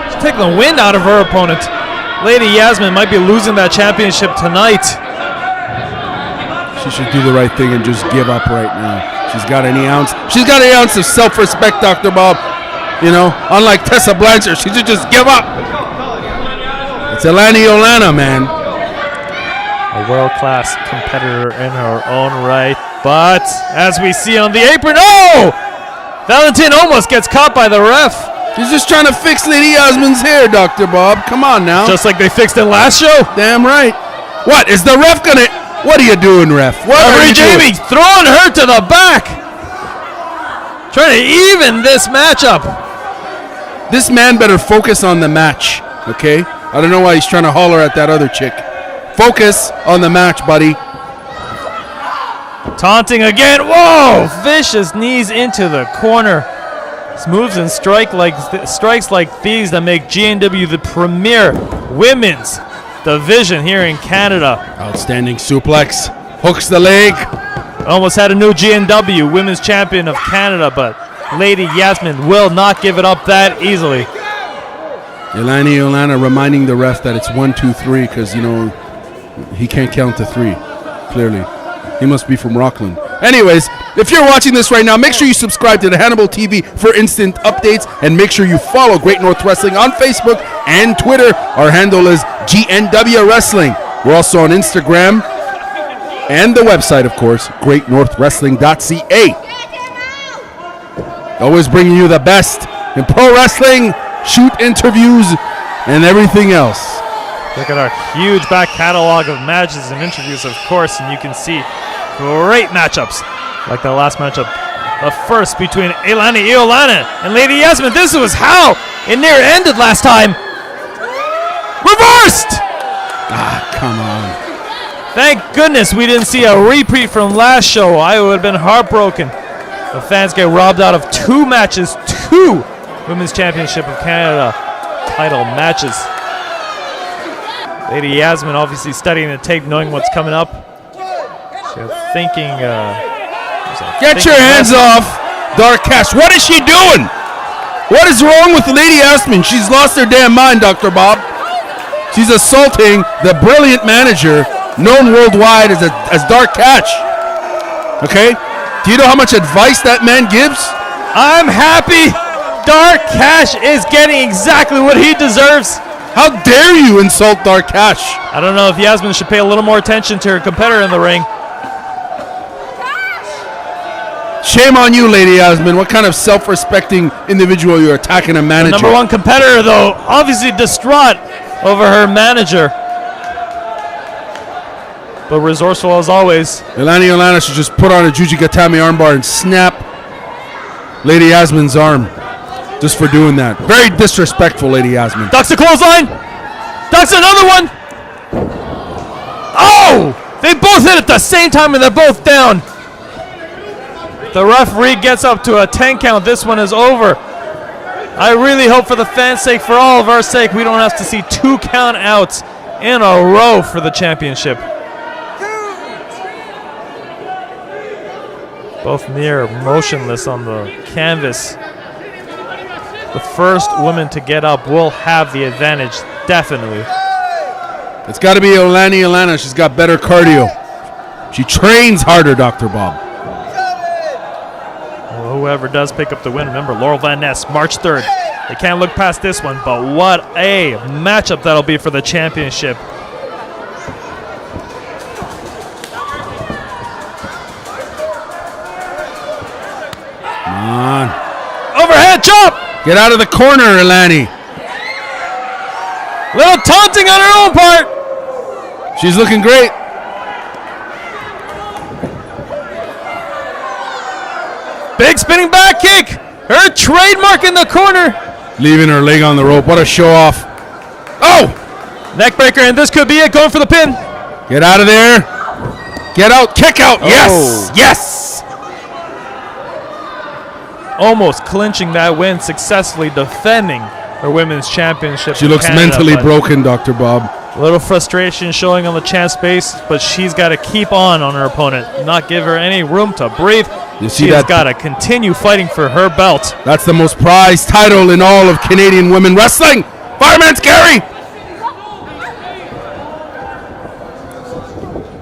she's taking the wind out of her opponent. Lady Yasmine might be losing that championship tonight. She should do the right thing and just give up right now. She's got an ounce of self-respect, Dr. Bob. You know, unlike Tessa Blanchard, she should just give up. It's Elani Olana, man. A world-class competitor in her own right. But as we see on the apron, oh! Valentin almost gets caught by the ref. He's just trying to fix Lady Yasmine's hair, Dr. Bob. Come on now. Just like they fixed it last show? Damn right. What, is the ref gonna... What are you doing, ref? What are you Jamie doing? throwing her to the back. Trying to even this matchup. This man better focus on the match, okay? I don't know why he's trying to holler at that other chick. Focus on the match, buddy. Taunting again. Whoa! Vicious knees into the corner. This moves and strikes like these that make GNW the premier women's division here in Canada. Outstanding suplex. Hooks the leg. Almost had a new GNW women's champion of Canada, but Lady Yasmine will not give it up that easily. Iolana reminding the ref that it's 1, 2, 3 because, you know, he can't count to 3, clearly. He must be from Rockland. Anyways, if you're watching this right now, make sure you subscribe to the Hannibal TV for instant updates, and make sure you follow Great North Wrestling on Facebook and Twitter. Our handle is GNW Wrestling. We're also on Instagram and the website, of course, greatnorthwrestling.ca. Always bringing you the best in pro wrestling, shoot interviews, and everything else. Look at our huge back catalog of matches and interviews, of course, and you can see great matchups, like the last matchup, the first between Iolana and Lady Yasmine. This was how it near ended last time. Reversed! Ah, come on. Thank goodness we didn't see a repeat from last show. I would have been heartbroken. The fans get robbed out of 2 matches, 2 Women's Championship of Canada title matches. Lady Yasmine obviously studying the tape, knowing what's coming up. So thinking. Get your hands off Dark Cash. What is she doing? What is wrong with Lady Yasmine? She's lost her damn mind, Dr. Bob. She's assaulting the brilliant manager known worldwide as Dark Cash. Okay? Do you know how much advice that man gives? I'm happy Dark Cash is getting exactly what he deserves. How dare you insult Dark Cash? I don't know if Yasmine should pay a little more attention to her competitor in the ring. Shame on you, Lady Yasmine. What kind of self-respecting individual you're attacking a manager? The #1 competitor, though, obviously distraught over her manager. But resourceful as always. Iolana should just put on a Juji Gatame armbar and snap Lady Yasmine's arm just for doing that. Very disrespectful, Lady Yasmine. Ducks the clothesline. Ducks another one. Oh! They both hit at the same time and they're both down. The referee gets up to a 10 count. This one is over. I really hope for the fans' sake, for all of our sake, we don't have to see 2 count outs in a row for the championship. Both near motionless on the canvas. The first woman to get up will have the advantage, definitely. It's got to be Iolana. She's got better cardio. She trains harder, Dr. Bob. Well, whoever does pick up the win, remember, Laurel Van Ness, March 3rd. They can't look past this one, but what a matchup that'll be for the championship. Come on. Overhead chop! Get out of the corner, Ilani. Little taunting on her own part. She's looking great. Big spinning back kick. Her trademark in the corner. Leaving her leg on the rope. What a show off. Oh! Neckbreaker, and this could be it. Going for the pin. Get out of there. Get out. Kick out. Oh. Yes. Yes. Almost clinching that win, successfully defending her women's championship. She looks mentally broken, Dr. Bob. A little frustration showing on the champ's face, but she's got to keep on her opponent, not give her any room to breathe. She's got to continue fighting for her belt. That's the most prized title in all of Canadian women wrestling. Fireman's carry.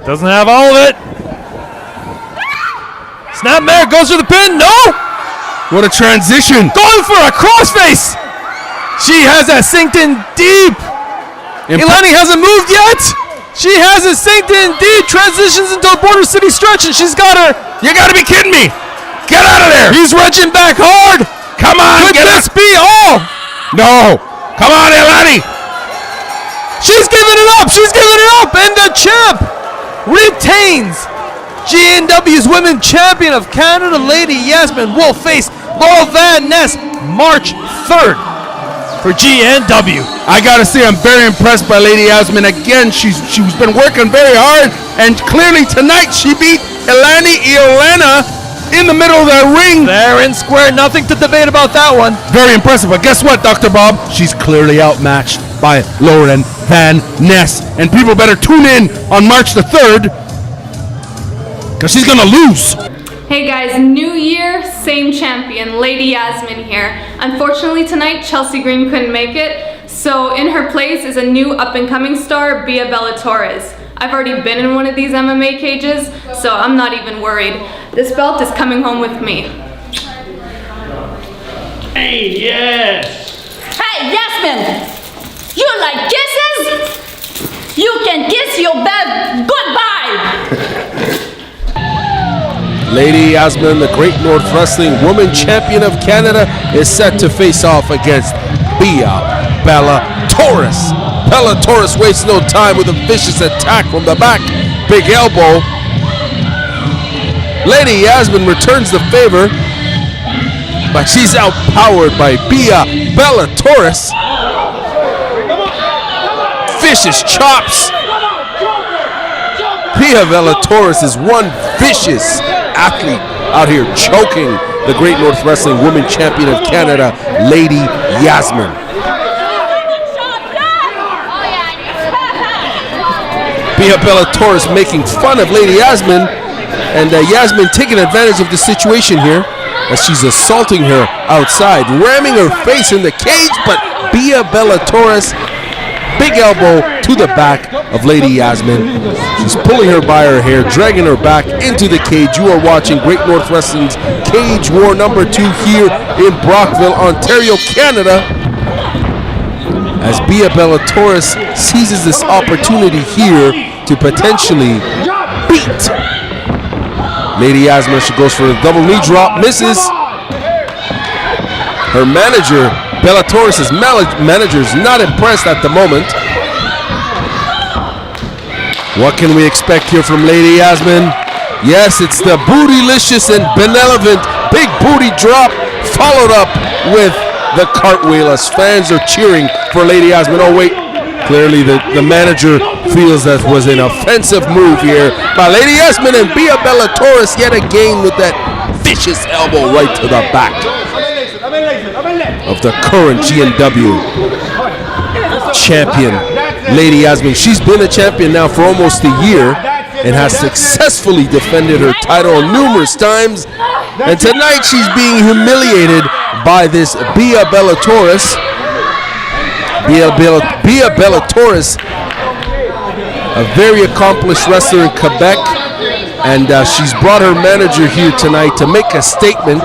Doesn't have all of it. Snapmare goes for the pin. No! What a transition. Going for a crossface. She has that synced in deep. Ilani hasn't moved yet. She has it synced in deep. Transitions into a Border City stretch, and she's got her. You got to be kidding me. Get out of there. He's wrenching back hard. Come on. Could this be all? No. Come on, Ilani. She's giving it up. She's giving it up. And the champ retains. GNW's Women's Champion of Canada, Lady Yasmine, will face Laurel Van Ness March 3rd for GNW. I gotta say, I'm very impressed by Lady Yasmine. Again, she's been working very hard, and clearly tonight she beat Iolana in the middle of that ring. Fair and square, nothing to debate about that one. Very impressive, but guess what, Dr. Bob? She's clearly outmatched by Lauren Van Ness, and people better tune in on March the 3rd, because she's gonna lose. Hey guys, new year, same champion, Lady Yasmine here. Unfortunately tonight, Chelsea Green couldn't make it, So in her place is a new up-and-coming star, Bia Bella Torres. I've already been in one of these MMA cages, so I'm not even worried. This belt is coming home with me. Hey, yes! Hey, Yasmine! You like kisses? You can kiss your bed goodbye! Lady Yasmine, the Great North Wrestling Women Champion of Canada, is set to face off against Bia Bella Torres. Bella Torres wastes no time with a vicious attack from the back. Big elbow. Lady Yasmine returns the favor, but she's outpowered by Bia Bella Torres. Vicious chops. Bia Bella Torres is one vicious athlete out here choking the Great North Wrestling Women Champion of Canada, Lady Yasmine. Bia Bella Torres making fun of Lady Yasmine, and Yasmine taking advantage of the situation here as she's assaulting her outside, ramming her face in the cage, but Bia Bella Torres, big elbow to the back of Lady Yasmine. She's pulling her by her hair, dragging her back into the cage. You are watching Great North Wrestling's Cage War number 2 here in Brockville, Ontario, Canada, as Bia Bella Torres seizes this opportunity here to potentially beat Lady Yasmine. She goes for a double knee drop, misses. Her manager, Bella Torres' manager, is not impressed at the moment. What can we expect here from Lady Yasmine? Yes, it's the bootylicious and benevolent big booty drop, followed up with the cartwheel as fans are cheering for Lady Yasmine. Oh wait, clearly the manager feels that was an offensive move here by Lady Yasmine, and Bia Bella Torres yet again with that vicious elbow right to the back of the current GNW champion, Lady Yasmine. She's been a champion now for almost a year and has successfully defended her title numerous times. And tonight she's being humiliated by this Bia Bella Torres. Bia Bella Torres, a very accomplished wrestler in Quebec, and she's brought her manager here tonight to make a statement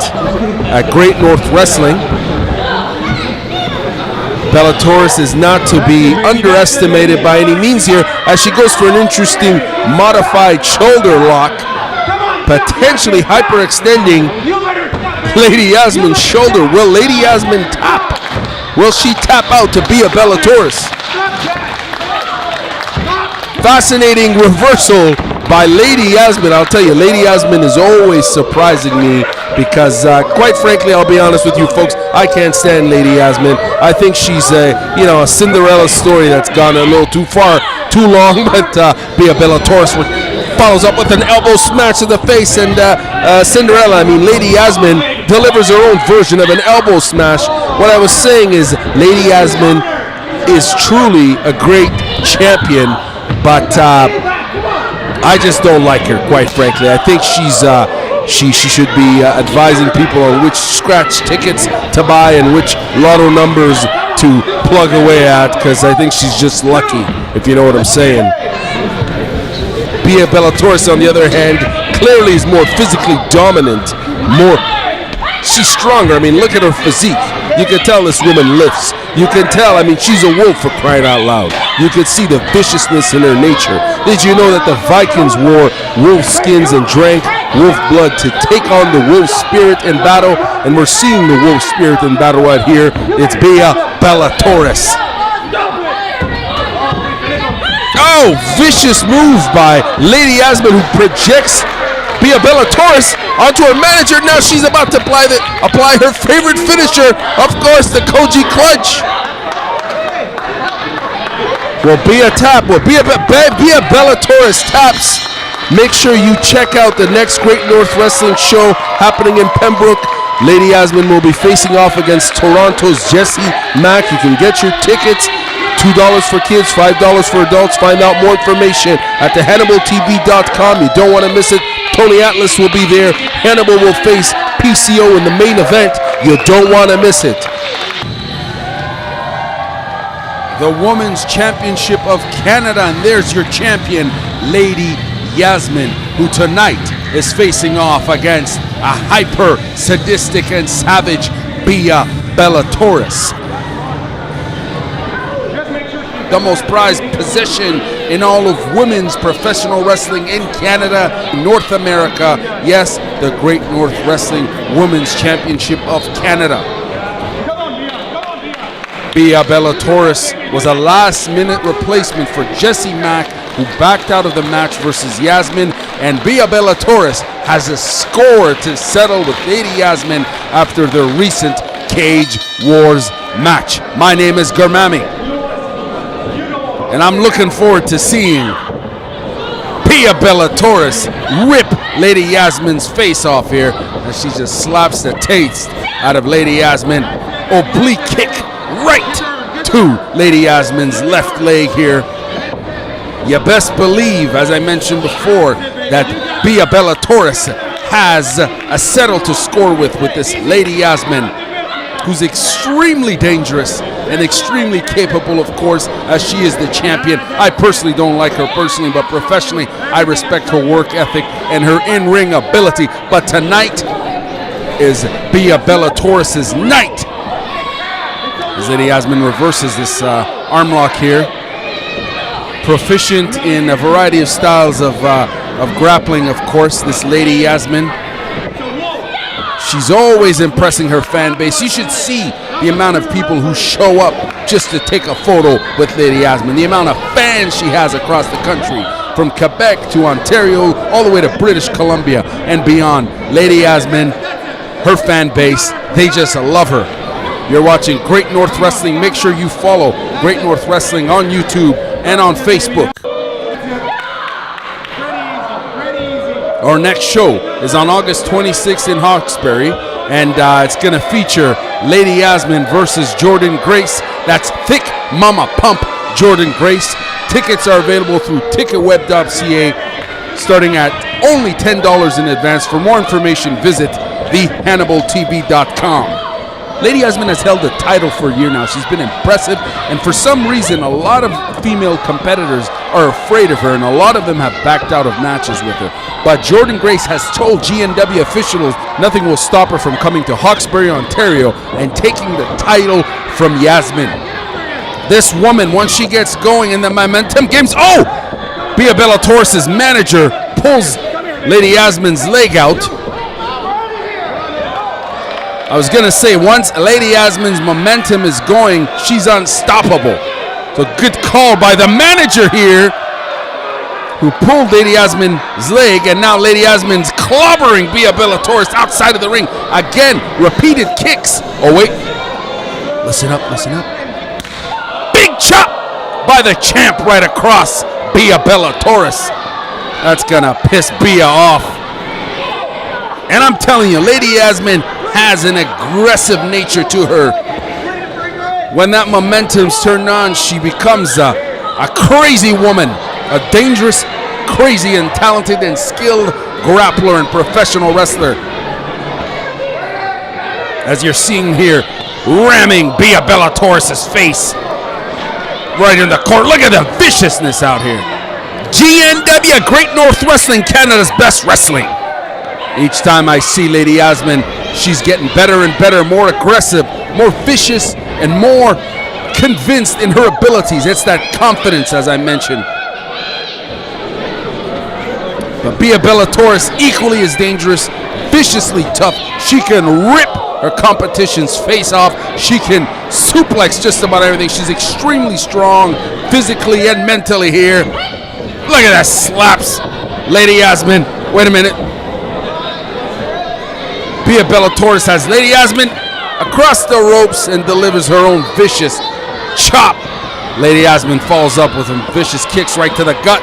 at Great North Wrestling. Bella Torres is not to be underestimated by any means here, as she goes for an interesting modified shoulder lock, potentially hyperextending Lady Yasmine's shoulder. Will Lady Yasmine tap? Will she tap out to Bia Bella Torres? Fascinating reversal by Lady Yasmine. I'll tell you, Lady Yasmine is always surprising me because, quite frankly, I'll be honest with you folks, I can't stand Lady Yasmine. I think she's a Cinderella story that's gone a little too far, too long. But Bia Bella Torres follows up with an elbow smash to the face, and Cinderella, Lady Yasmine delivers her own version of an elbow smash. What I was saying is Lady Yasmine is truly a great champion, but I just don't like her, quite frankly. I think she should be advising people on which scratch tickets to buy and which lotto numbers to plug away at, because I think she's just lucky, if you know what I'm saying. Bia Bella Torres, on the other hand, clearly is more physically dominant. She's stronger. Look at her physique. You can tell this woman lifts. You can tell, she's a wolf, for crying out loud. You can see the viciousness in her nature. Did you know that the Vikings wore wolf skins and drank wolf blood to take on the wolf spirit in battle? And we're seeing the wolf spirit in battle right here. It's Bia Bella Torres. Oh, vicious move by Lady Yasmine, who projects Bia Bella Torres onto her manager. Now she's about to apply her favorite finisher, of course, the Koji Clutch. Will Bia Bella Torres taps. Make sure you check out the next Great North Wrestling show happening in Pembroke. Lady Yasmine will be facing off against Toronto's Jessie Mack. You can get your tickets. $2 for kids, $5 for adults. Find out more information at thehannibaltv.com. You don't want to miss it. Tony Atlas will be there. Hannibal will face PCO in the main event. You don't want to miss it. the Women's Championship of Canada. And there's your champion, Lady Yasmine, who tonight is facing off against a hyper sadistic and savage Bia Bellatoris. The most prized position in all of women's professional wrestling in Canada, North America. Yes, the Great North Wrestling Women's Championship of Canada. Bia Bellatoris was a last-minute replacement for Jessie Mack, who backed out of the match versus Yasmine, and Bia Bellatoris has a score to settle with Lady Yasmine after their recent Cage Wars match. My name is Gurmami, and I'm looking forward to seeing Bia Bellatoris rip Lady Yasmine's face off here as she just slaps the taste out of Lady Yasmine. Oblique kick right to Lady Yasmine's left leg here. You best believe, as I mentioned before, that Bia Bellatoris has a settle to score with this Lady Yasmine, who's extremely dangerous and extremely capable, of course, as she is the champion. I personally don't like her personally, but professionally, I respect her work ethic and her in-ring ability. But tonight is Bia Bellatoris' night, as Lady Yasmine reverses this arm lock here. Proficient in a variety of styles of grappling, of course, this Lady Yasmine. She's always impressing her fan base. You should see the amount of people who show up just to take a photo with Lady Yasmine. The amount of fans she has across the country, from Quebec to Ontario, all the way to British Columbia and beyond. Lady Yasmine, her fan base, they just love her. You're watching Great North Wrestling. Make sure you follow Great North Wrestling on YouTube and on Facebook. Our next show is on August 26th in Hawkesbury, and it's going to feature Lady Yasmine versus Jordan Grace. That's Thick Mama Pump Jordan Grace. Tickets are available through ticketweb.ca, starting at only $10 in advance. For more information, visit thehannibaltv.com. Lady Yasmine has held the title for a year now. She's been impressive, and for some reason, a lot of female competitors are afraid of her, and a lot of them have backed out of matches with her. But Jordan Grace has told GNW officials nothing will stop her from coming to Hawkesbury, Ontario, and taking the title from Yasmine. This woman, once she gets going in the momentum games, Bia Bellatoris' manager pulls Lady Yasmine's leg out. I was going to say, once Lady Yasmine's momentum is going, she's unstoppable. So good call by the manager here, who pulled Lady Yasmine's leg, and now Lady Yasmine's clobbering Bia Bellatoris outside of the ring. Again, repeated kicks. Oh, wait. Listen up, listen up. Big chop by the champ right across Bia Bellatoris. That's going to piss Bia off. And I'm telling you, Lady Yasmine has an aggressive nature to her. When that momentum's turned on, she becomes a crazy woman, a dangerous, crazy, and talented and skilled grappler and professional wrestler. As you're seeing here, ramming Bia Bellatoris' face right in the corner. Look at the viciousness out here. GNW, Great North Wrestling, Canada's best wrestling. Each time I see Lady Yasmine, she's getting better and better, more aggressive, more vicious, and more convinced in her abilities. It's that confidence, as I mentioned. But Bia Bellatoris, equally as dangerous, viciously tough. She can rip her competition's face off. She can suplex just about everything. She's extremely strong, physically and mentally here. Look at that slaps. Lady Yasmine, wait a minute. Bia Bellatoris has Lady Yasmine across the ropes and delivers her own vicious chop. Lady Yasmine follows up with some vicious kicks right to the gut.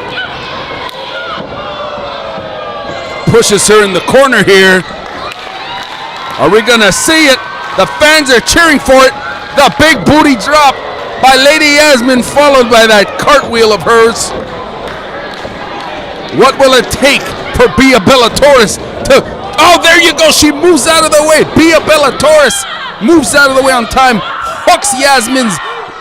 Pushes her in the corner here. Are we gonna see it? The fans are cheering for it. The big booty drop by Lady Yasmine, followed by that cartwheel of hers. What will it take for Bia Bellatoris to... Oh, there you go. She moves out of the way. Bia Bellatoris moves out of the way on time. Hooks Yasmine's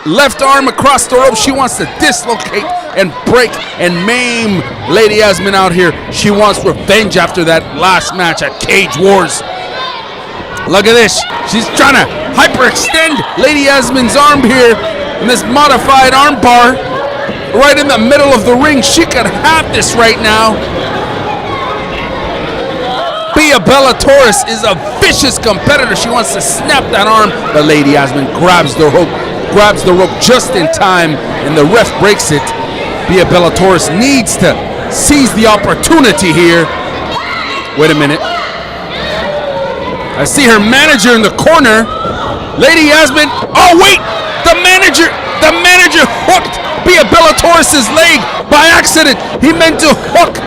left arm across the rope. She wants to dislocate and break and maim Lady Yasmine out here. She wants revenge after that last match at Cage Wars. Look at this. She's trying to hyperextend Lady Yasmine's arm here in this modified arm bar right in the middle of the ring. She could have this right now. Bia Bella-Torres is a vicious competitor. She wants to snap that arm, but Lady Yasmine grabs the rope just in time, and the ref breaks it. Bia Bella-Torres needs to seize the opportunity here. Wait a minute. I see her manager in the corner. Lady Yasmine. Oh wait, the manager hooked Bia Bella-Torres' leg by accident. He meant to hook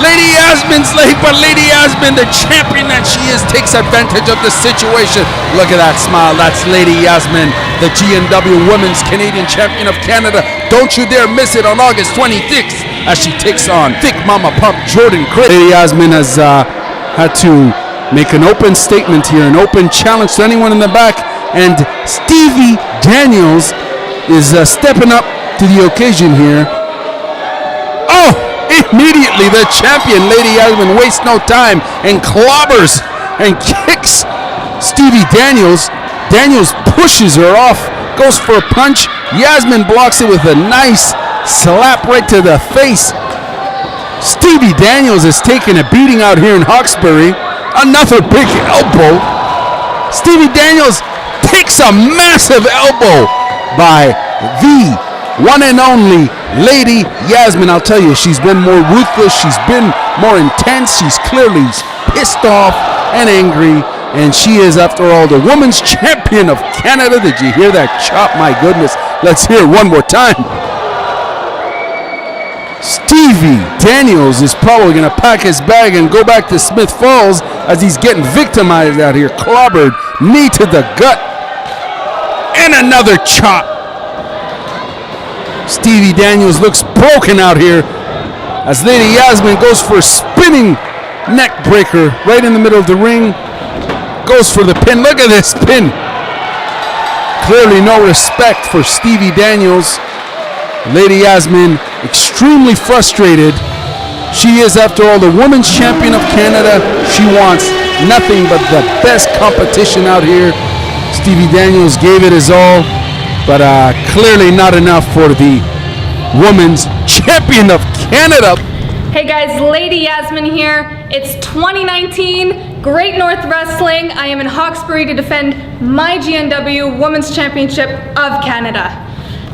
Lady Yasmine's leg, but Lady Yasmine, the champion that she is, takes advantage of the situation. Look at that smile. That's Lady Yasmine, the GNW Women's Canadian Champion of Canada. Don't you dare miss it on August 26th as she takes on Thick Mama Pump Jordan Chris. Lady Yasmine has had to make an open statement here, an open challenge to anyone in the back, and Stevie Daniels is stepping up to the occasion here. Oh! Immediately, the champion, Lady Yasmine, wastes no time and clobbers and kicks Stevie Daniels. Daniels pushes her off, goes for a punch. Yasmine blocks it with a nice slap right to the face. Stevie Daniels is taking a beating out here in Hawkesbury. Another big elbow. Stevie Daniels takes a massive elbow by the one and only Lady Yasmine. I'll tell you, she's been more ruthless, she's been more intense, she's clearly pissed off and angry, and she is, after all, the women's champion of Canada. Did you hear that chop? My goodness. Let's hear it one more time. Stevie Daniels is probably going to pack his bag and go back to Smith Falls as he's getting victimized out here. Clobbered, knee to the gut, and another chop. Stevie Daniels looks broken out here as Lady Yasmine goes for a spinning neck breaker right in the middle of the ring. Goes for the pin. Look at this pin. Clearly no respect for Stevie Daniels. Lady Yasmine extremely frustrated. She is, after all, the women's champion of Canada. She wants nothing but the best competition out here. Stevie Daniels gave it his all, but clearly not enough for the women's champion of Canada. Hey guys, Lady Yasmine here. It's 2019, Great North Wrestling. I am in Hawkesbury to defend my GNW Women's Championship of Canada.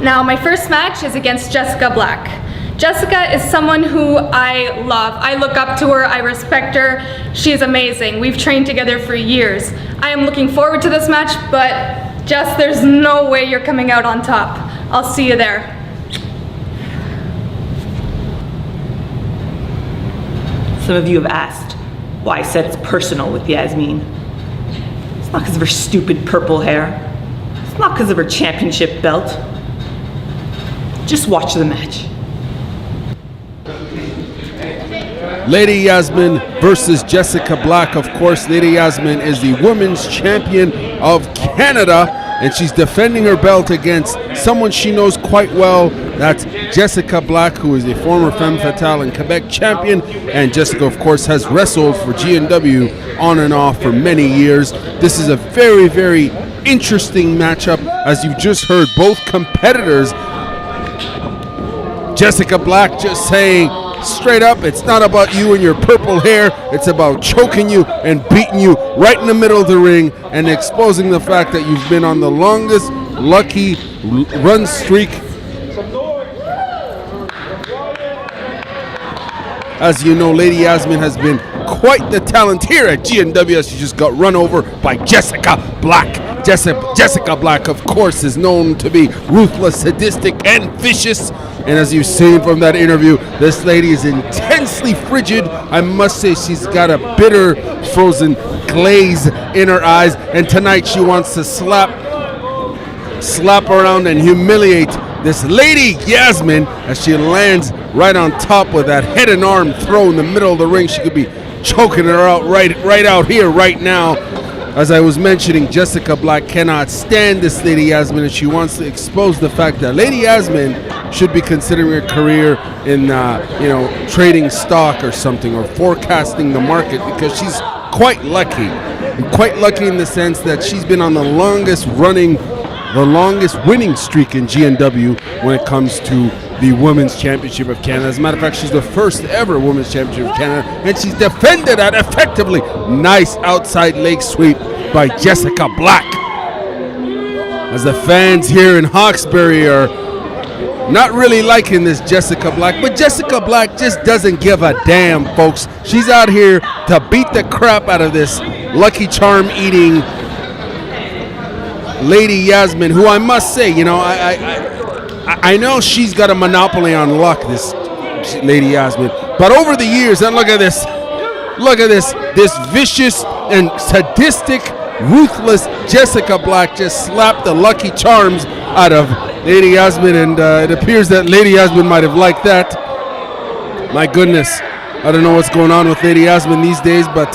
Now, my first match is against Jessica Black. Jessica is someone who I love. I look up to her, I respect her. She is amazing. We've trained together for years. I am looking forward to this match, but Jess, there's no way you're coming out on top. I'll see you there. Some of you have asked why I said it's personal with Yasmine. It's not because of her stupid purple hair. It's not because of her championship belt. Just watch the match. Lady Yasmine versus Jessica Black. Of course, Lady Yasmine is the women's champion of Canada, and she's defending her belt against someone she knows quite well. That's Jessica Black, who is a former Femme Fatale and Quebec champion, and Jessica, of course, has wrestled for GNW on and off for many years. This is a very, very interesting matchup. As you've just heard, both competitors, Jessica Black just saying straight up, it's not about you and your purple hair, it's about choking you and beating you right in the middle of the ring and exposing the fact that you've been on the longest lucky run streak. As you know, Lady Yasmine has been quite the talent here at GNW. She just got run over by Jessica Black. Jessica Black, of course, is known to be ruthless, sadistic, and vicious. And as you've seen from that interview, this lady is intensely frigid. I must say, she's got a bitter, frozen glaze in her eyes. And tonight she wants to slap around and humiliate this Lady Yasmine as she lands right on top with that head and arm throw in the middle of the ring. She could be choking her out right out here, right now. as I was mentioning, Jessica Black cannot stand this Lady Yasmine, and she wants to expose the fact that Lady Yasmine should be considering a career in, trading stock or something, or forecasting the market, because she's quite lucky. And quite lucky in the sense that she's been on the longest winning streak in GNW when it comes to the Women's Championship of Canada. As a matter of fact, she's the first ever Women's Championship of Canada, and she's defended that effectively. Nice outside leg sweep by Jessica Black. As the fans here in Hawkesbury are not really liking this Jessica Black, but Jessica Black just doesn't give a damn, folks. She's out here to beat the crap out of this Lucky Charm eating Lady Yasmine, who I must say, I know she's got a monopoly on luck, this Lady Yasmine, but over the years, and look at this vicious and sadistic, ruthless Jessica Black just slapped the Lucky Charms out of Lady Yasmine, and it appears that Lady Yasmine might have liked that. My goodness, I don't know what's going on with Lady Yasmine these days, but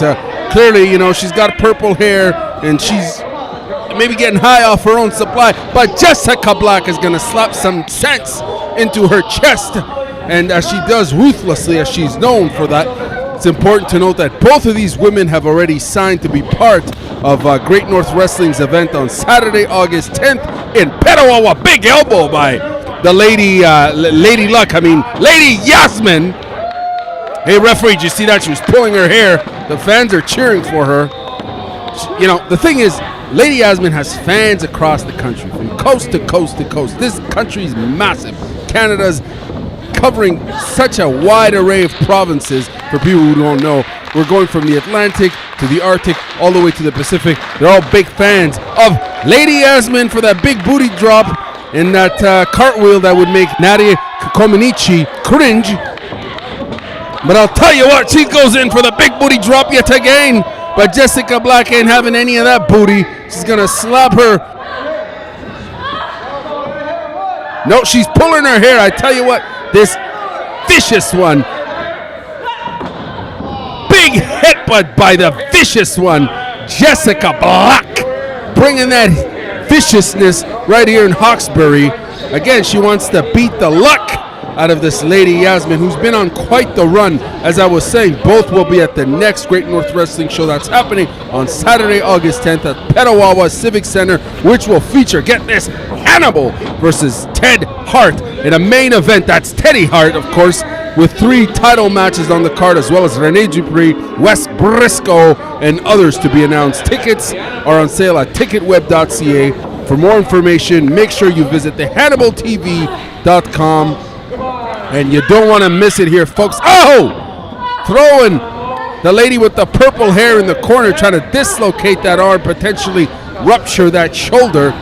clearly, she's got purple hair, and she's maybe getting high off her own supply, but Jessica Black is going to slap some sense into her chest, and as she does ruthlessly, as she's known for that. It's important to note that both of these women have already signed to be part of Great North Wrestling's event on Saturday, August 10th in Petawawa. Big elbow by the Lady Yasmine. Hey, referee, did you see that? She was pulling her hair. The fans are cheering for her. The thing is, Lady Yasmine has fans across the country, from coast to coast to coast. This country is massive. Canada's covering such a wide array of provinces. For people who don't know, we're going from the Atlantic to the Arctic, all the way to the Pacific. They're all big fans of Lady Yasmine for that big booty drop and that cartwheel that would make Nadia Comaneci cringe. But I'll tell you what, she goes in for the big booty drop yet again. But Jessica Black ain't having any of that booty. She's going to slap her. No, she's pulling her hair. I tell you what, this vicious one. Big headbutt by the vicious one, Jessica Black. Bringing that viciousness right here in Hawkesbury. Again, she wants to beat the luck out of this Lady Yasmine, who's been on quite the run. As I was saying, both will be at the next Great North Wrestling show that's happening on Saturday, August 10th at Petawawa Civic Center, which will feature, get this, Hannibal versus Ted Hart in a main event. That's Teddy Hart, of course, with 3 title matches on the card, as well as Rene Dupree, Wes Briscoe, and others to be announced. Tickets are on sale at ticketweb.ca. For more information, make sure you visit thehannibaltv.com. And you don't want to miss it here, folks. Oh! Throwing the lady with the purple hair in the corner, trying to dislocate that arm, potentially rupture that shoulder.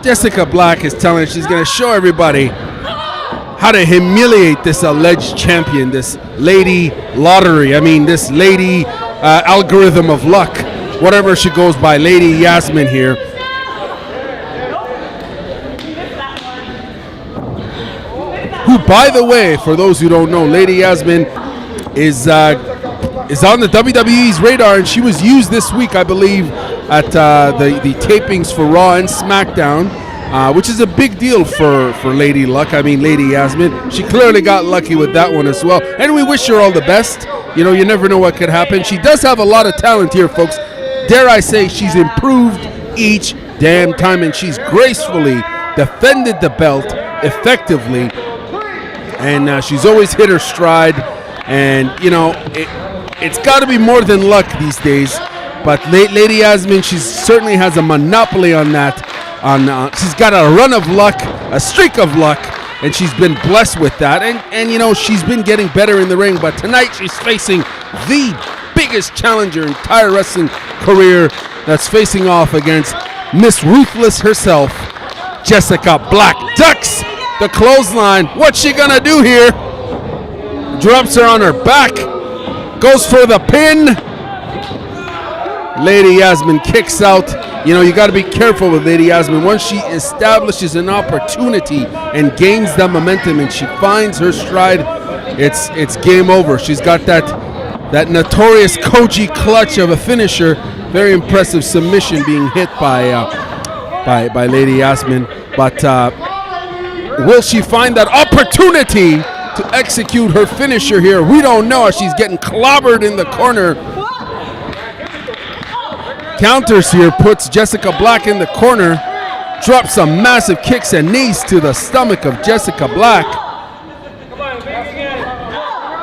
Jessica Black is telling her she's going to show everybody how to humiliate this alleged champion, this Lady Lottery. This Lady Algorithm of Luck, whatever she goes by, Lady Yasmine here. Who, by the way, for those who don't know, Lady Yasmine is on the WWE's radar, and she was used this week, I believe, at the tapings for Raw and SmackDown, which is a big deal for Lady Luck. Lady Yasmine. She clearly got lucky with that one as well, and we wish her all the best. You never know what could happen. She does have a lot of talent here, folks. Dare I say, she's improved each damn time, and she's gracefully defended the belt effectively. And she's always hit her stride, and it's got to be more than luck these days. But Lady Yasmine, she certainly has a monopoly on that. She's got a run of luck, a streak of luck, and she's been blessed with that. And she's been getting better in the ring. But tonight she's facing the biggest challenger in entire wrestling career, that's facing off against Miss Ruthless herself, Jessica Black. Ducks the clothesline. What's she gonna do here? Drops her on her back. Goes for the pin. Lady Yasmine kicks out. You got to be careful with Lady Yasmine. Once she establishes an opportunity and gains that momentum and she finds her stride, it's game over. She's got that that notorious Koji clutch of a finisher. Very impressive submission being hit by Lady Yasmine. But will she find that opportunity to execute her finisher here? We don't know. She's getting clobbered in the corner. Counters here, puts Jessica Black in the corner. Drops some massive kicks and knees to the stomach of Jessica Black.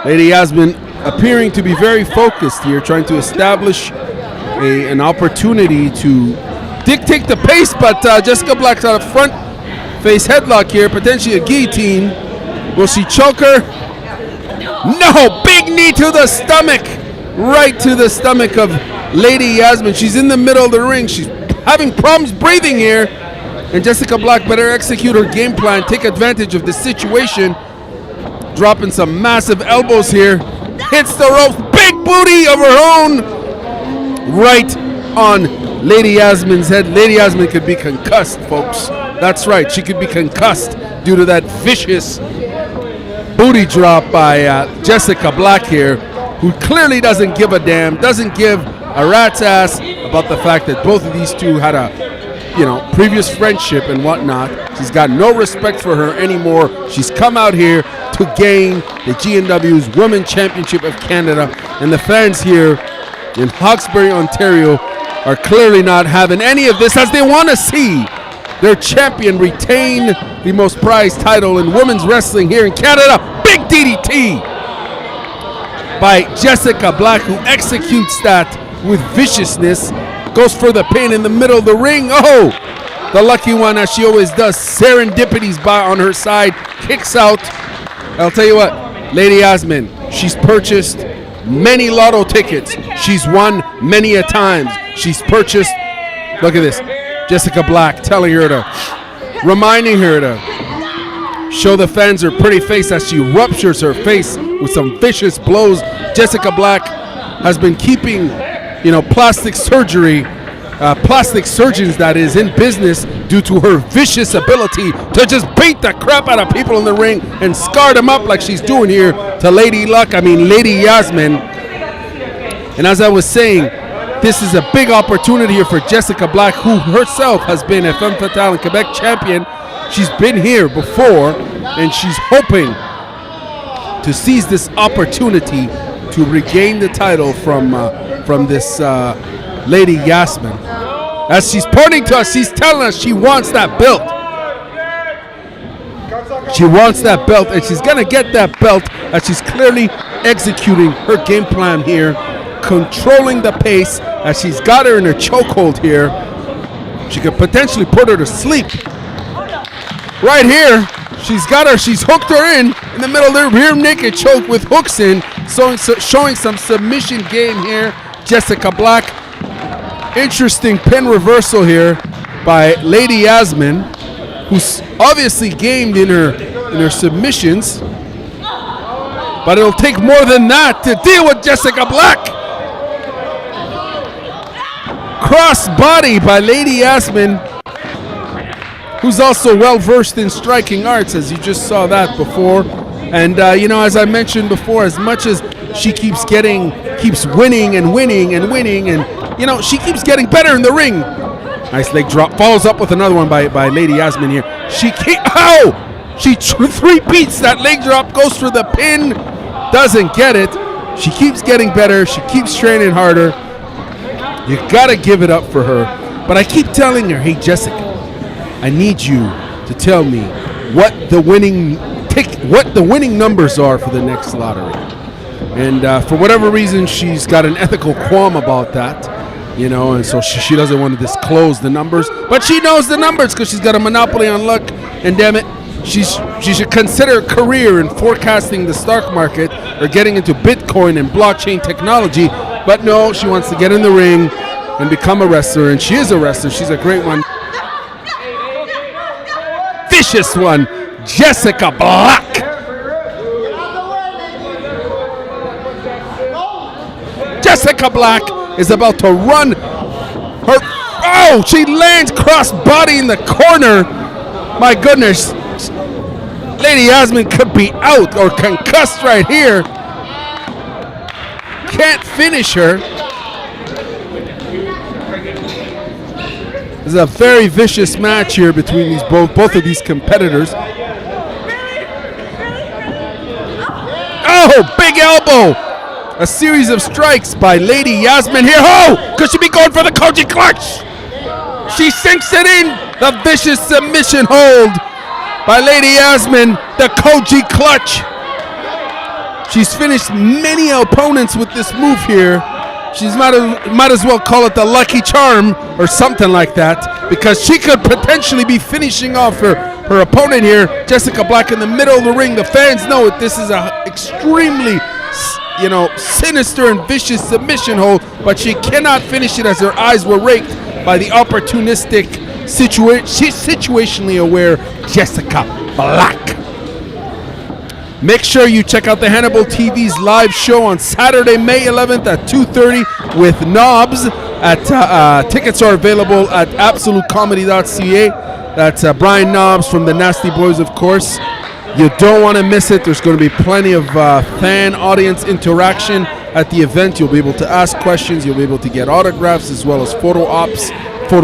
Lady Yasmine appearing to be very focused here, trying to establish an opportunity to dictate the pace, but Jessica Black's on a front face headlock here, potentially a guillotine. Will she choke her? No! Big knee to the stomach! Right to the stomach of Lady Yasmine. She's in the middle of the ring. She's having problems breathing here. And Jessica Black better execute her game plan, take advantage of the situation. Dropping some massive elbows here. Hits the ropes. Big booty of her own. Right on Lady Yasmine's head. Lady Yasmine could be concussed, folks. That's right. She could be concussed due to that vicious booty drop by Jessica Black here, who clearly doesn't give a damn, doesn't give a rat's ass about the fact that both of these two had a previous friendship and whatnot. She's got no respect for her anymore. She's come out here to gain the GNW's Women's Championship of Canada, and the fans here in Hawkesbury, Ontario are clearly not having any of this, as they want to see their champion retain the most prized title in women's wrestling here in Canada. Big DDT by Jessica Black, who executes that with viciousness. Goes for the pin in the middle of the ring. Oh, the lucky one, as she always does. Serendipity's by on her side. Kicks out. I'll tell you what, Lady Yasmine, she's purchased many lotto tickets. She's won many a times. She's purchased, look at this, Jessica Black telling her reminding her to show the fans her pretty face as she ruptures her face with some vicious blows. Jessica Black has been keeping plastic surgeons that is in business due to her vicious ability to just beat the crap out of people in the ring and scar them up like she's doing here to Lady Yasmine. And as I was saying, this is a big opportunity here for Jessica Black, who herself has been a Femme Fatale and Quebec champion. She's been here before, and she's hoping to seize this opportunity to regain the title from this Lady Yasmine. As she's pointing to us, she's telling us she wants that belt. She wants that belt, and she's going to get that belt as she's clearly executing her game plan here, controlling the pace as she's got her in a chokehold here. She could potentially put her to sleep. Right here, she's got her, she's hooked her in the middle of the rear naked choke with hooks in, showing some submission game here. Jessica Black. Interesting pin reversal here by Lady Yasmine, who's obviously gamed in her submissions. But it'll take more than that to deal with Jessica Black. Cross body by Lady Yasmine, who's also well versed in striking arts, as you just saw that before. And as I mentioned before, as much as she keeps winning and winning and winning, and she keeps getting better in the ring. Nice leg drop, follows up with another one by Lady Yasmine here. She three beats that leg drop, goes for the pin, doesn't get it. She keeps getting better, she keeps training harder. You gotta give it up for her. But I keep telling her, hey Jessica, I need you to tell me what the winning numbers are for the next lottery. And for whatever reason, she's got an ethical qualm about that, and so she doesn't want to disclose the numbers. But she knows the numbers because she's got a monopoly on luck. And damn it, she should consider a career in forecasting the stock market or getting into Bitcoin and blockchain technology. But no, she wants to get in the ring and become a wrestler. And she is a wrestler. She's a great one. Vicious one, Jessica Black. Jessica Black is about to run her. Oh, she lands cross body in the corner. My goodness. Lady Yasmine could be out or concussed right here. can't finish her. This is a very vicious match here between these both of these competitors. Oh, big elbow! A series of strikes by Lady Yasmine here. Oh, could she be going for the Koji clutch? She sinks it in. The vicious submission hold by Lady Yasmine. The Koji clutch. She's finished many opponents with this move here. She's might as well call it the lucky charm or something like that, because she could potentially be finishing off her opponent here, Jessica Black, in the middle of the ring. The fans know it. This is a extremely, sinister and vicious submission hold, but she cannot finish it as her eyes were raked by the opportunistic, situationally aware Jessica Black. Make sure you check out the Hannibal TV's live show on Saturday, May 11th at 2:30 with Knobs. Tickets are available at absolutecomedy.ca. That's Brian Knobs from the Nasty Boys, of course. You don't want to miss it. There's going to be plenty of fan audience interaction at the event. You'll be able to ask questions. You'll be able to get autographs as well as photo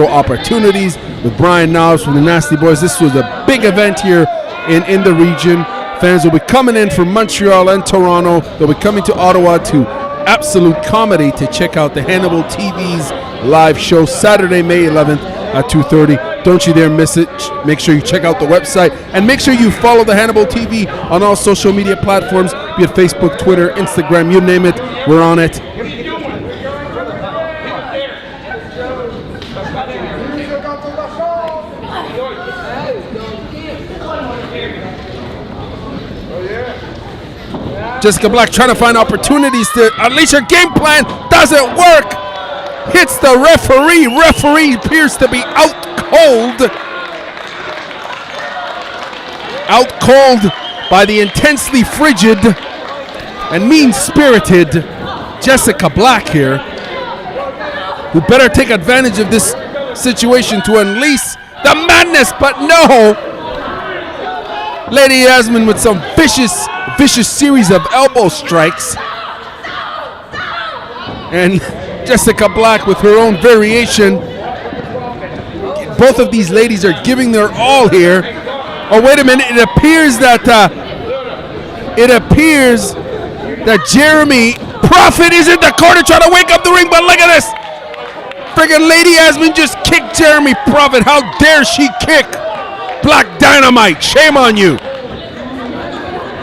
opportunities with Brian Knobs from the Nasty Boys. This was a big event here in the region. Fans will be coming in from Montreal and Toronto. They'll be coming to Ottawa to Absolute Comedy to check out the Hannibal TV's live show Saturday, May 11th at 2:30. Don't you dare miss it. Make sure you check out the website and make sure you follow the Hannibal TV on all social media platforms, be it Facebook, Twitter, Instagram, you name it, we're on it. Jessica Black trying to find opportunities to unleash her game plan. Doesn't work. Hits the referee. Referee appears to be out cold. Out cold by the intensely frigid and mean-spirited Jessica Black here, who better take advantage of this situation to unleash the madness, but no. Lady Yasmine with some vicious series of elbow strikes. And Jessica Black with her own variation. Both of these ladies are giving their all here. Oh, wait a minute. It appears that Jeremy Prophet is in the corner trying to wake up the ring, but look at this. Friggin' Lady Yasmine just kicked Jeremy Prophet. How dare she kick Black Dynamite? Shame on you.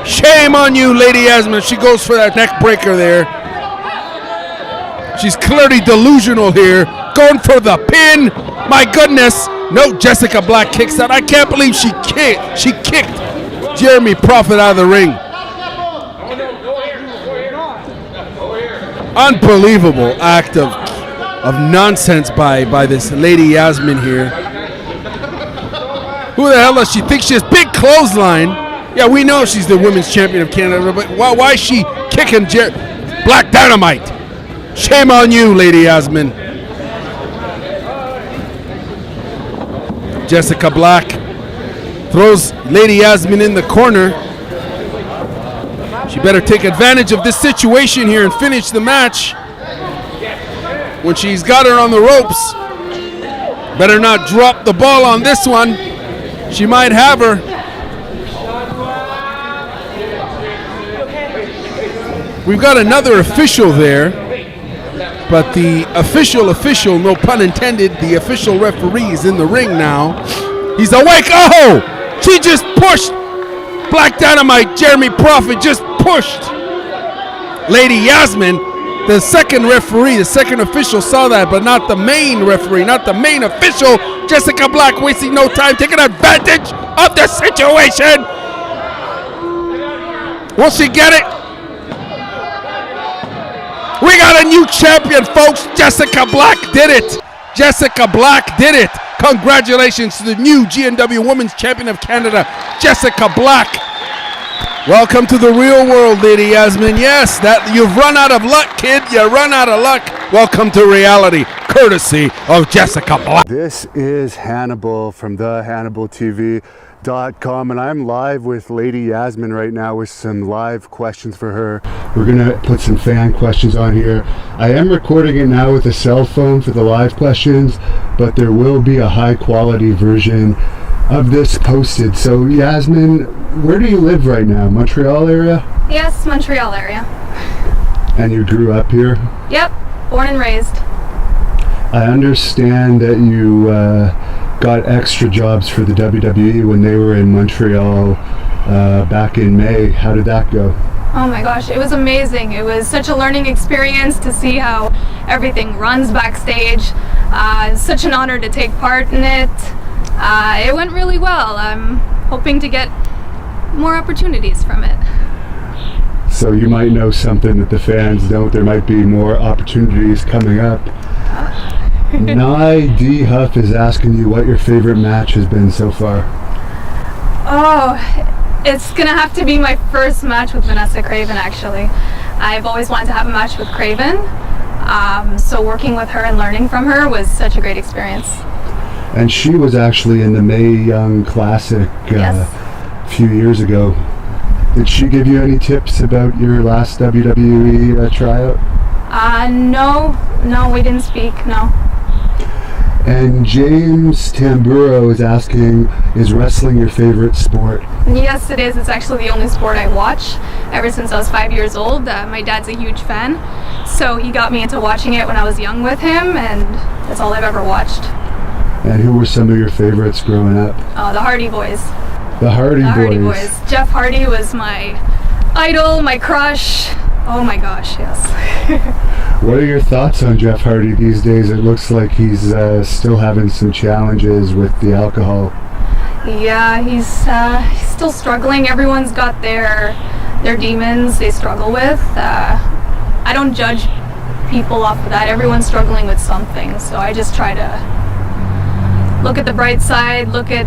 Shame on you, Lady Yasmine. She goes for that neck breaker there. She's clearly delusional here. Going for the pin. My goodness. No, Jessica Black kicks out. I can't believe she kicked Jeremy Prophet out of the ring. Unbelievable act of nonsense by this Lady Yasmine here. Who the hell does she think she is? Big clothesline. Yeah, we know she's the women's champion of Canada, but why is she kicking Black Dynamite? Shame on you, Lady Yasmine. Jessica Black throws Lady Yasmine in the corner. She better take advantage of this situation here and finish the match. When she's got her on the ropes, better not drop the ball on this one. She might have her. We've got another official there, but the official, no pun intended, the official referee is in the ring now. He's awake. Oh! She just pushed Black Dynamite. Jeremy Prophet just pushed Lady Yasmine. The second referee, the second official saw that, but not the main referee, not the main official. Jessica Black wasting no time, taking advantage of the situation. Will she get it? We got a new champion, folks. Jessica Black did it. Jessica Black did it. Congratulations to the new GNW Women's Champion of Canada, Jessica Black. Welcome to the real world, Lady Yasmine. Yes, that you've run out of luck, kid. You run out of luck. Welcome to reality, courtesy of Jessica Black. This is Hannibal from the Hannibal TV. Com, and I'm live with Lady Yasmine right now with some live questions for her. We're gonna put some fan questions on here. I am recording it now with a cell phone for the live questions, but there will be a high quality version of this posted. So Yasmine, where do you live right now? Montreal area? Yes, Montreal area. And you grew up here? Yep, born and raised. I understand that you got extra jobs for the WWE when they were in Montreal back in May. How did that go? Oh my gosh, it was amazing. It was such a learning experience to see how everything runs backstage. It's such an honor to take part in it. It went really well. I'm hoping to get more opportunities from it. So you might know something that the fans don't. There might be more opportunities coming up. Nye D. Huff is asking you what your favorite match has been so far. Oh, it's gonna have to be my first match with Vanessa Craven, actually. I've always wanted to have a match with Craven, so working with her and learning from her was such a great experience. And she was actually in the Mae Young Classic a few years ago. Did she give you any tips about your last WWE tryout? No, we didn't speak, no. And James Tamburo is asking, is wrestling your favorite sport? Yes, it is. It's actually the only sport I watch ever since I was 5 years old. My dad's a huge fan, so he got me into watching it when I was young with him, and that's all I've ever watched. And who were some of your favorites growing up? Oh, the Hardy Boys. The Hardy Boys. Jeff Hardy was my idol, my crush. Oh my gosh, yes. What are your thoughts on Jeff Hardy these days? It looks like he's still having some challenges with the alcohol. Yeah, he's still struggling. Everyone's got their demons they struggle with. I don't judge people off of that. Everyone's struggling with something, so I just try to look at the bright side, look at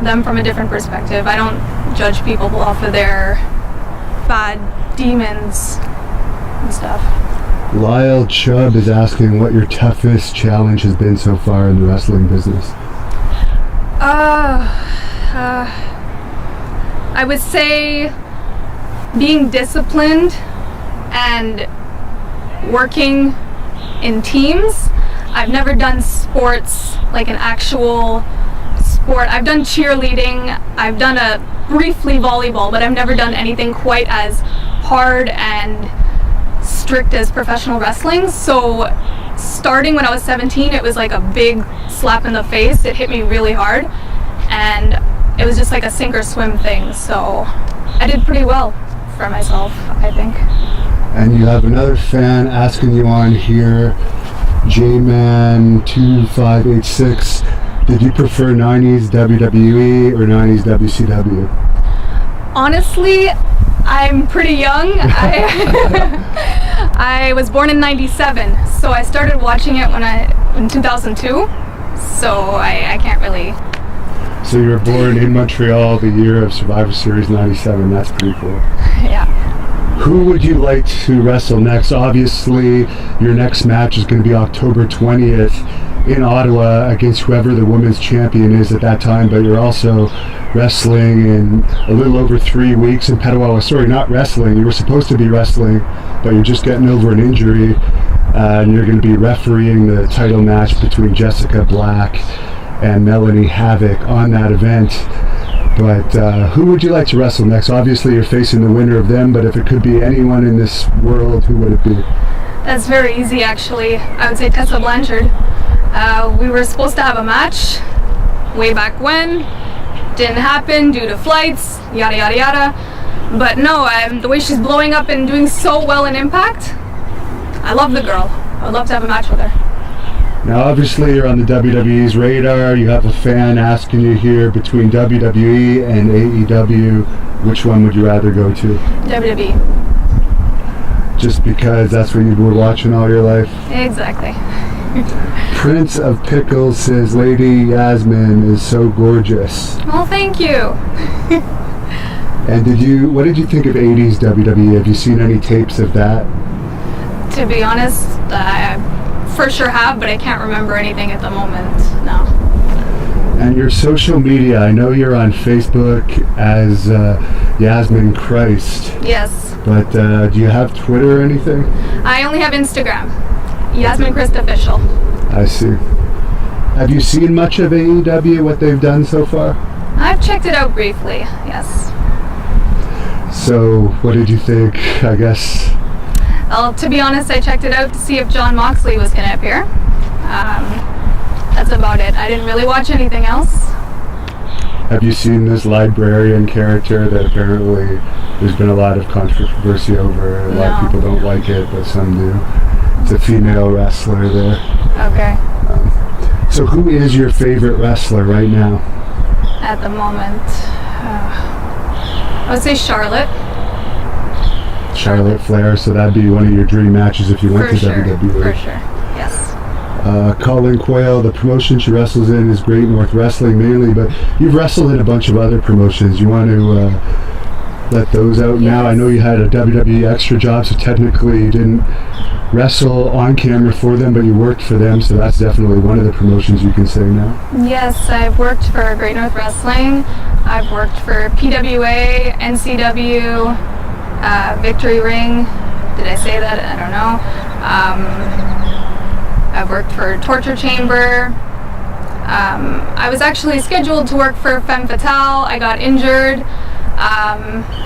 them from a different perspective. I don't judge people off of their bad demons and stuff. Lyle Chubb is asking what your toughest challenge has been so far in the wrestling business. I would say being disciplined and working in teams. I've never done sports, like an actual sport. I've done cheerleading, I've done briefly volleyball, but I've never done anything quite as hard and strict as professional wrestling. So starting when I was 17, it was like a big slap in the face. It hit me really hard, and it was just like a sink or swim thing. So I did pretty well for myself, I think. And you have another fan asking you on here, J-Man2586, did you prefer 90s WWE or 90s WCW? Honestly, I'm pretty young. I was born in 97, so I started watching it in 2002, so I can't really. So you were born in Montreal the year of Survivor Series 97, that's pretty cool. Yeah. Who would you like to wrestle next? Obviously, your next match is going to be October 20th in Ottawa against whoever the women's champion is at that time, but you're also wrestling in a little over 3 weeks in Petawawa. Sorry, not wrestling. You were supposed to be wrestling, but you're just getting over an injury, and you're going to be refereeing the title match between Jessica Black and Melanie Havoc on that event. But who would you like to wrestle next? Obviously, you're facing the winner of them, but if it could be anyone in this world, who would it be? That's very easy, actually. I would say Tessa Blanchard. We were supposed to have a match way back when. Didn't happen due to flights, yada yada yada. But no, the way she's blowing up and doing so well in Impact, I love the girl. I would love to have a match with her. Now, obviously, you're on the WWE's radar. You have a fan asking you here between WWE and AEW. Which one would you rather go to? WWE. Just because that's what you were watching all your life? Exactly. Prince of Pickles says Lady Yasmine is so gorgeous. Well, thank you. And what did you think of 80s WWE? Have you seen any tapes of that? To be honest, I for sure have, but I can't remember anything at the moment, no. And your social media, I know you're on Facebook as Yasmine Christ. Yes. But do you have Twitter or anything? I only have Instagram. Yasmine Christ Official. I see. Have you seen much of AEW, what they've done so far? I've checked it out briefly, yes. So, what did you think, I guess? Well, to be honest, I checked it out to see if Jon Moxley was going to appear. That's about it. I didn't really watch anything else. Have you seen this librarian character that apparently there's been a lot of controversy over? A lot of people don't like it, but some do. It's a female wrestler there. Okay. So who is your favorite wrestler right now? At the moment, I would say Charlotte. Charlotte Flair, so that'd be one of your dream matches if you went to WWE. For sure, yes. Colin Quayle, the promotion she wrestles in is Great North Wrestling mainly, but you've wrestled in a bunch of other promotions. You want to let those out now? I know you had a WWE extra job, so technically you didn't wrestle on camera for them, but you worked for them, so that's definitely one of the promotions you can say now. Yes, I've worked for Great North Wrestling. I've worked for PWA, NCW, Victory Ring. Did I say that? I don't know. I've worked for Torture Chamber. I was actually scheduled to work for Femme Fatale. I got injured.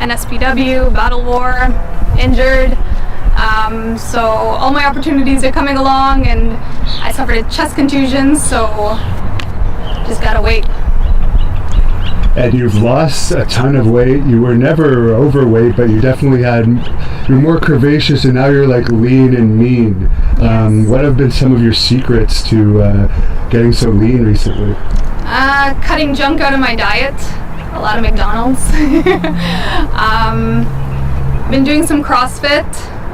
NSPW, Battle War, injured. So all my opportunities are coming along, and I suffered a chest contusion, so just gotta wait. And you've lost a ton of weight. You were never overweight, but you definitely you're more curvaceous, and now you're like lean and mean. Yes. What have been some of your secrets to getting so lean recently? Cutting junk out of my diet. A lot of McDonald's. Been doing some CrossFit,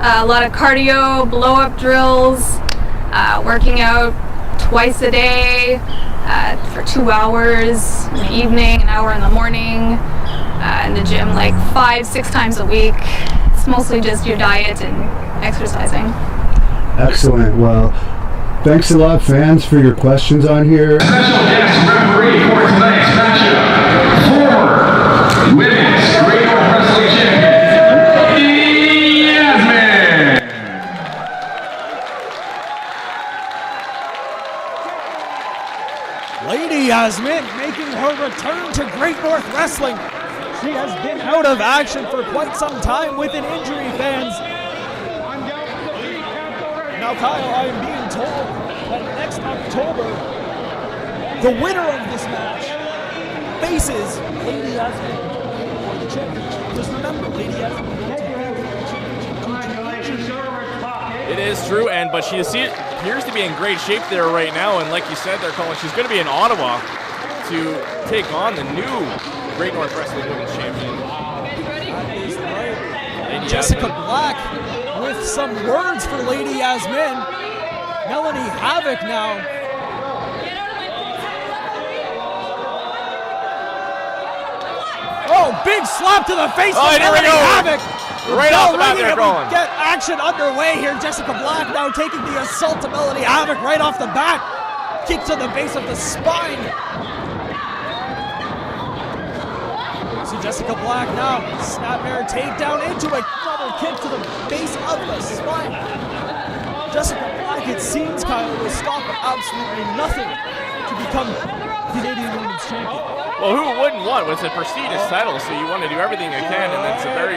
a lot of cardio, blow-up drills, working out twice a day for 2 hours in the evening, an hour in the morning, in the gym like 5-6 times a week. It's mostly just your diet and exercising. Excellent. Well, thanks a lot, fans, for your questions on here. Special guest referee for tonight's matchup, former Women's Great North Wrestling Champion, Lady Yasmine. Lady Yasmine making her return to Great North Wrestling. She has been out of action for quite some time with an injury, fans. Now, Kyle, I am being told that next October, the winner of this match faces Lady Yasmine for the championship. Just remember, Lady Yasmine will take It is true, but she appears to be in great shape there right now, and like you said there, Colin, she's going to be in Ottawa to take on the new Great North Wrestling Women's Champion. That is right. Jessica Black with some words for Lady Yasmine. Melanie Havoc now. Oh, big slap to the face of Melanie Havoc. Right off the bat there, Colin. Get action underway here. Jessica Black now taking the assault to Melanie Havoc right off the bat. Kick to the base of the spine. See Jessica Black now. Snapmare takedown into another kick to the base of the spine. Jessica Black, it seems, Kyle, will stop at absolutely nothing to become Canadian Women's Champion. Well, who wouldn't want? It's a prestigious title, so you want to do everything you can, and it's a very...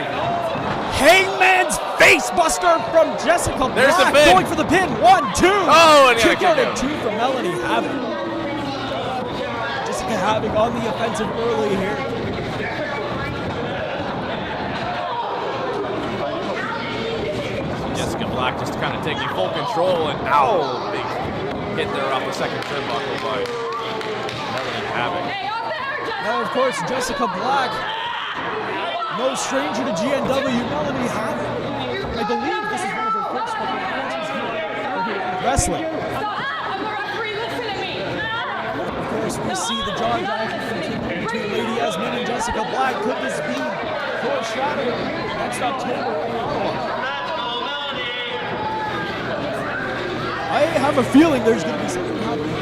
Hangman's face buster from Jessica There's Black. the pin. Going for the pin. 1, 2. Oh, and kick out and 2 from Melanie Havoc. Jessica Havoc on the offensive early here. Jessica Black just kind of taking full control, and ow, big hit there off the second turnbuckle by Melanie Havoc. Now, of course, Jessica Black, no stranger to GNW, Melanie Havoc. I believe this is one of her first matches here with wrestling. Of course, we see the jaw dropping between Lady Yasmine and Jessica Black. Could this be foreshadowing next October in Ottawa? I have a feeling there's going to be something happening with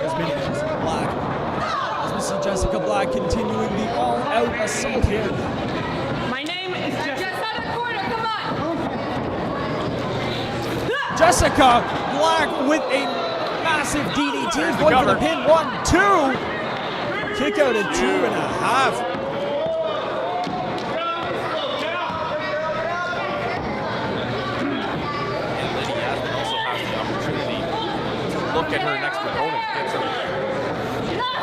Yasmine and Jessica Black. out assault here. My name is Jessica. Come on. Jessica Black with a massive DDT going for the pin. 1, 2. Kick out at 2.5. Look at her next opponent. Get some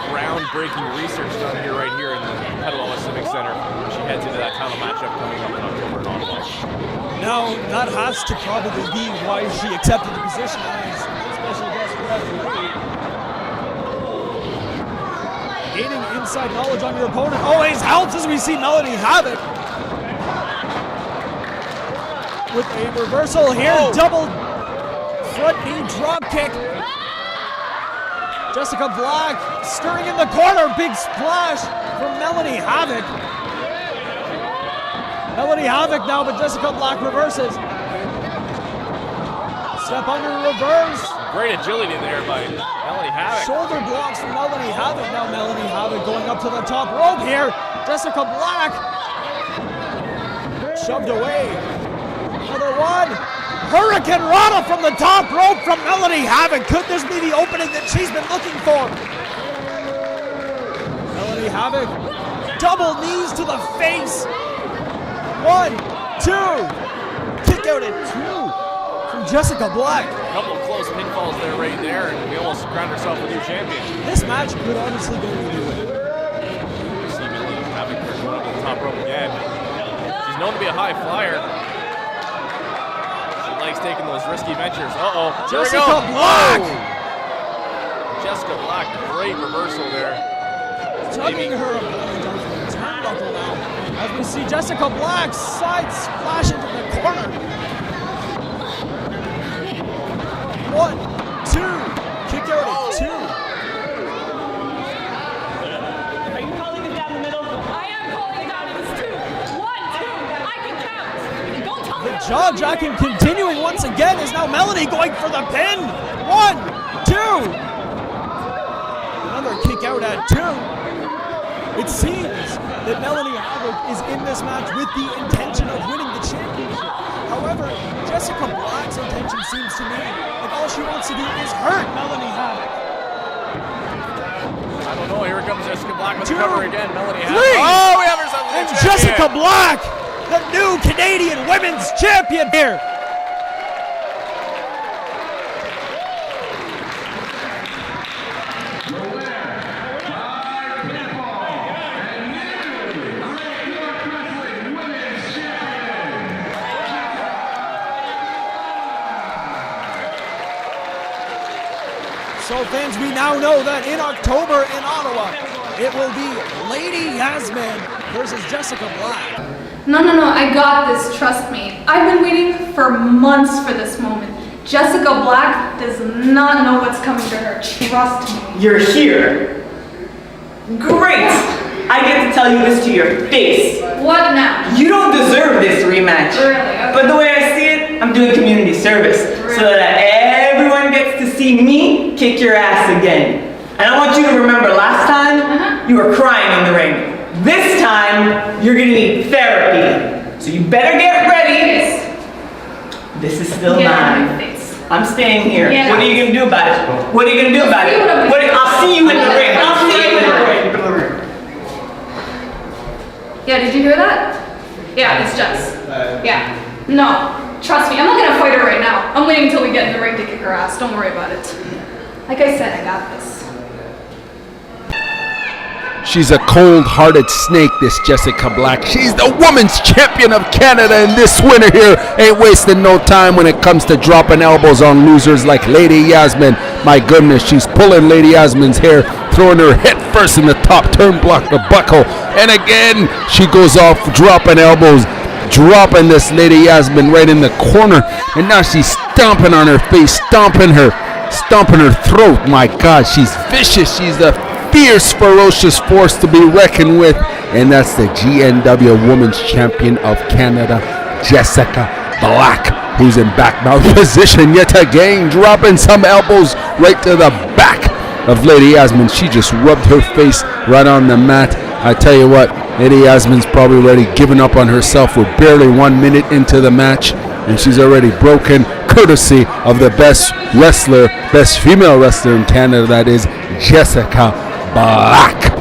groundbreaking research done right here in the Petaluma Civic Center when she heads into that title matchup coming up in October in Ottawa. Now, that has to probably be why she accepted the position as special guest referee. Gaining inside knowledge on your opponent always helps, as we see Melody Havoc with a reversal here. Double front knee drop kick. Jessica Black stirring in the corner. Big splash from Melody Havoc. Melody Havoc now, but Jessica Black reverses. Step under reverse. Great agility there by Melody Havoc. Shoulder blocks from Melody Havoc. Now Melody Havoc going up to the top rope here. Jessica Black shoved away. Another one. Hurricane Rana from the top rope from Melody Havoc. Could this be the opening that she's been looking for? Melody Havoc. Double knees to the face. 1, 2. Kick out at 2 from Jessica Black. A couple of close pinfalls there, right there, and we almost crowned herself a new champion. This match could honestly go either way. See Melody Havoc going up to the top rope again. She's known to be a high flyer. Likes taking those risky ventures. Uh-oh. Jessica Black! Oh. Jessica Black, great reversal there. Tugging her opponent down from the turnbuckle now. As we see Jessica Black side splash into the corner. 1, 2. Kick out at 2. Are you calling it down the middle? I am calling it down. It's 2, 1, 2. I can count. Don't tell me. The jaw jacking continuing once again is now Melody going for the pin. 1, 2. Another kick out at 2. It seems that Melody Havoc is in this match with the intention of winning the championship. However, Jessica Black's intention seems to me like all she wants to do is hurt Melody Havoc. I don't know. Here comes Jessica Black with the cover again. Melody 3. Havoc. Oh, we have ourselves a And champion. Jessica Black, the new Canadian Women's Champion here. So fans, we now know that in October in Ottawa, it will be Lady Yasmine versus Jessica Black. No, I got this, trust me. I've been waiting for months for this moment. Jessica Black does not know what's coming to her, trust me. You're here. Great! I get to tell you this to your face. What now? You don't deserve this rematch. Really? Okay. But the way I see it, I'm doing community service so that everyone gets to see me kick your ass again. And I want you to remember last time you were crying in the ring. This time you're gonna need therapy. So you better get ready. This is still mine. I'm staying here. Yeah. What are you gonna do about it? What are you gonna do about it? I'll see you in the ring. I'll see you in the ring. Yeah, did you hear that? Yeah, it's Jess. Yeah. No, trust me, I'm not gonna fight her right now. I'm waiting until we get in the ring to kick her ass. Don't worry about it. Like I said, I got this. She's a cold-hearted snake, this Jessica Black. She's the women's champion of Canada, and this winner here ain't wasting no time when it comes to dropping elbows on losers like Lady Yasmine. My goodness, she's pulling Lady Yasmine's hair, throwing her head first in the top turnbuckle, and again, she goes off dropping elbows, dropping this Lady Yasmine right in the corner, and now she's stomping on her face, stomping her throat. My God, she's vicious. She's the fierce, ferocious force to be reckoned with, and that's the GNW Women's Champion of Canada, Jessica Black, who's in back mount position yet again, dropping some elbows right to the back of Lady Yasmine. She just rubbed her face right on the mat. I tell you what, Lady Yasmine's probably already given up on herself. We're barely 1 minute into the match, and she's already broken, courtesy of the best female wrestler in Canada, that is Jessica Black.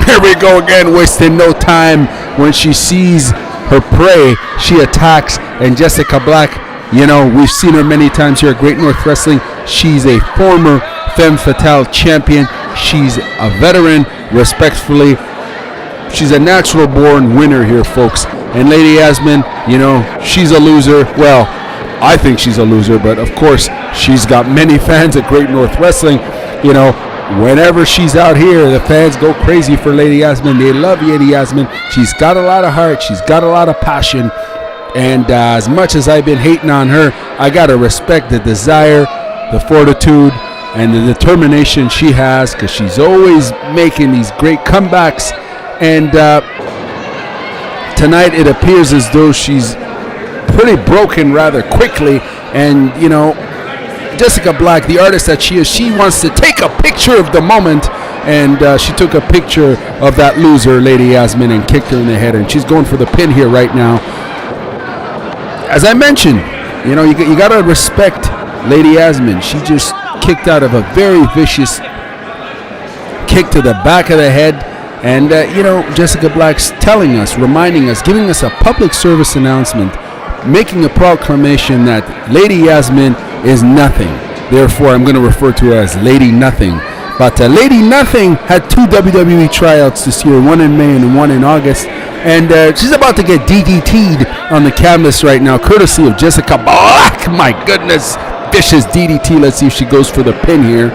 Here we go again, wasting no time. When she sees her prey, she attacks, and Jessica Black, you know, we've seen her many times here at Great North Wrestling. She's a former Femme Fatale champion. She's a veteran, respectfully. She's a natural born winner here, folks. And Lady Yasmine, you know, she's a loser. Well, I think she's a loser, but of course, she's got many fans at Great North Wrestling. You know, whenever she's out here, the fans go crazy for Lady Yasmine. They love Lady Yasmine. She's got a lot of heart. She's got a lot of passion. And as much as I've been hating on her, I got to respect the desire, the fortitude, and the determination she has, because she's always making these great comebacks. And tonight it appears as though she's pretty broken rather quickly. And, you know, Jessica Black, the artist that she is, she wants to take a picture of the moment. And she took a picture of that loser, Lady Yasmine, and kicked her in the head. And she's going for the pin here right now. As I mentioned, you know, you got to respect Lady Yasmine. She just kicked out of a very vicious kick to the back of the head. And, you know, Jessica Black's telling us, reminding us, giving us a public service announcement, making a proclamation that Lady Yasmine is nothing. Therefore, I'm going to refer to her as Lady Nothing. But Lady Nothing had 2 WWE tryouts this year, one in May and one in August. And she's about to get DDT'd on the canvas right now, courtesy of Jessica Black. My goodness, vicious DDT. Let's see if she goes for the pin here.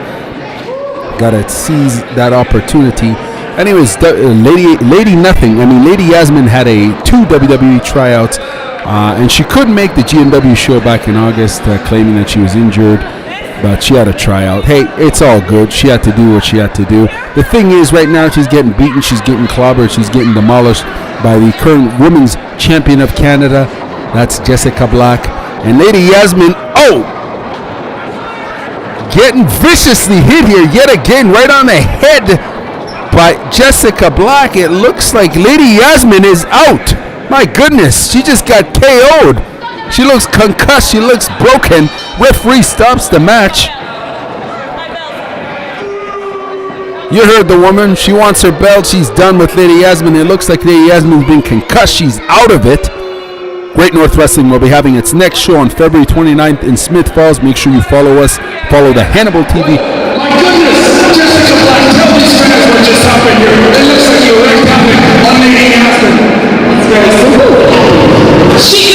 Gotta seize that opportunity. Anyways, Lady Nothing, Lady Yasmine had 2 WWE tryouts, and she couldn't make the GNW show back in August, claiming that she was injured. But she had a tryout. Hey, it's all good. She had to do what she had to do. The thing is, right now, she's getting beaten. She's getting clobbered. She's getting demolished by the current Women's Champion of Canada. That's Jessica Black. And Lady Yasmine, getting viciously hit here yet again, right on the head by Jessica Black. It looks like Lady Yasmine is out. My goodness, she just got KO'd. She looks concussed. She looks broken. Referee stops the match. You heard the woman. She wants her belt. She's done with Lady Yasmine. It looks like Lady Yasmine's been concussed. She's out of it. Great North Wrestling will be having its next show on February 29th in Smith Falls. Make sure you follow us. Follow the Hannibal TV. My goodness, Jessica Black, tell these fans what just happened here. It looks like you were coming on Lady Yasmine. Let's go. She